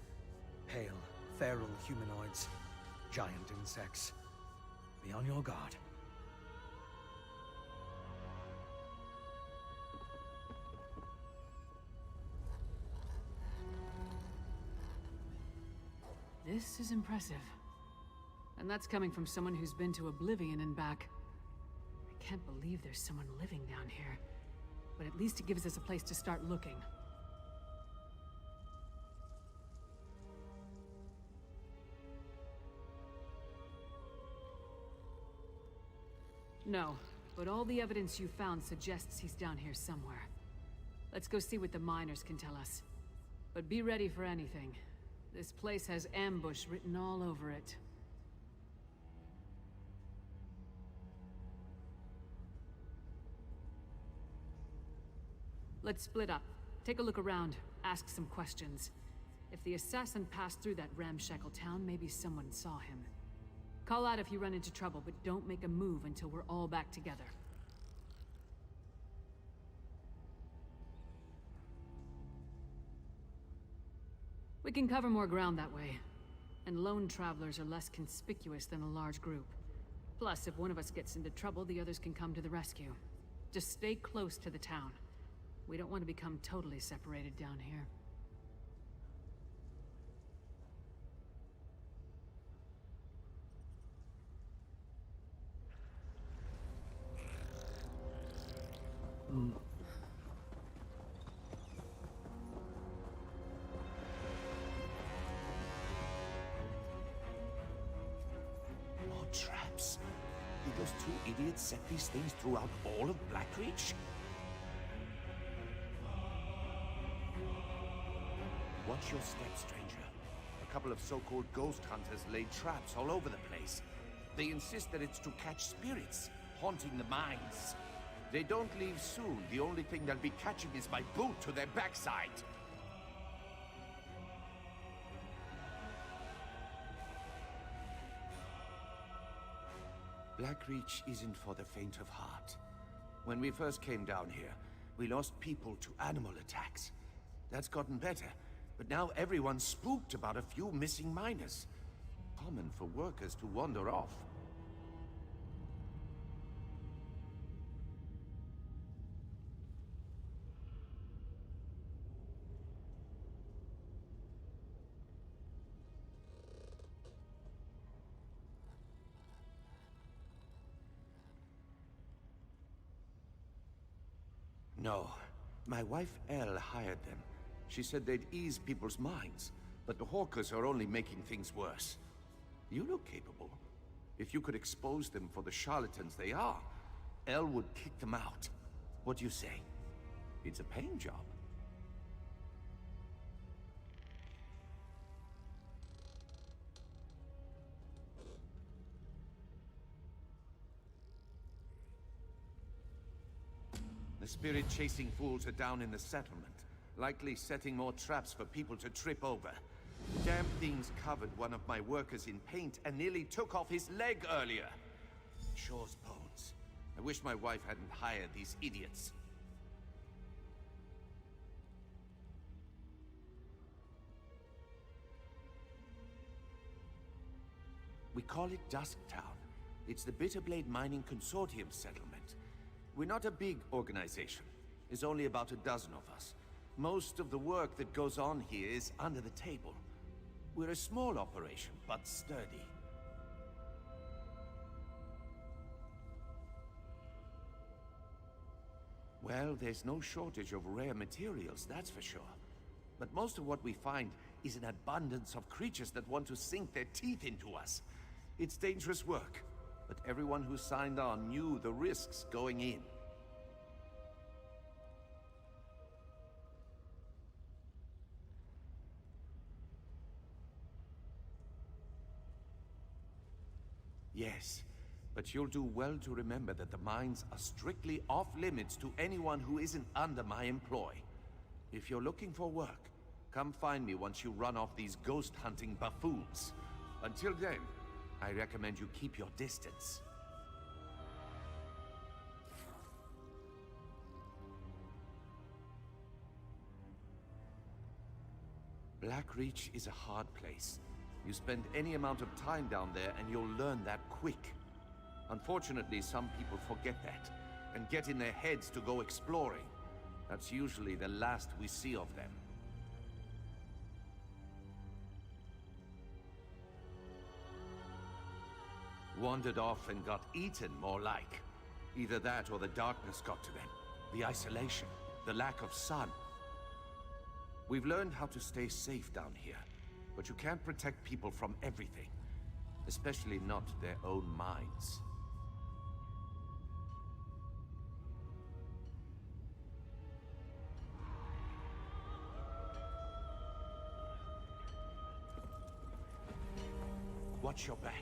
Pale, feral humanoids, giant insects. Be on your guard. This is impressive. And that's coming from someone who's been to Oblivion and back. I can't believe there's someone living down here. But at least it gives us a place to start looking. No, but all the evidence you found suggests he's down here somewhere. Let's go see what the miners can tell us. But be ready for anything. This place has ambush written all over it. Let's split up. Take a look around. Ask some questions. If the assassin passed through that ramshackle town, maybe someone saw him. Call out if you run into trouble, but don't make a move until we're all back together. We can cover more ground that way. And lone travelers are less conspicuous than a large group. Plus, if one of us gets into trouble, the others can come to the rescue. Just stay close to the town. We don't want to become totally separated down here. More traps? Did those two idiots set these things throughout all of Blackreach? Watch your step, stranger. A couple of so-called ghost hunters laid traps all over the place. They insist that it's to catch spirits, haunting the mines. They don't leave soon. The only thing they'll be catching is my boot to their backside. Blackreach isn't for the faint of heart. When we first came down here, we lost people to animal attacks. That's gotten better, but now everyone's spooked about a few missing miners. Common for workers to wander off. No. My wife Elle hired them. She said they'd ease people's minds, but the hawkers are only making things worse. You look capable. If you could expose them for the charlatans they are, Elle would kick them out. What do you say? It's a paying job. The spirit-chasing fools are down in the settlement, likely setting more traps for people to trip over. Damn things covered one of my workers in paint and nearly took off his leg earlier. Shore's bones. I wish my wife hadn't hired these idiots. We call it Dusktown. It's the Bitterblade Mining Consortium settlement. We're not a big organization. There's only about a dozen of us. Most of the work that goes on here is under the table. We're a small operation, but sturdy. Well, Well, there's no shortage of rare materials, that's for sure. But most of what we find is an abundance of creatures that want to sink their teeth into us. It's dangerous work, but everyone who signed on knew the risks going in. Yes, but you'll do well to remember that the mines are strictly off-limits to anyone who isn't under my employ. If you're looking for work, come find me once you run off these ghost-hunting buffoons. Until then, I recommend you keep your distance. Blackreach is a hard place. You spend any amount of time down there and you'll learn that quick. Unfortunately, some people forget that, and get in their heads to go exploring. That's usually the last we see of them. Wandered off and got eaten, more like. Either that or the darkness got to them. The isolation, the lack of sun. We've learned how to stay safe down here, but you can't protect people from everything. Especially not their own minds. Watch your back.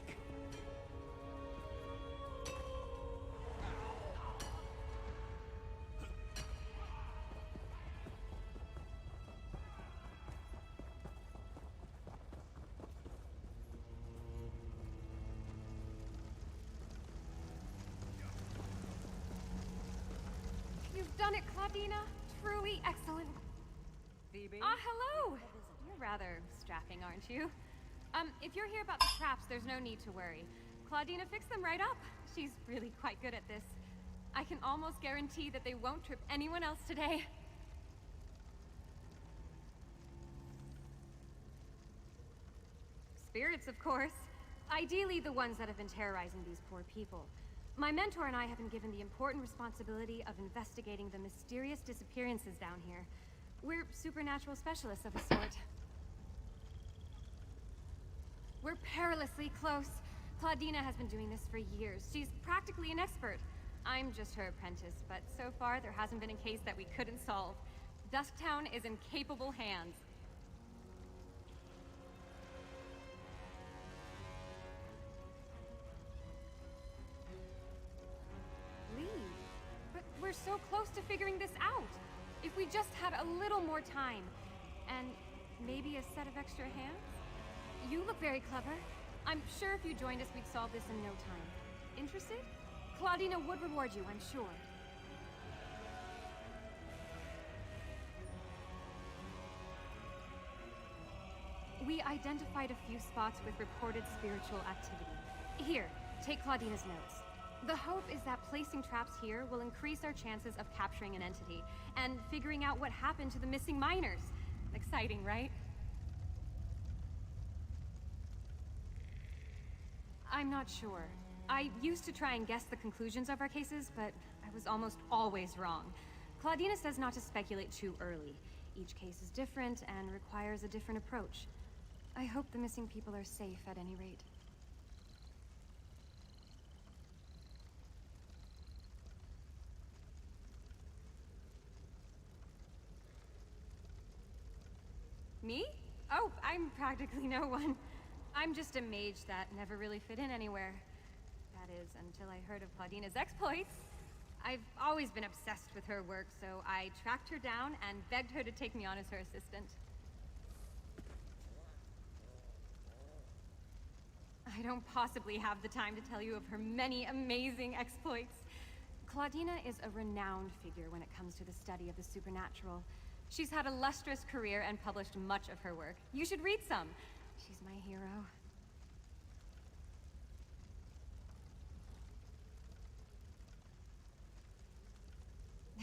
You've done it, Claudina. Truly excellent. Phoebe? Hello! You're rather strapping, aren't you? If you're here about the traps, there's no need to worry. Claudina fixed them right up. She's really quite good at this. I can almost guarantee that they won't trip anyone else today. Spirits, of course. Ideally, the ones that have been terrorizing these poor people. My mentor and I have been given the important responsibility of investigating the mysterious disappearances down here. We're supernatural specialists of a sort. We're perilously close. Claudina has been doing this for years. She's practically an expert. I'm just her apprentice, but so far there hasn't been a case that we couldn't solve. Dusktown is in capable hands. Lee, but we're so close to figuring this out. If we just had a little more time, and maybe a set of extra hands? You look very clever. I'm sure if you joined us, we'd solve this in no time. Interested? Claudina would reward you, I'm sure. We identified a few spots with reported spiritual activity. Here, take Claudina's notes. The hope is that placing traps here will increase our chances of capturing an entity, and figuring out what happened to the missing miners. Exciting, right? I'm not sure. I used to try and guess the conclusions of our cases, but I was almost always wrong. Claudina says not to speculate too early. Each case is different and requires a different approach. I hope the missing people are safe at any rate. Me? Oh, I'm practically no one. I'm just a mage that never really fit in anywhere. That is, until I heard of Claudina's exploits. I've always been obsessed with her work, so I tracked her down and begged her to take me on as her assistant. I don't possibly have the time to tell you of her many amazing exploits. Claudina is a renowned figure when it comes to the study of the supernatural. She's had a lustrous career and published much of her work. You should read some. She's my hero.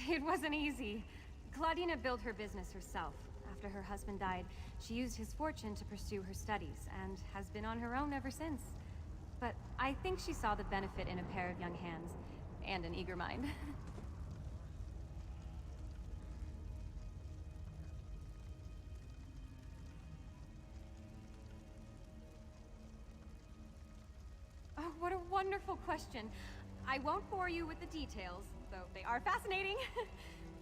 It wasn't easy. Claudina built her business herself. After her husband died, she used his fortune to pursue her studies, and has been on her own ever since. But I think she saw the benefit in a pair of young hands, and an eager mind. wonderful question. I won't bore you with the details, though they are fascinating.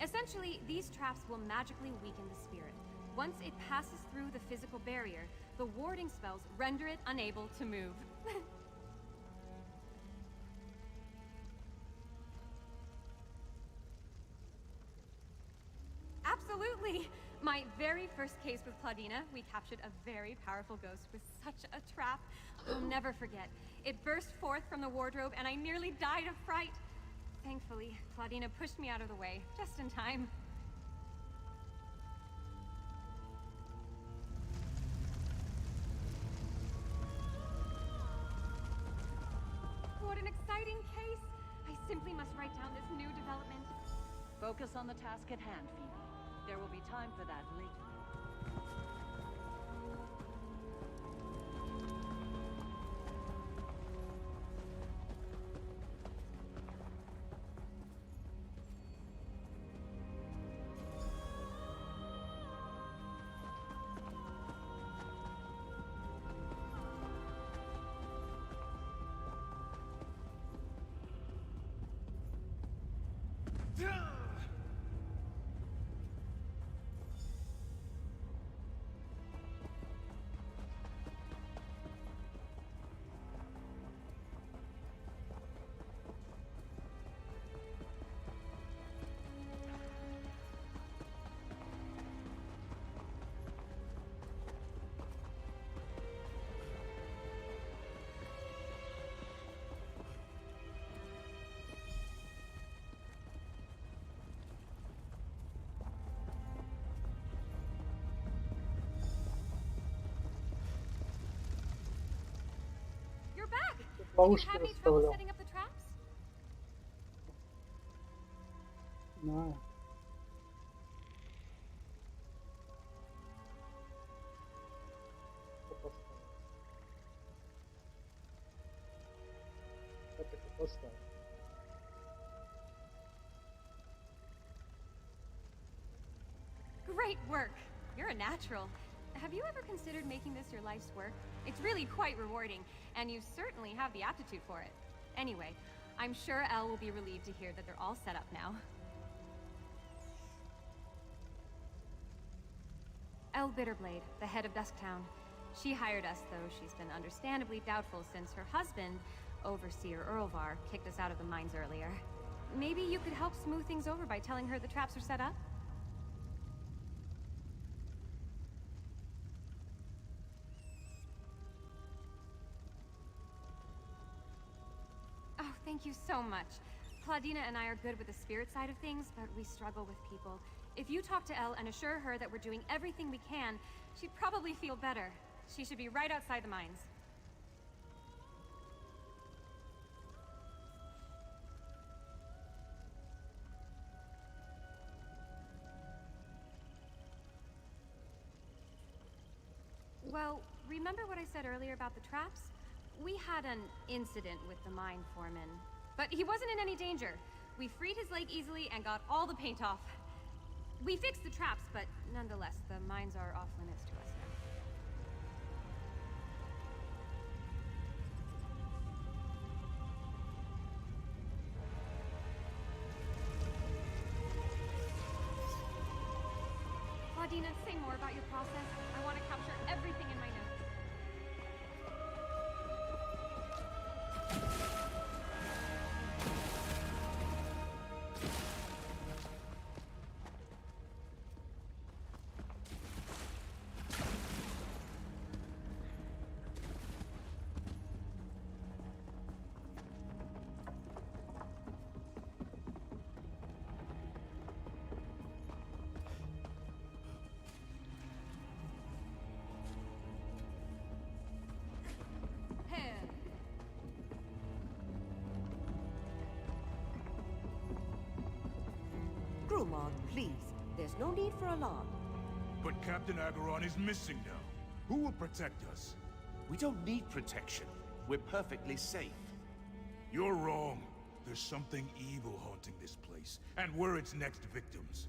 Essentially, these traps will magically weaken the spirit. Once it passes through the physical barrier, the warding spells render it unable to move. Absolutely! My very first case with Claudina, we captured a very powerful ghost with such a trap. I'll never forget. It burst forth from the wardrobe and I nearly died of fright. Thankfully, Claudina pushed me out of the way, just in time. What an exciting case! I simply must write down this new development. Focus on the task at hand, Phoebe. There will be time for that later. You're back! Did you Ловушки have any trouble расставлял. setting up the traps? Да. Что поставить? Это как поставить? Great work! You're a natural. Have you ever considered making this your life's work? It's really quite rewarding, and you certainly have the aptitude for it. Anyway, I'm sure Elle will be relieved to hear that they're all set up now. Elle Bitterblade, the head of Dusktown. She hired us, though she's been understandably doubtful since her husband, Overseer Earlvar, kicked us out of the mines earlier. Maybe you could help smooth things over by telling her the traps are set up? Oh, thank you so much. Claudina and I are good with the spirit side of things, but we struggle with people. If you talk to Elle and assure her that we're doing everything we can, she'd probably feel better. She should be right outside the mines. Well, remember what I said earlier about the traps? We had an incident with the mine foreman, but he wasn't in any danger. We freed his leg easily and got all the paint off. We fixed the traps, but nonetheless, the mines are off limits to us now. Claudina, say more about your process. I want to capture everything in my notes. Grumog, please. There's no need for alarm. But Captain Agaron is missing now. Who will protect us? We don't need protection. We're perfectly safe. You're wrong. There's something evil haunting this place, and we're its next victims.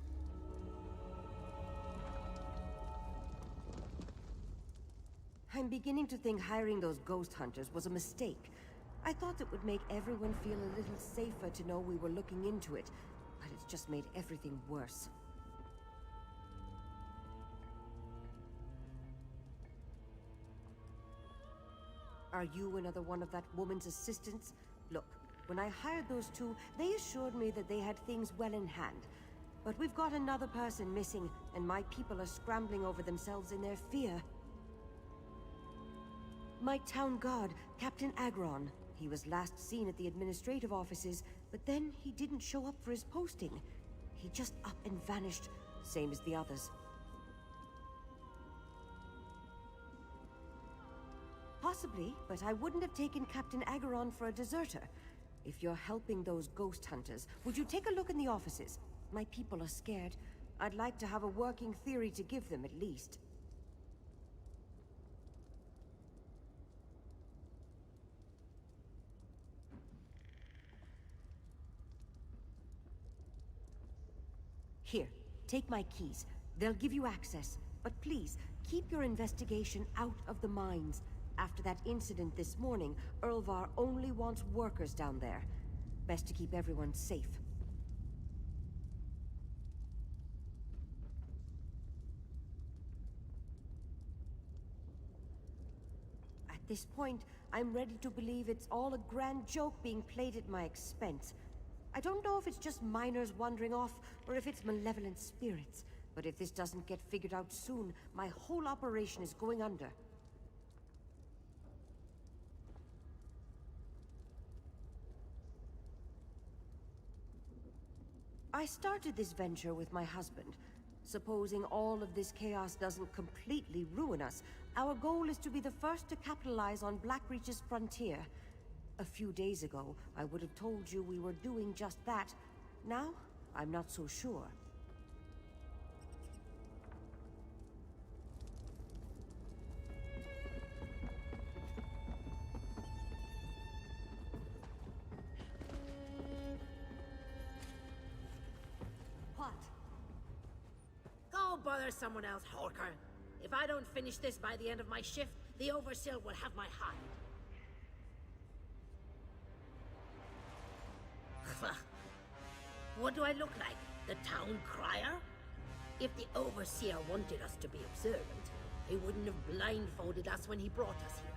I'm beginning to think hiring those ghost hunters was a mistake. I thought it would make everyone feel a little safer to know we were looking into it, but it's just made everything worse. Are you another one of that woman's assistants? Look, when I hired those two, they assured me that they had things well in hand. But we've got another person missing, and my people are scrambling over themselves in their fear. My town guard, Captain Agron. He was last seen at the administrative offices, but then he didn't show up for his posting. He just up and vanished, same as the others. Possibly, but I wouldn't have taken Captain Agron for a deserter. If you're helping those ghost hunters, would you take a look in the offices? My people are scared. I'd like to have a working theory to give them, at least. Here, take my keys. They'll give you access. But please, keep your investigation out of the mines. After that incident this morning, Erlvar only wants workers down there. Best to keep everyone safe. At this point, I'm ready to believe it's all a grand joke being played at my expense. I don't know if it's just miners wandering off, or if it's malevolent spirits. But if this doesn't get figured out soon, my whole operation is going under. I started this venture with my husband. Supposing all of this chaos doesn't completely ruin us, our goal is to be the first to capitalize on Blackreach's frontier. A few days ago, I would have told you we were doing just that. Now, I'm not so sure. What? Go bother someone else, Horker. If I don't finish this by the end of my shift, the Overseer will have my hide. What do I look like? The town crier? If the Overseer wanted us to be observant, he wouldn't have blindfolded us when he brought us here.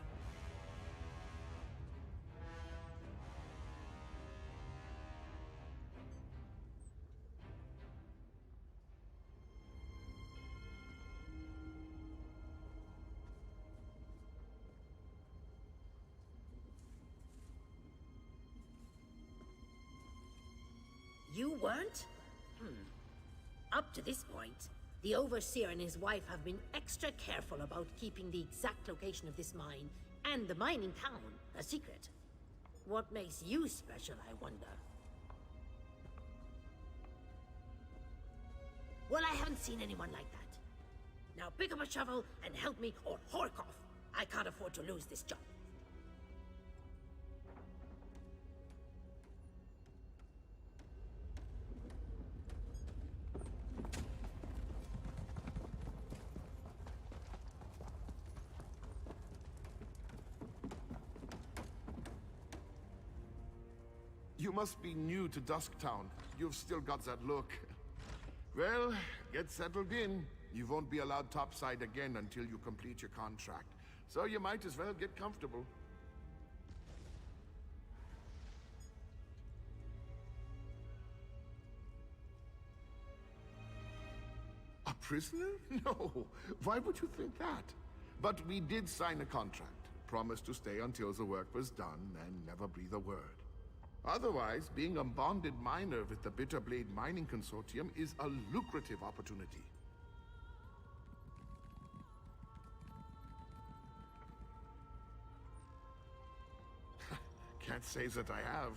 You weren't? Up to this point, the Overseer and his wife have been extra careful about keeping the exact location of this mine and the mining town a secret. What makes you special, I wonder? Well, I haven't seen anyone like that. Now pick up a shovel and help me, or hork off. I can't afford to lose this job. You must be new to Dusktown. You've still got that look. Well, get settled in. You won't be allowed topside again until you complete your contract. So you might as well get comfortable. A prisoner? No. Why would you think that? But we did sign a contract. Promised to stay until the work was done and never breathe a word. Otherwise, being a bonded miner with the Bitterblade Mining Consortium is a lucrative opportunity. Can't say that I have.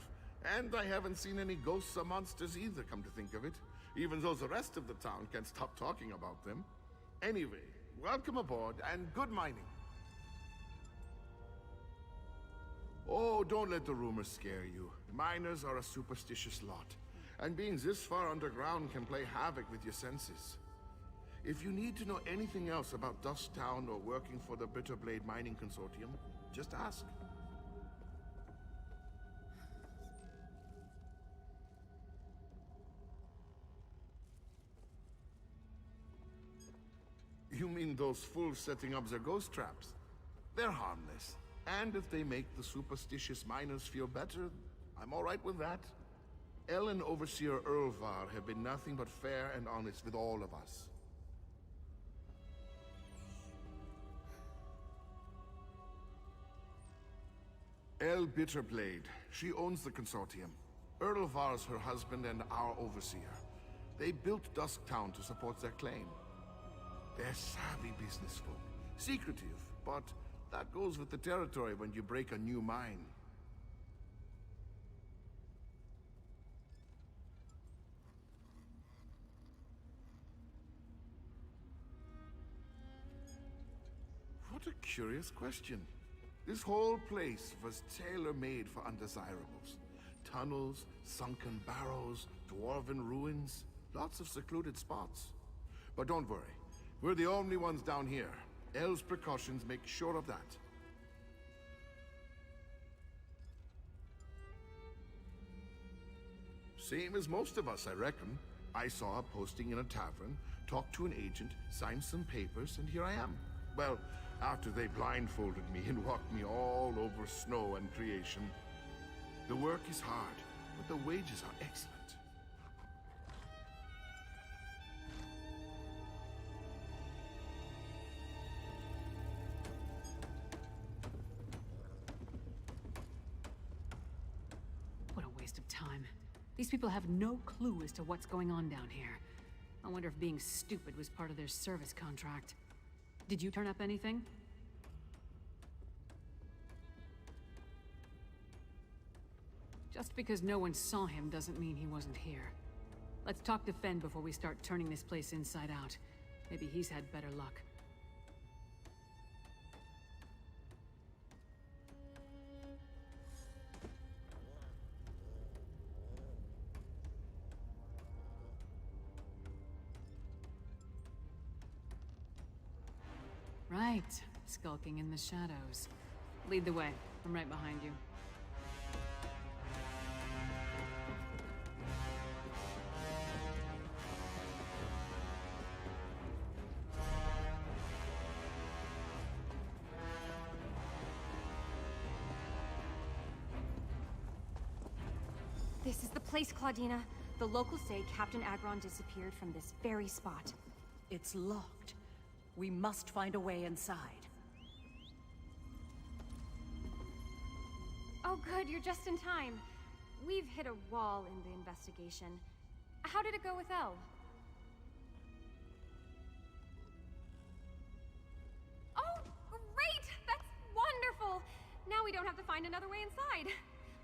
And I haven't seen any ghosts or monsters either, come to think of it. Even though the rest of the town can't stop talking about them. Anyway, welcome aboard and good mining. Oh, don't let the rumors scare you. Miners are a superstitious lot, and being this far underground can play havoc with your senses. If you need to know anything else about Dusktown or working for the Bitterblade Mining Consortium, just ask. You mean those fools setting up their ghost traps? They're harmless. And if they make the superstitious miners feel better, I'm all right with that. El and Overseer Erlvar have been nothing but fair and honest with all of us. El Bitterblade. She owns the consortium. Erlvar's her husband and our overseer. They built Dusktown to support their claim. They're savvy business folk. Secretive, but that goes with the territory when you break a new mine. What a curious question. This whole place was tailor-made for undesirables. Tunnels, sunken barrows, dwarven ruins, lots of secluded spots. But don't worry, we're the only ones down here. El's precautions make sure of that. Same as most of us, I reckon. I saw a posting in a tavern, talked to an agent, signed some papers, and here I am. Well, after they blindfolded me and walked me all over snow and creation. The work is hard, but the wages are excellent. What a waste of time. These people have no clue as to what's going on down here. I wonder if being stupid was part of their service contract. Did you turn up anything? Just because no one saw him doesn't mean he wasn't here. Let's talk to Fen before we start turning this place inside out. Maybe he's had better luck. Right, skulking in the shadows. Lead the way. I'm right behind you. This is the place, Claudina. The locals say Captain Agron disappeared from this very spot. It's locked. We must find a way inside. Oh good, you're just in time. We've hit a wall in the investigation. How did it go with Elle? Oh, great! That's wonderful! Now we don't have to find another way inside.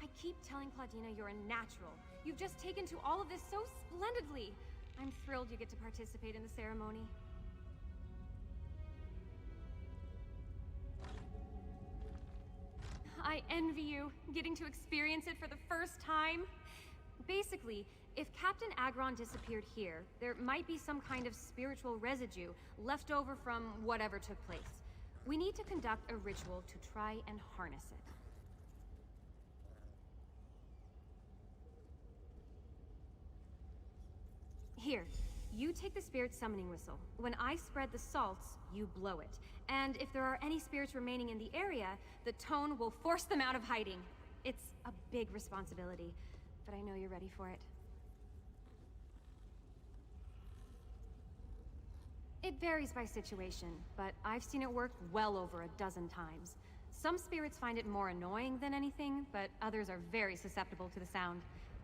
I keep telling Claudina you're a natural. You've just taken to all of this so splendidly. I'm thrilled you get to participate in the ceremony. I envy you, getting to experience it for the first time. Basically, if Captain Agron disappeared here, there might be some kind of spiritual residue left over from whatever took place. We need to conduct a ritual to try and harness it. Here, you take the spirit summoning whistle. When I spread the salts, you blow it. And if there are any spirits remaining in the area, the tone will force them out of hiding. It's a big responsibility, but I know you're ready for it. It varies by situation, but I've seen it work well over a dozen times. Some spirits find it more annoying than anything, but others are very susceptible to the sound.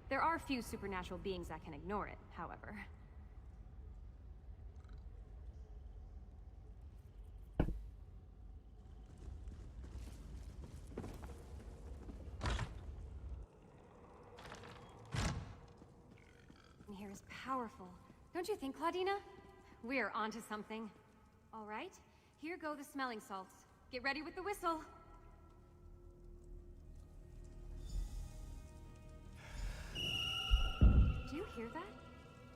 There are few supernatural beings that can ignore it, however. And here is powerful. Don't you think, Claudina? We're onto something. All right, here go the smelling salts. Get ready with the whistle. Do you hear that?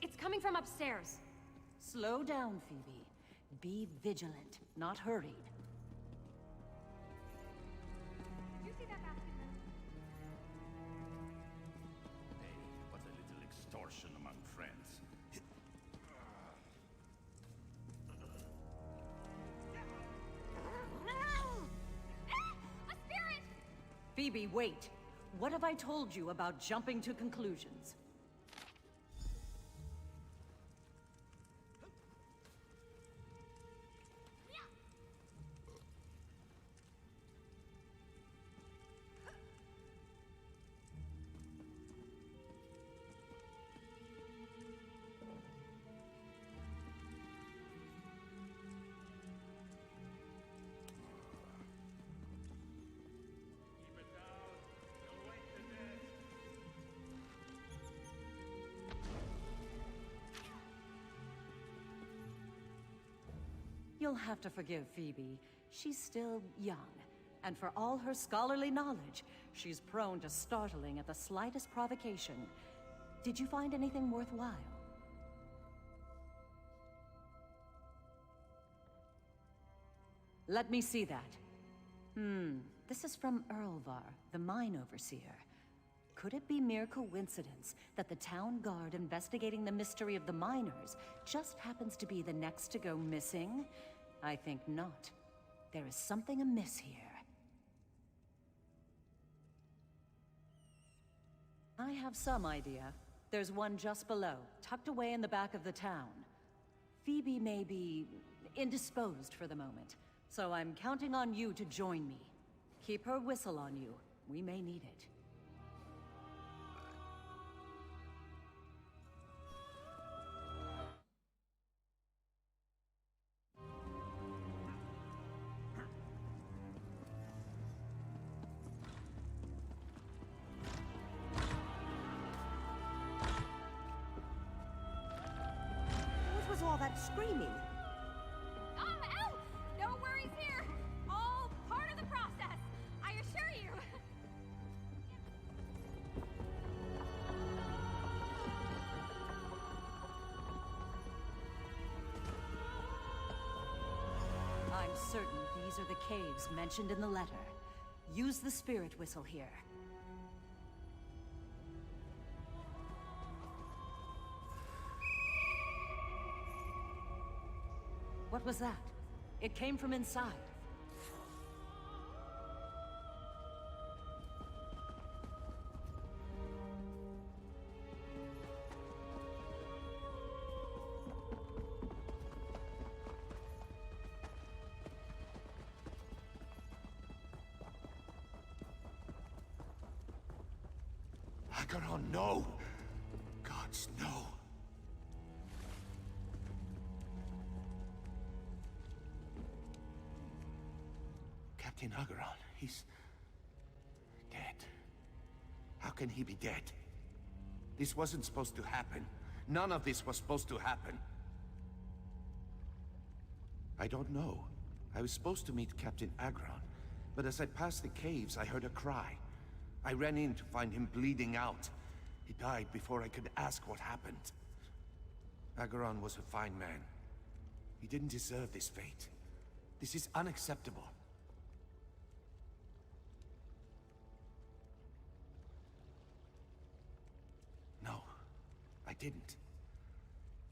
It's coming from upstairs. Slow down, Phoebe. Be vigilant, not hurried. You see that basket? Hey, what a little extortion among friends. Phoebe, wait. What have I told you about jumping to conclusions? You'll have to forgive Phoebe. She's still young, and for all her scholarly knowledge, she's prone to startling at the slightest provocation. Did you find anything worthwhile? Let me see that. This is from Erlvar, the mine overseer. Could it be mere coincidence that the town guard investigating the mystery of the miners just happens to be the next to go missing? I think not. There is something amiss here. I have some idea. There's one just below, tucked away in the back of the town. Phoebe may be indisposed for the moment, so I'm counting on you to join me. Keep her whistle on you. We may need it. All that screaming. Elf! No worries here. All part of the process. I assure you. I'm certain these are the caves mentioned in the letter. Use the spirit whistle here. What was that? It came from inside. Acheron, no! Gods, no! Captain Acheron, he's dead. How can he be dead? This wasn't supposed to happen. None of this was supposed to happen. I don't know. I was supposed to meet Captain Acheron, but as I passed the caves, I heard a cry. I ran in to find him bleeding out. He died before I could ask what happened. Acheron was a fine man. He didn't deserve this fate. This is unacceptable. No, I didn't.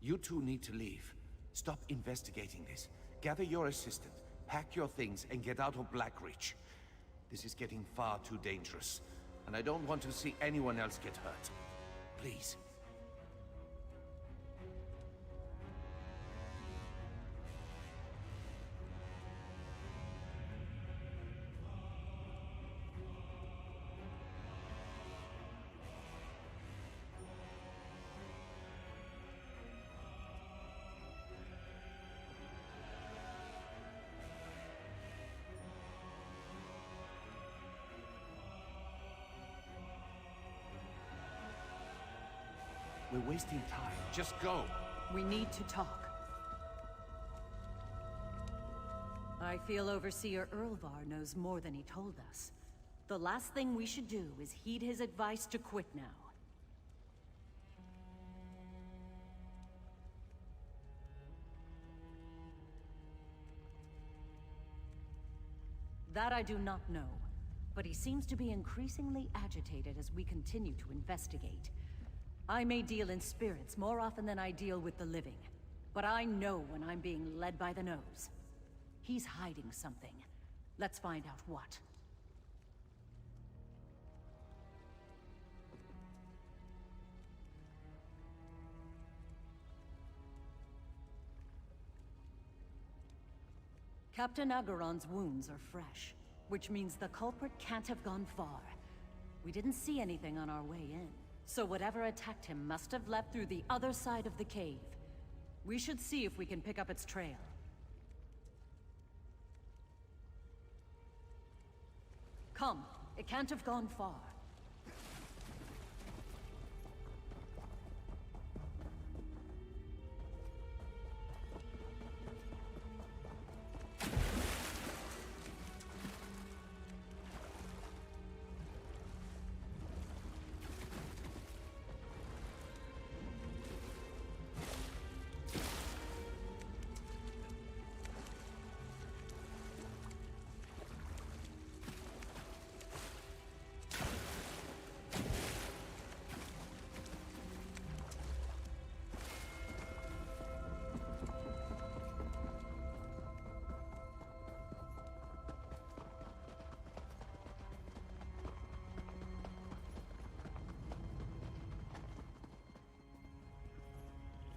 You two need to leave. Stop investigating this. Gather your assistant, pack your things, and get out of Blackreach. This is getting far too dangerous, and I don't want to see anyone else get hurt. Please. We're wasting time. Just go. We need to talk. I feel Overseer Erlvar knows more than he told us. The last thing we should do is heed his advice to quit now. That I do not know, but he seems to be increasingly agitated as we continue to investigate. I may deal in spirits more often than I deal with the living, but I know when I'm being led by the nose. He's hiding something. Let's find out what. Captain Agaron's wounds are fresh, which means the culprit can't have gone far. We didn't see anything on our way in, so whatever attacked him must have left through the other side of the cave. We should see if we can pick up its trail. Come, it can't have gone far.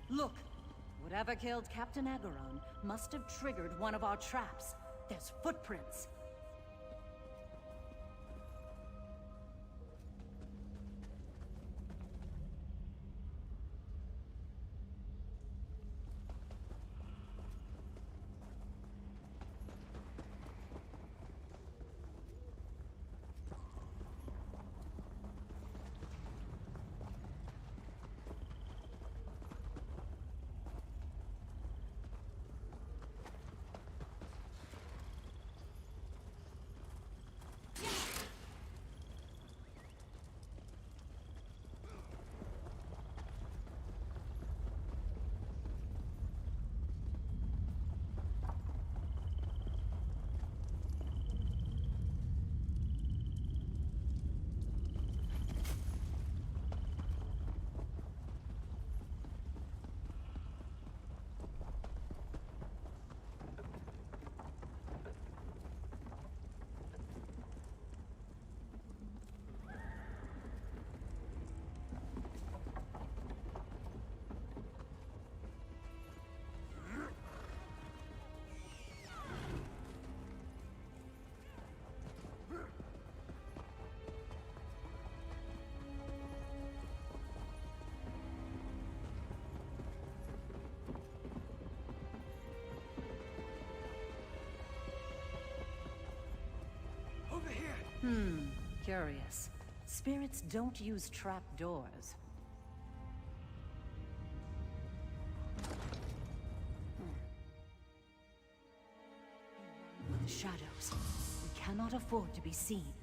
Look! Whatever killed Captain Agaron must have triggered one of our traps. There's footprints. Curious. Spirits don't use trap doors. With the shadows, we cannot afford to be seen.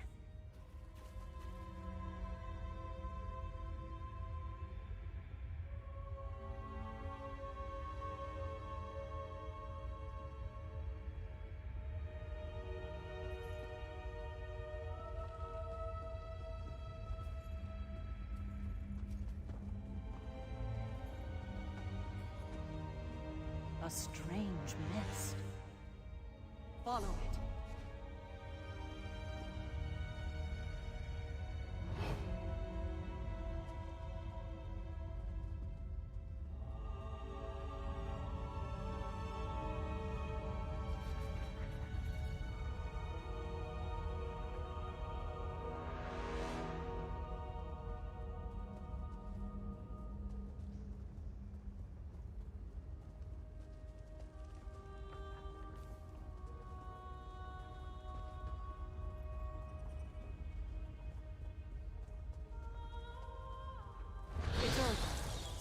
A strange mist. Follow it.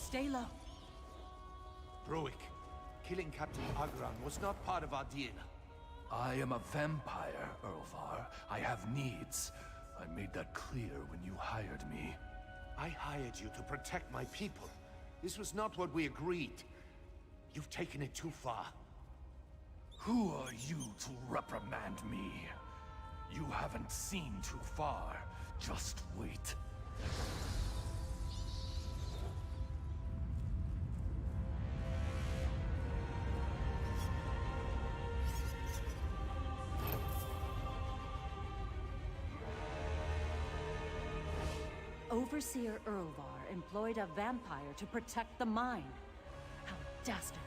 Stay low. Bruick, killing Captain Agran was not part of our deal. I am a vampire, Erlvar. I have needs. I made that clear when you hired me. I hired you to protect my people. This was not what we agreed. You've taken it too far. Who are you to reprimand me? You haven't seen too far. Just wait. Overseer Erlvar employed a vampire to protect the mine. How dastardly.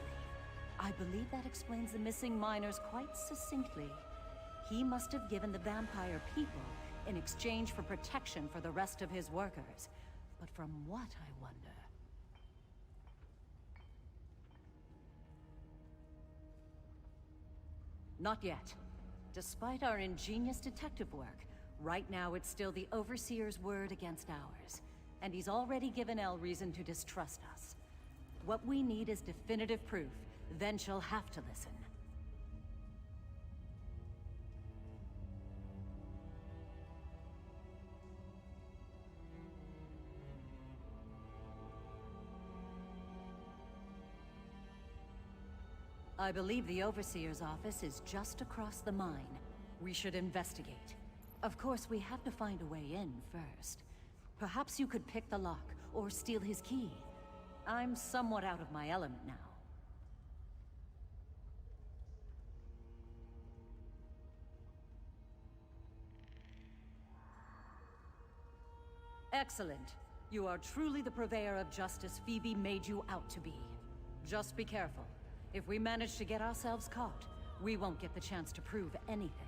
I believe that explains the missing miners quite succinctly. He must have given the vampire people in exchange for protection for the rest of his workers. But from what, I wonder? Not yet. Despite our ingenious detective work, right now it's still the Overseer's word against ours. And he's already given Elle reason to distrust us. What we need is definitive proof, then she'll have to listen. I believe the Overseer's office is just across the mine. We should investigate. Of course, we have to find a way in first. Perhaps you could pick the lock, or steal his key. I'm somewhat out of my element now. Excellent. You are truly the purveyor of justice Phoebe made you out to be. Just be careful. If we manage to get ourselves caught, we won't get the chance to prove anything.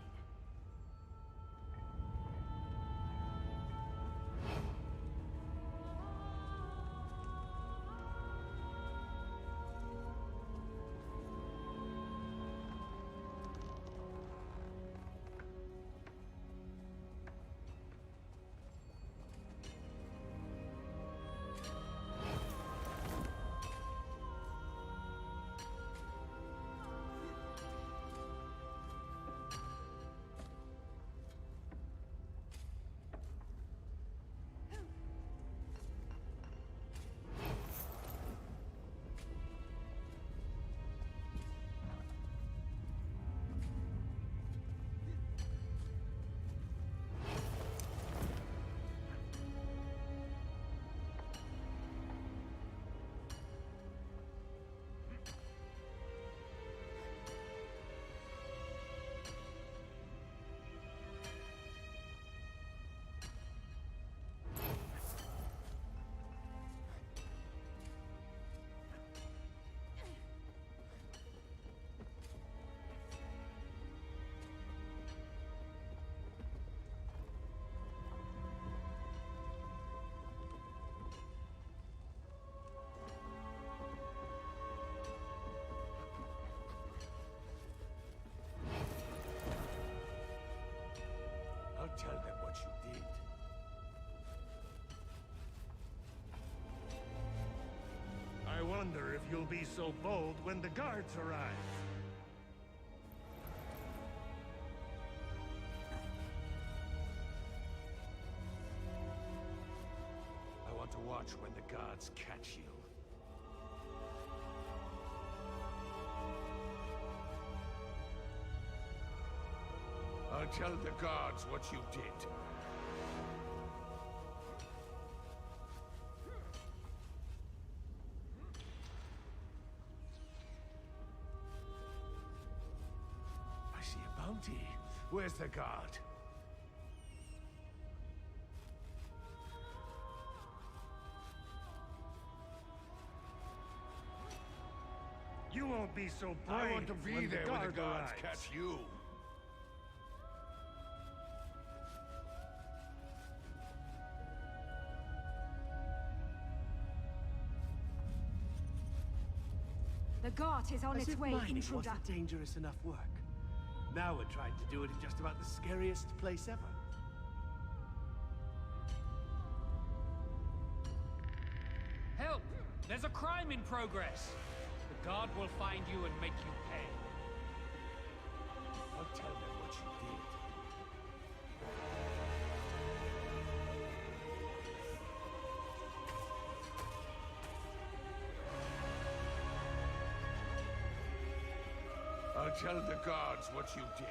I'll tell them what you did. I wonder if you'll be so bold when the guards arrive. I want to watch when the guards catch you. I'll tell the guards what you did. I see a bounty. Where's the guard? You won't be so brave. I want to be there when the guards catch you. The Gart is on As its if way, mining intruder. wasn't dangerous enough work. Now we're trying to do it in just about the scariest place ever. Help! There's a crime in progress. The guard will find you and make you pay. I'll tell them what you did. I'll tell the guards what you did.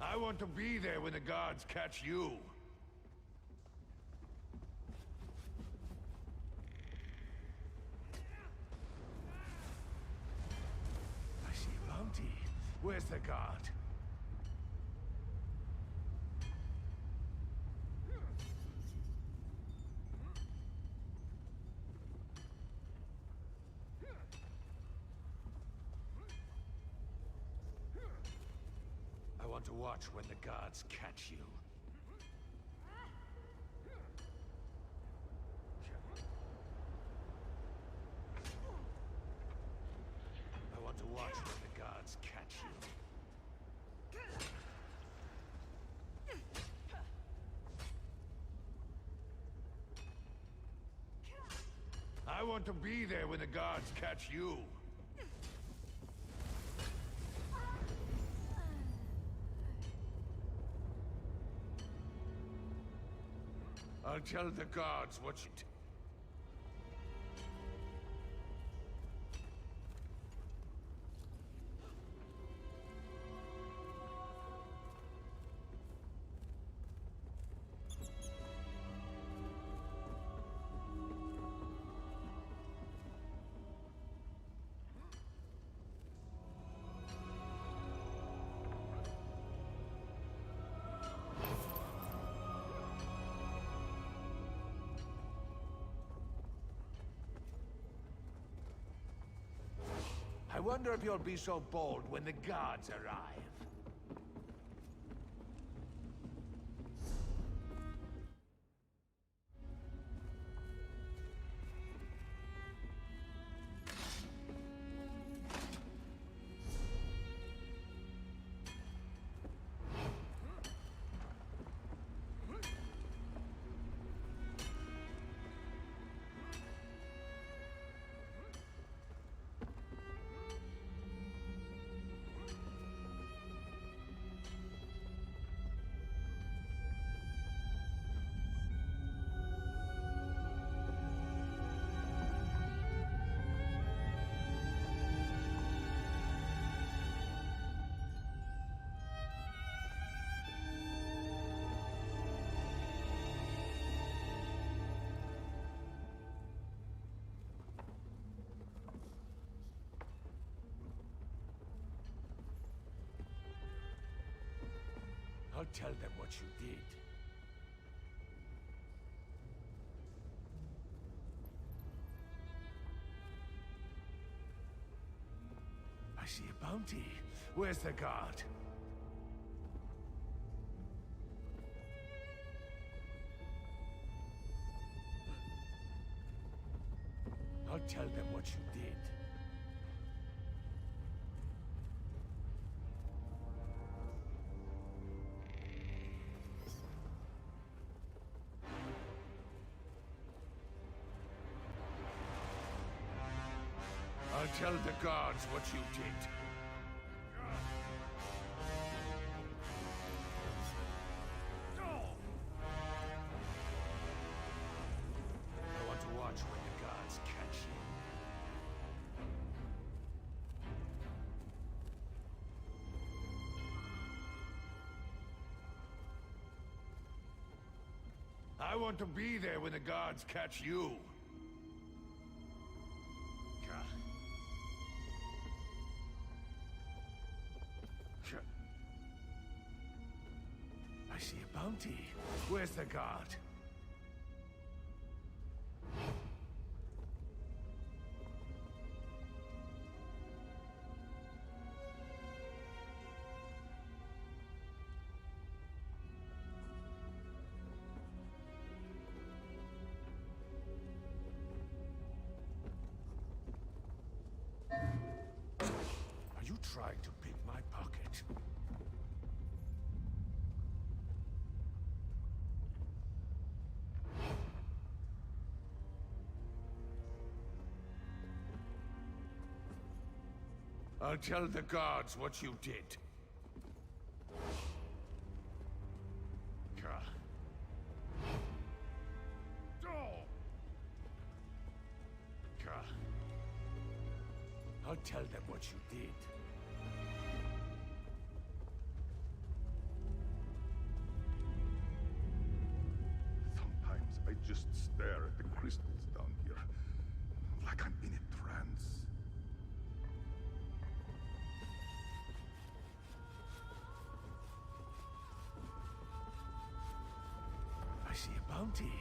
I want to be there when the guards catch you. I see a bounty. Where's the guard? want to watch when the gods catch you. I want to watch when the gods catch you. I want to be there when the gods catch you. I'll tell the gods what you... I wonder if you'll be so bold when the gods arrive. I'll tell them what you did. I see a bounty. Where's the guard? I'll tell them what you did. I'll tell the gods what you did. I want to watch when the gods catch you. I want to be there when the gods catch you. I see a bounty. Where's the guard? Are you trying to pick my pocket? I'll tell the gods what you did. I'll tell them what you did. Sometimes I just stare at the crystals down here, like I'm in a trance. I see a bounty.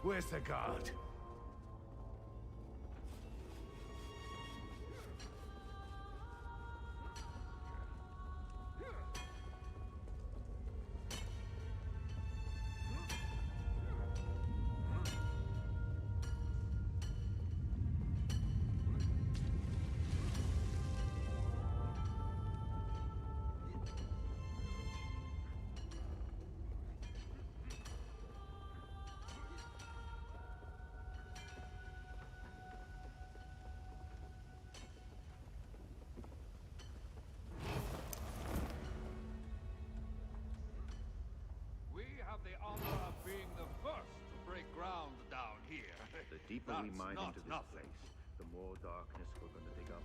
Where's the guard? deeper we That's mine not into this nothing. place, the more darkness we're gonna dig up.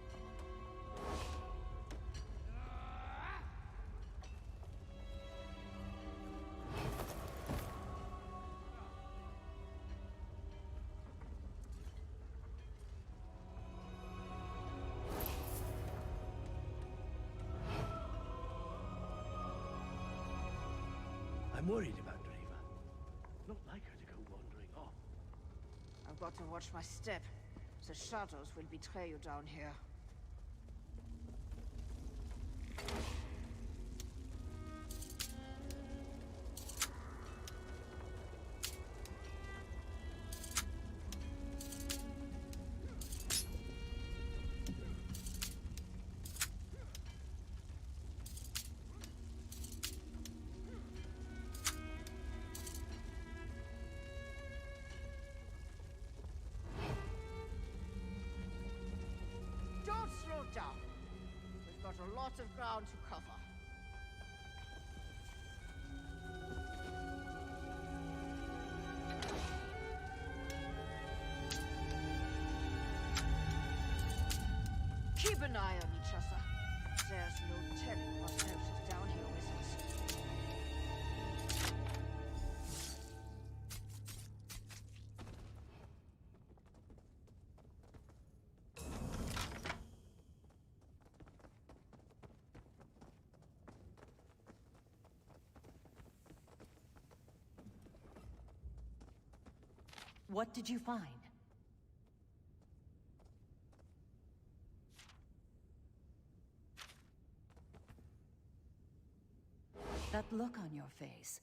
I'm worried about Driva. Not like her to go wandering off. I've got to watch my step. The shadows will betray you down here. Don't slow down. We've got a lot of ground to cover. Keep an eye on each other. There's no telling what else is down here with us. What did you find? That look on your face.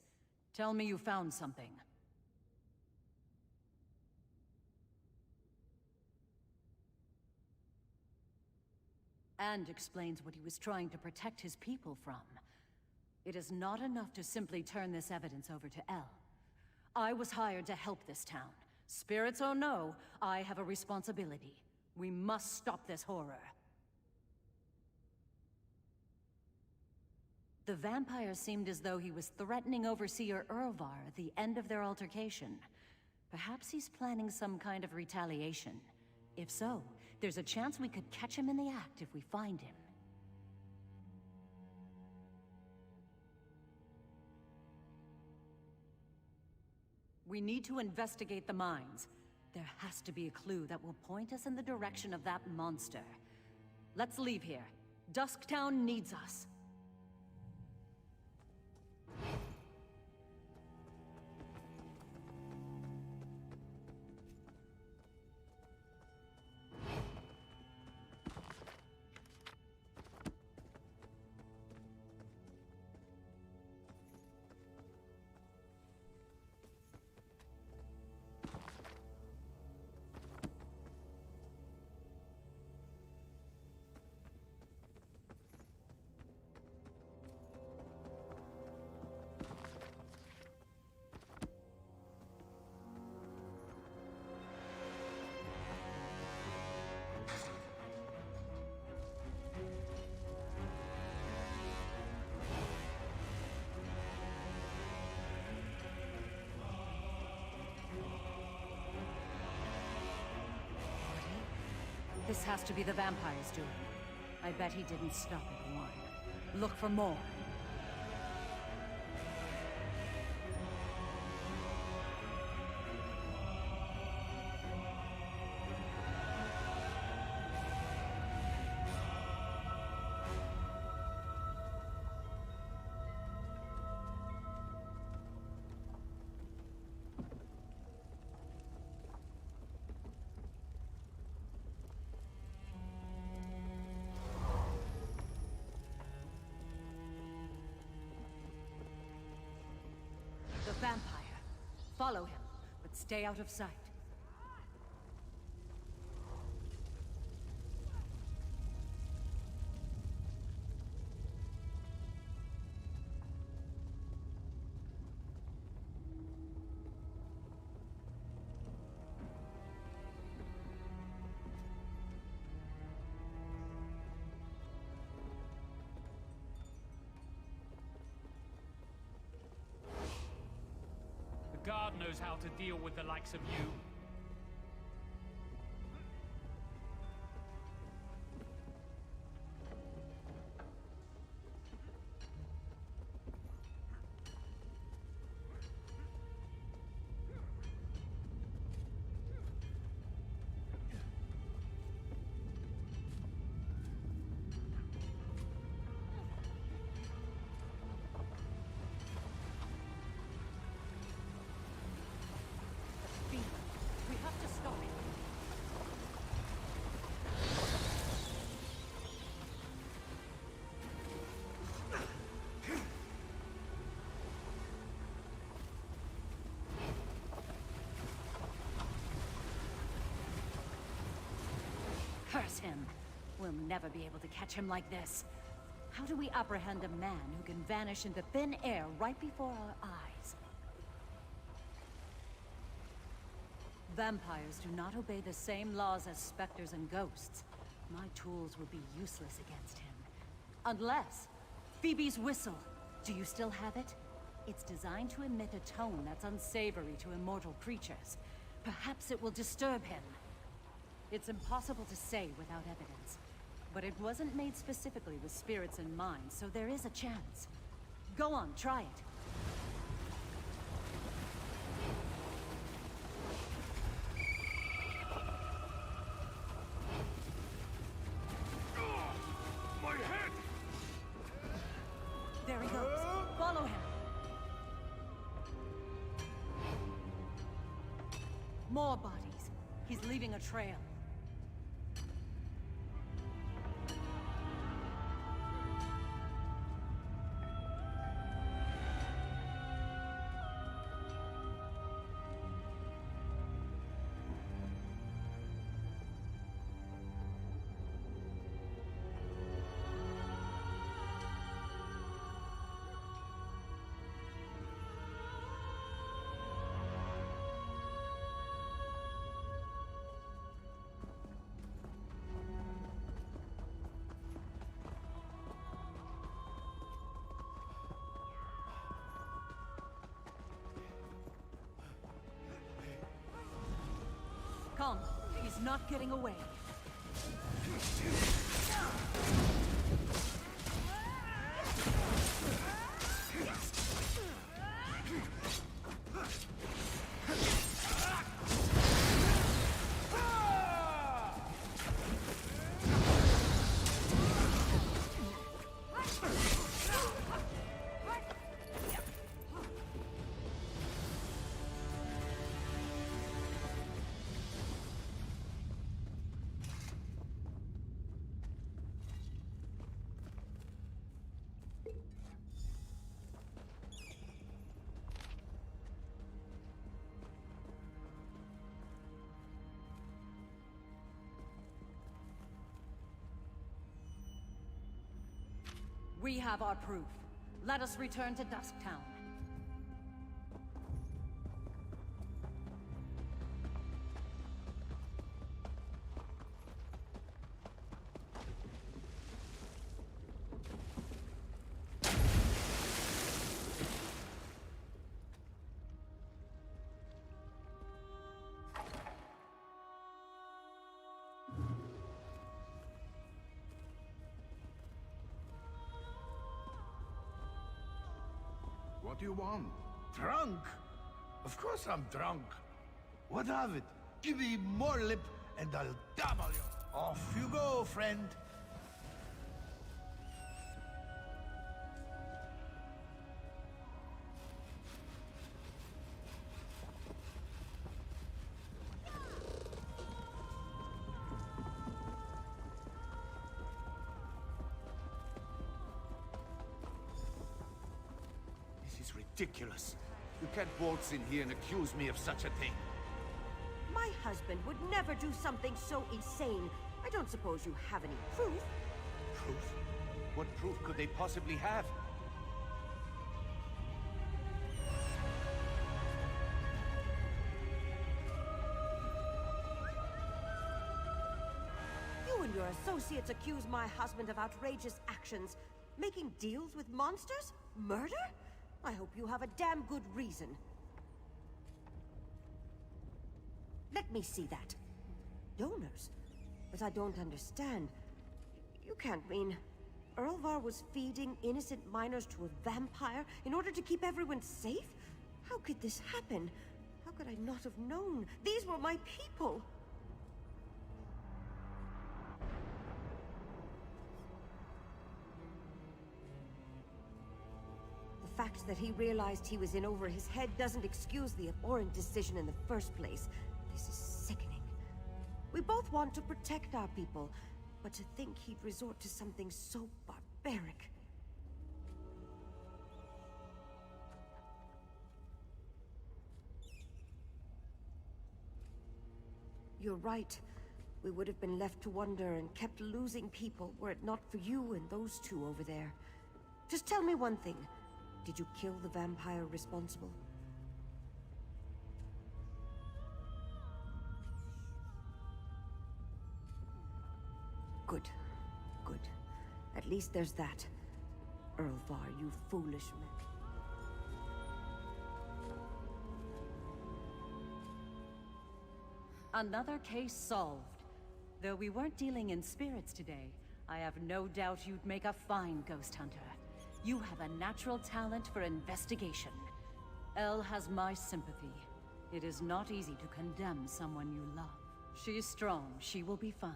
Tell me you found something. And explains what he was trying to protect his people from. It is not enough to simply turn this evidence over to El. I was hired to help this town. Spirits or no, I have a responsibility. We must stop this horror. The vampire seemed as though he was threatening Overseer Urvar at the end of their altercation. Perhaps he's planning some kind of retaliation. If so, there's a chance we could catch him in the act if we find him. We need to investigate the mines. There has to be a clue that will point us in the direction of that monster. Let's leave here. Dusktown needs us. This has to be the vampire's doing. I bet he didn't stop at one. Look for more. The vampire. Follow him, but stay out of sight. The guard knows how to deal with the likes of you. Curse him! We'll never be able to catch him like this. How do we apprehend a man who can vanish into thin air right before our eyes? Vampires do not obey the same laws as specters and ghosts. My tools would be useless against him. Unless... Phoebe's whistle. Do you still have it? It's designed to emit a tone that's unsavory to immortal creatures. Perhaps it will disturb him. It's impossible to say without evidence. But it wasn't made specifically with spirits in mind, so there is a chance. Go on, try it. My head! There he goes. Follow him. More bodies. He's leaving a trail. Come, he's not getting away. We have our proof. Let us return to Dusktown. What do you want? Drunk? Of course I'm drunk. What of it? Give me more lip and I'll double you. Off you go, friend. Ridiculous. You can't waltz in here and accuse me of such a thing. My husband would never do something so insane. I don't suppose you have any proof. Proof? What proof could they possibly have? You and your associates accuse my husband of outrageous actions. Making deals with monsters? Murder? I hope you have a damn good reason. Let me see that. Donors? But I don't understand. You can't mean... Erlvar was feeding innocent minors to a vampire in order to keep everyone safe? How could this happen? How could I not have known? These were my people! The fact that he realized he was in over his head doesn't excuse the abhorrent decision in the first place. This is sickening. We both want to protect our people, but to think he'd resort to something so barbaric. You're right. We would have been left to wonder and kept losing people were it not for you and those two over there. Just tell me one thing. Did you kill the vampire responsible? Good. Good. At least there's that. Earlvar, you foolish man. Another case solved. Though we weren't dealing in spirits today, I have no doubt you'd make a fine ghost hunter. You have a natural talent for investigation. Elle has my sympathy. It is not easy to condemn someone you love. She's strong, she will be fine.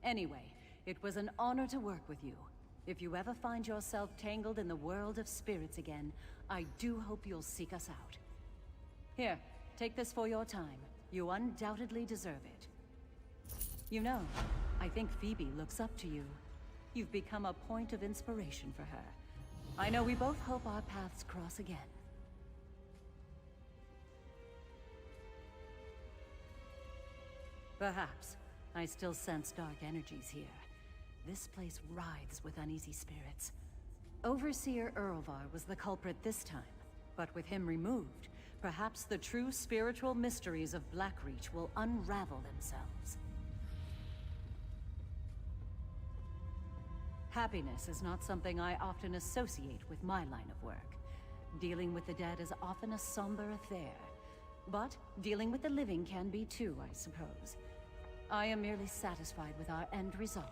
Anyway, it was an honor to work with you. If you ever find yourself tangled in the world of spirits again, I do hope you'll seek us out. Here, take this for your time. You undoubtedly deserve it. You know, I think Phoebe looks up to you. You've become a point of inspiration for her. I know we both hope our paths cross again. Perhaps. I still sense dark energies here. This place writhes with uneasy spirits. Overseer Earlvar was the culprit this time, but with him removed, perhaps the true spiritual mysteries of Blackreach will unravel themselves. Happiness is not something I often associate with my line of work. Dealing with the dead is often a somber affair. But dealing with the living can be too, I suppose. I am merely satisfied with our end result.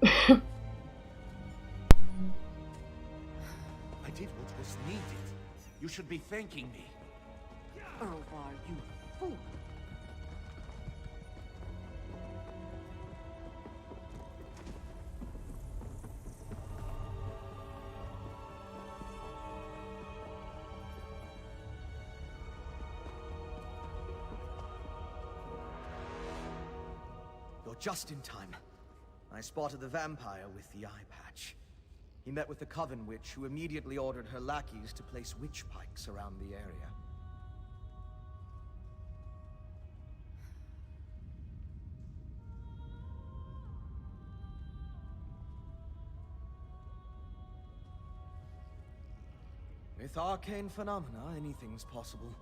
I did what was needed. You should be thanking me. Earlvar, you fool. You're just in time. I spotted the vampire with the eye patch. He met with the Coven Witch, who immediately ordered her lackeys to place witch pikes around the area. With arcane phenomena, anything's possible.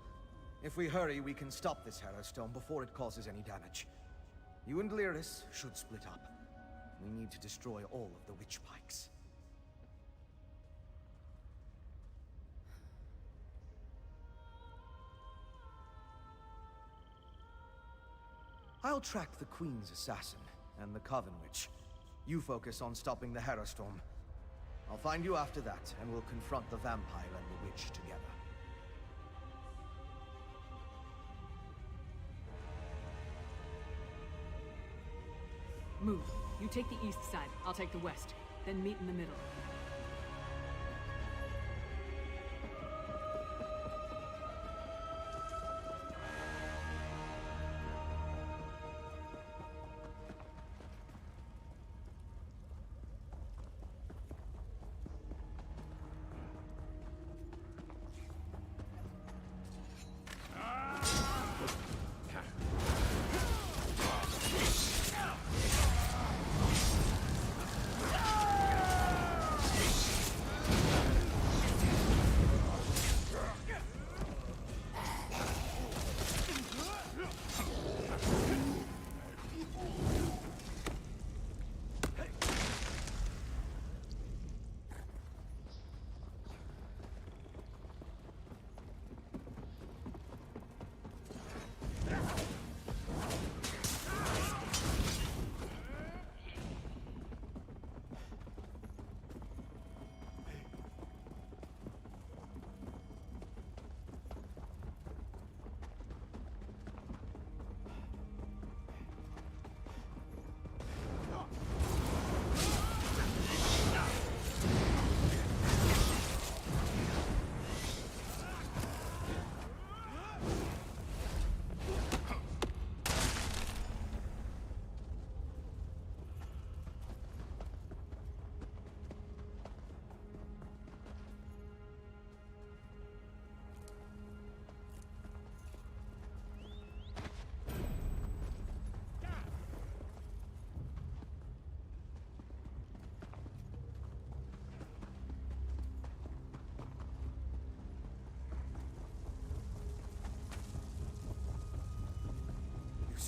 If we hurry, we can stop this Harrowstone before it causes any damage. You and Lyris should split up. We need to destroy all of the witch pikes. I'll track the Queen's assassin and the Coven Witch. You focus on stopping the Harrowstorm. I'll find you after that, and we'll confront the vampire and the witch together. Move. You take the east side, I'll take the west. Then meet in the middle.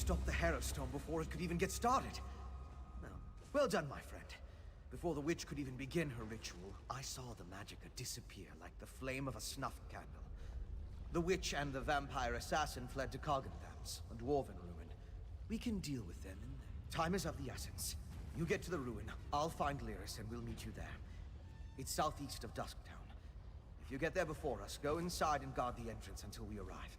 stopped the Hero Storm before it could even get started. Now, well done, my friend. Before the witch could even begin her ritual, I saw the Magicka disappear like the flame of a snuff candle. The witch and the vampire assassin fled to Kalgentham's, a dwarven ruin. We can deal with them in there. Time is of the essence. You get to the ruin, I'll find Lyris and we'll meet you there. It's southeast of Dusktown. If you get there before us, go inside and guard the entrance until we arrive.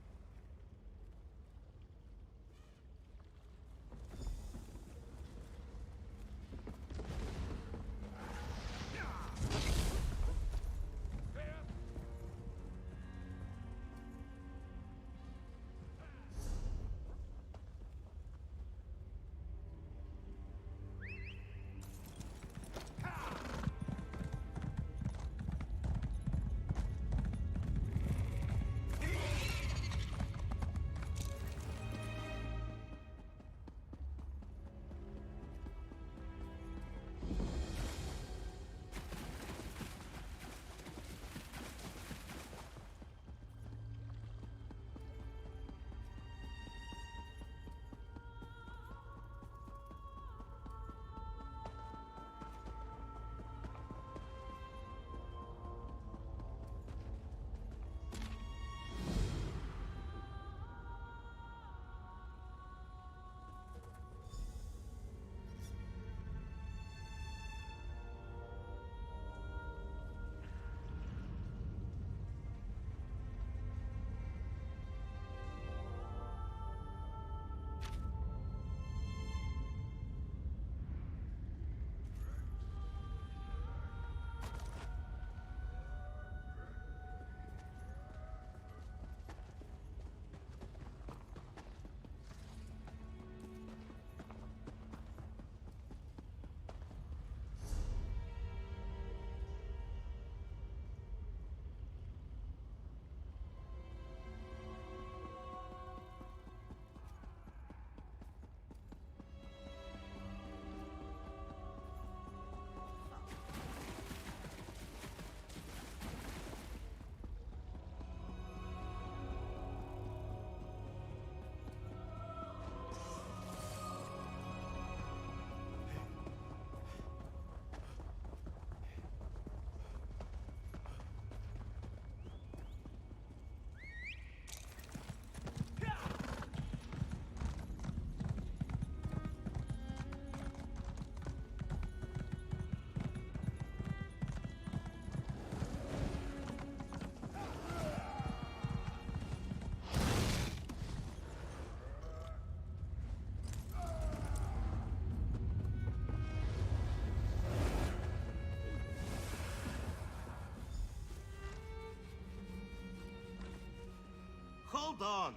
Hold on!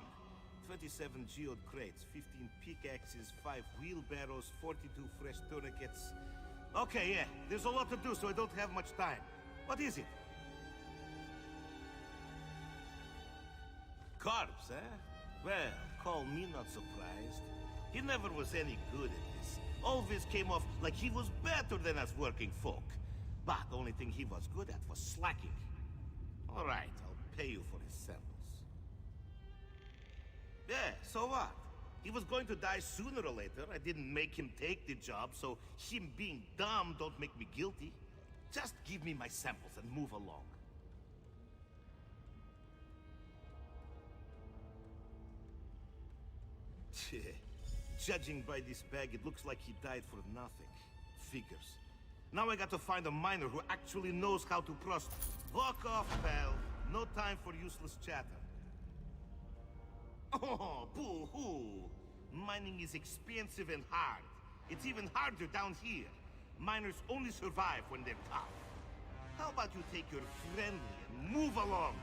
27 geode crates, 15 pickaxes, 5 wheelbarrows, 42 fresh tourniquets. Okay, yeah, there's a lot to do, so I don't have much time. What is it? Corpse, eh? Well, call me not surprised. He never was any good at this. Always came off like he was better than us working folk. But the only thing he was good at was slacking. All right, I'll pay you for his samples. Yeah, so what? He was going to die sooner or later. I didn't make him take the job, so him being dumb don't make me guilty. Just give me my samples and move along. Judging by this bag, it looks like he died for nothing. Figures. Now I got to find a miner who actually knows how to process. Walk off, pal. No time for useless chatter. Oh, boo-hoo. Mining is expensive and hard. It's even harder down here. Miners only survive when they're tough. How about you take your friendly and move along?